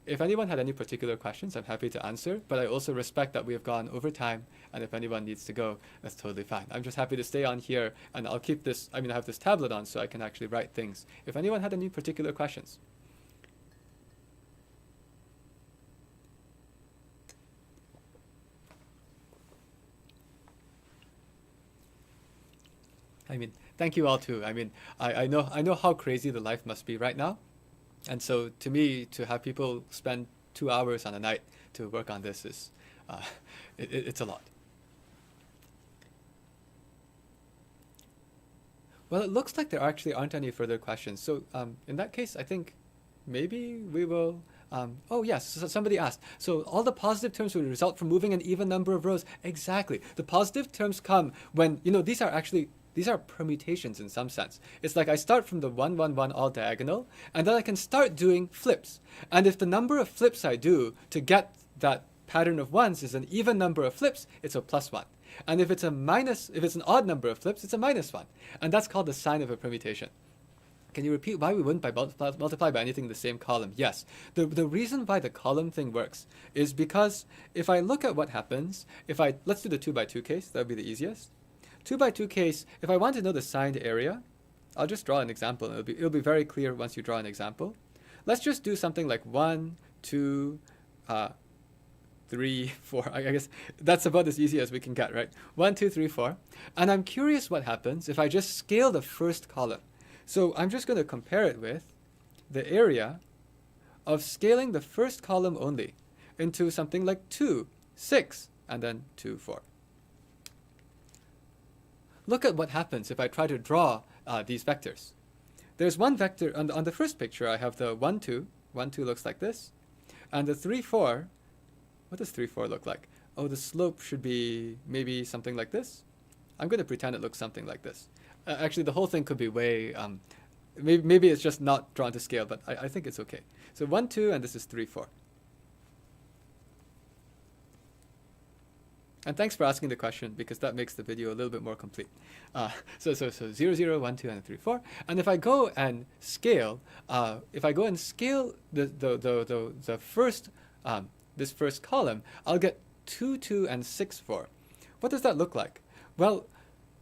If anyone had any particular questions, I'm happy to answer, but I also respect that we have gone over time, and if anyone needs to go, that's totally fine. I'm just happy to stay on here, and I'll keep this, I have this tablet on so I can actually write things. If anyone had any particular questions. Thank you all too. I know how crazy the life must be right now. And so to me, to have people spend 2 hours on a night to work on this is, it's a lot. Well, it looks like there actually aren't any further questions. So in that case, I think maybe we will... oh, yes, so somebody asked. So all the positive terms will result from moving an even number of rows. Exactly. The positive terms come when, these are permutations in some sense. It's like I start from the 1, 1, 1 all diagonal, and then I can start doing flips. And if the number of flips I do to get that pattern of ones is an even number of flips, it's a +1. And if it's an odd number of flips, it's a -1. And that's called the sign of a permutation. Can you repeat why we wouldn't multiply by anything in the same column? Yes. The reason why the column thing works is because if I look at what happens, let's do the 2 by 2 case, that would be the easiest. 2 by 2 case, if I want to know the signed area, I'll just draw an example, and it'll be very clear once you draw an example. Let's just do something like 1, 2, 3, 4. I guess that's about as easy as we can get, right? 1, 2, 3, 4. And I'm curious what happens if I just scale the first column. So I'm just going to compare it with the area of scaling the first column only into something like 2, 6, and then 2, 4. Look at what happens if I try to draw these vectors. There's one vector, on the first picture I have the 1, 2. 1, 2 looks like this. And the 3, 4, what does 3, 4 look like? Oh, the slope should be maybe something like this. I'm going to pretend it looks something like this. Actually, the whole thing could be way, maybe it's just not drawn to scale, but I think it's okay. So 1, 2, and this is 3, 4. And thanks for asking the question, because that makes the video a little bit more complete. So 0, 0, 1, 2, and 3, 4. And if I go and scale, the first, this first column, I'll get 2, 2, and 6, 4. What does that look like? Well,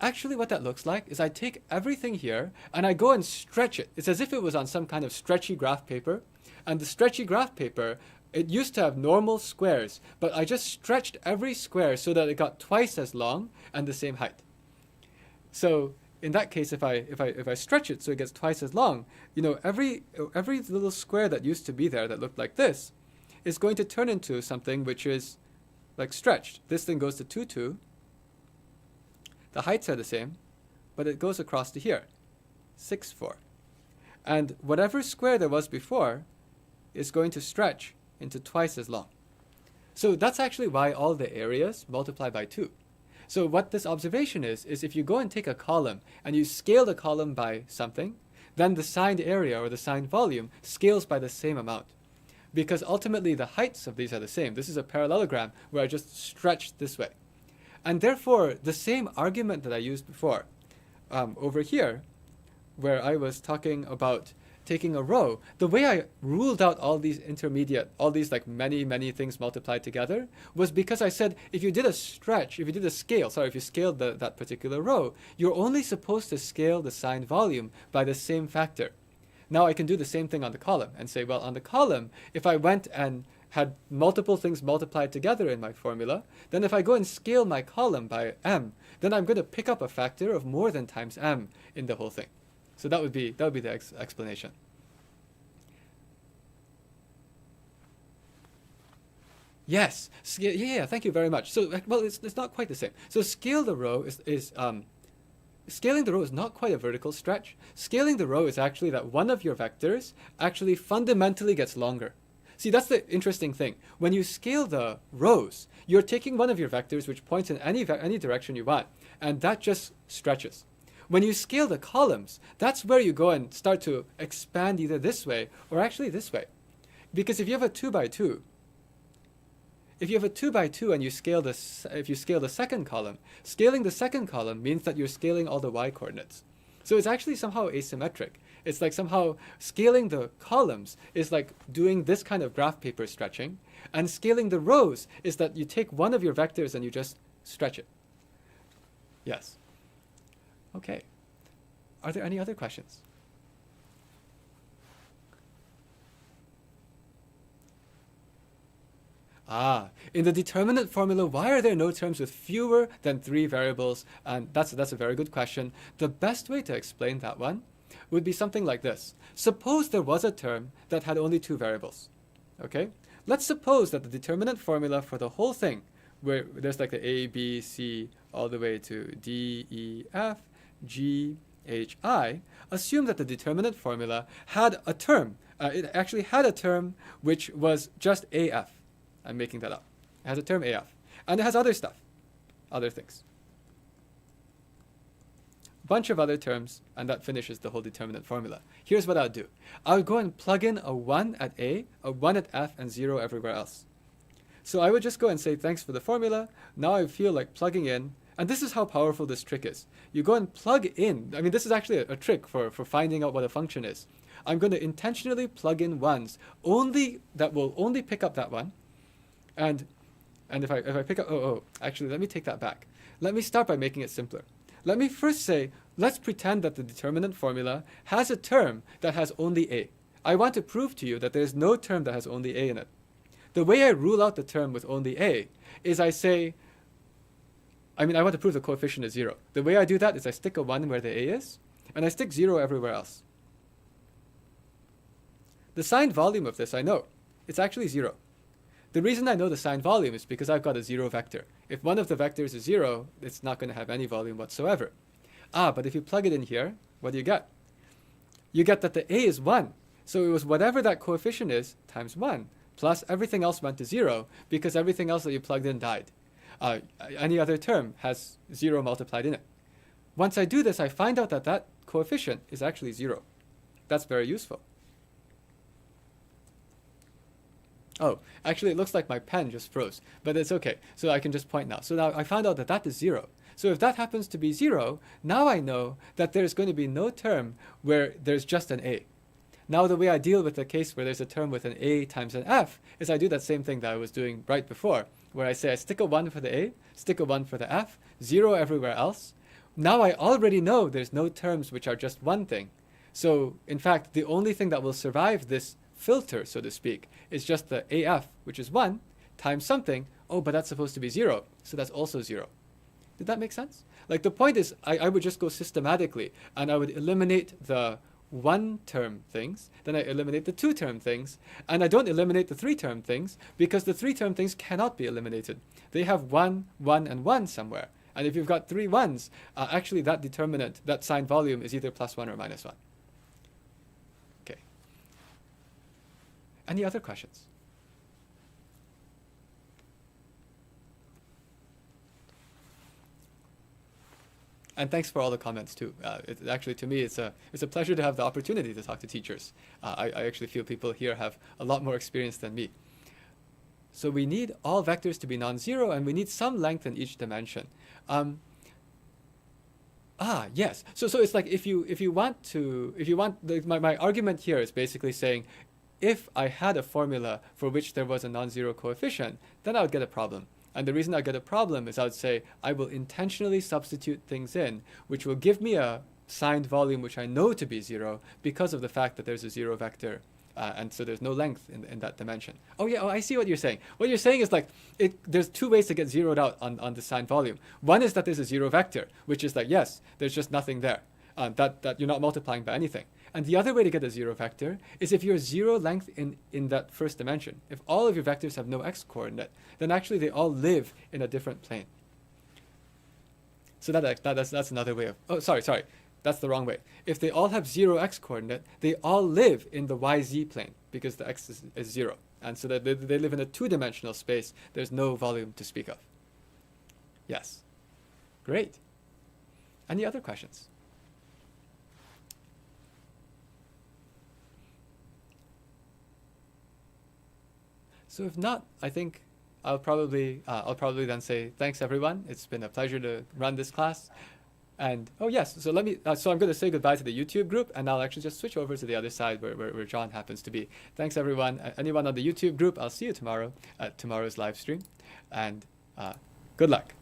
actually what that looks like is I take everything here and I go and stretch it. It's as if it was on some kind of stretchy graph paper. And the stretchy graph paper, it used to have normal squares, but I just stretched every square so that it got twice as long and the same height. So in that case, if I stretch it so it gets twice as long, every little square that used to be there that looked like this is going to turn into something which is like stretched. This thing goes to 2, 2. The heights are the same, but it goes across to here, 6, 4. And whatever square there was before is going to stretch into twice as long. So that's actually why all the areas multiply by 2. So what this observation is if you go and take a column and you scale the column by something, then the signed area or the signed volume scales by the same amount. Because ultimately the heights of these are the same. This is a parallelogram where I just stretched this way. And therefore, the same argument that I used before, over here, where I was talking about taking a row, the way I ruled out all these like many things multiplied together, was because I said, if you scaled that particular row, you're only supposed to scale the signed volume by the same factor. Now I can do the same thing on the column and say, well, on the column, if I went and had multiple things multiplied together in my formula, then if I go and scale my column by m, then I'm going to pick up a factor of more than times m in the whole thing. So that would be the explanation. Yes, yeah, thank you very much. So, well, it's not quite the same. So scale the row scaling the row is not quite a vertical stretch. Scaling the row is actually that one of your vectors actually fundamentally gets longer. See, that's the interesting thing. When you scale the rows, you're taking one of your vectors which points in any direction you want, and that just stretches. When you scale the columns, that's where you go and start to expand either this way or actually this way. Because if you have a 2 by 2, and you scale if you scale the second column, scaling the second column means that you're scaling all the y coordinates. So it's actually somehow asymmetric. It's like somehow scaling the columns is like doing this kind of graph paper stretching, and scaling the rows is that you take one of your vectors and you just stretch it. Yes. Okay. Are there any other questions? In the determinant formula, why are there no terms with fewer than 3 variables? And that's a very good question. The best way to explain that one would be something like this. Suppose there was a term that had only two variables. Okay? Let's suppose that the determinant formula for the whole thing, where there's like the A, B, C, all the way to D, E, F, G, H, I, assume that the determinant formula had a term. It actually had a term which was just AF. I'm making that up. It has a term AF. And it has other stuff, other things. Bunch of other terms, and that finishes the whole determinant formula. Here's what I'll do. I'll go and plug in a 1 at A, a 1 at F, and 0 everywhere else. So I would just go and say, thanks for the formula. Now I feel like plugging in. And this is how powerful this trick is. You go and plug in. I mean, this is actually a trick for finding out what a function is. I'm going to intentionally plug in ones only that will only pick up that one. And if I pick up, actually, let me take that back. Let me start by making it simpler. Let me first say, let's pretend that the determinant formula has a term that has only A. I want to prove to you that there's no term that has only A in it. The way I rule out the term with only A is I say, I want to prove the coefficient is 0. The way I do that is I stick a 1 where the A is, and I stick 0 everywhere else. The signed volume of this, I know. It's actually 0. The reason I know the signed volume is because I've got a 0 vector. If one of the vectors is 0, it's not going to have any volume whatsoever. But if you plug it in here, what do you get? You get that the A is 1. So it was whatever that coefficient is times 1, plus everything else went to 0, because everything else that you plugged in died. Any other term has 0 multiplied in it. Once I do this, I find out that that coefficient is actually 0. That's very useful. Oh, actually, it looks like my pen just froze, but it's okay. So I can just point now. So now I found out that that is 0. So if that happens to be 0, now I know that there's going to be no term where there's just an A. Now the way I deal with the case where there's a term with an A times an F is I do that same thing that I was doing right before, where I say I stick a 1 for the A, stick a 1 for the F, 0 everywhere else. Now I already know there's no terms which are just one thing. So in fact, the only thing that will survive this filter, so to speak, is just the AF, which is 1, times something. Oh, but that's supposed to be 0, so that's also 0. Did that make sense? Like, the point is, I would just go systematically, and I would eliminate the 1-term things, then I eliminate the 2-term things, and I don't eliminate the 3-term things, because the 3-term things cannot be eliminated. They have 1, 1, and 1 somewhere. And if you've got 3 1s, actually that determinant, that signed volume, is either +1 or -1. Okay. Any other questions? And thanks for all the comments too. Actually, to me, it's a pleasure to have the opportunity to talk to teachers. I actually feel people here have a lot more experience than me. So we need all vectors to be non-zero, and we need some length in each dimension. Yes. So it's like my argument here is basically saying, if I had a formula for which there was a non-zero coefficient, then I would get a problem. And the reason I get a problem is I would say I will intentionally substitute things in, which will give me a signed volume which I know to be 0 because of the fact that there's a 0 vector. And so there's no length in that dimension. I see what you're saying. What you're saying is like, there's 2 ways to get zeroed out on the signed volume. One is that there's a 0 vector, which is like, yes, there's just nothing there. That you're not multiplying by anything. And the other way to get a 0 vector is if you're 0 length in that first dimension. If all of your vectors have no x-coordinate, then actually they all live in a different plane. So that's another way of... sorry. That's the wrong way. If they all have 0 x-coordinate, they all live in the yz plane because the x is 0. And so that they live in a 2-dimensional space. There's no volume to speak of. Yes. Great. Any other questions? So if not, I think I'll probably then say thanks everyone. It's been a pleasure to run this class. And yes, so I'm going to say goodbye to the YouTube group, and I'll actually just switch over to the other side where John happens to be. Thanks everyone. Anyone on the YouTube group, I'll see you tomorrow at tomorrow's live stream. And good luck.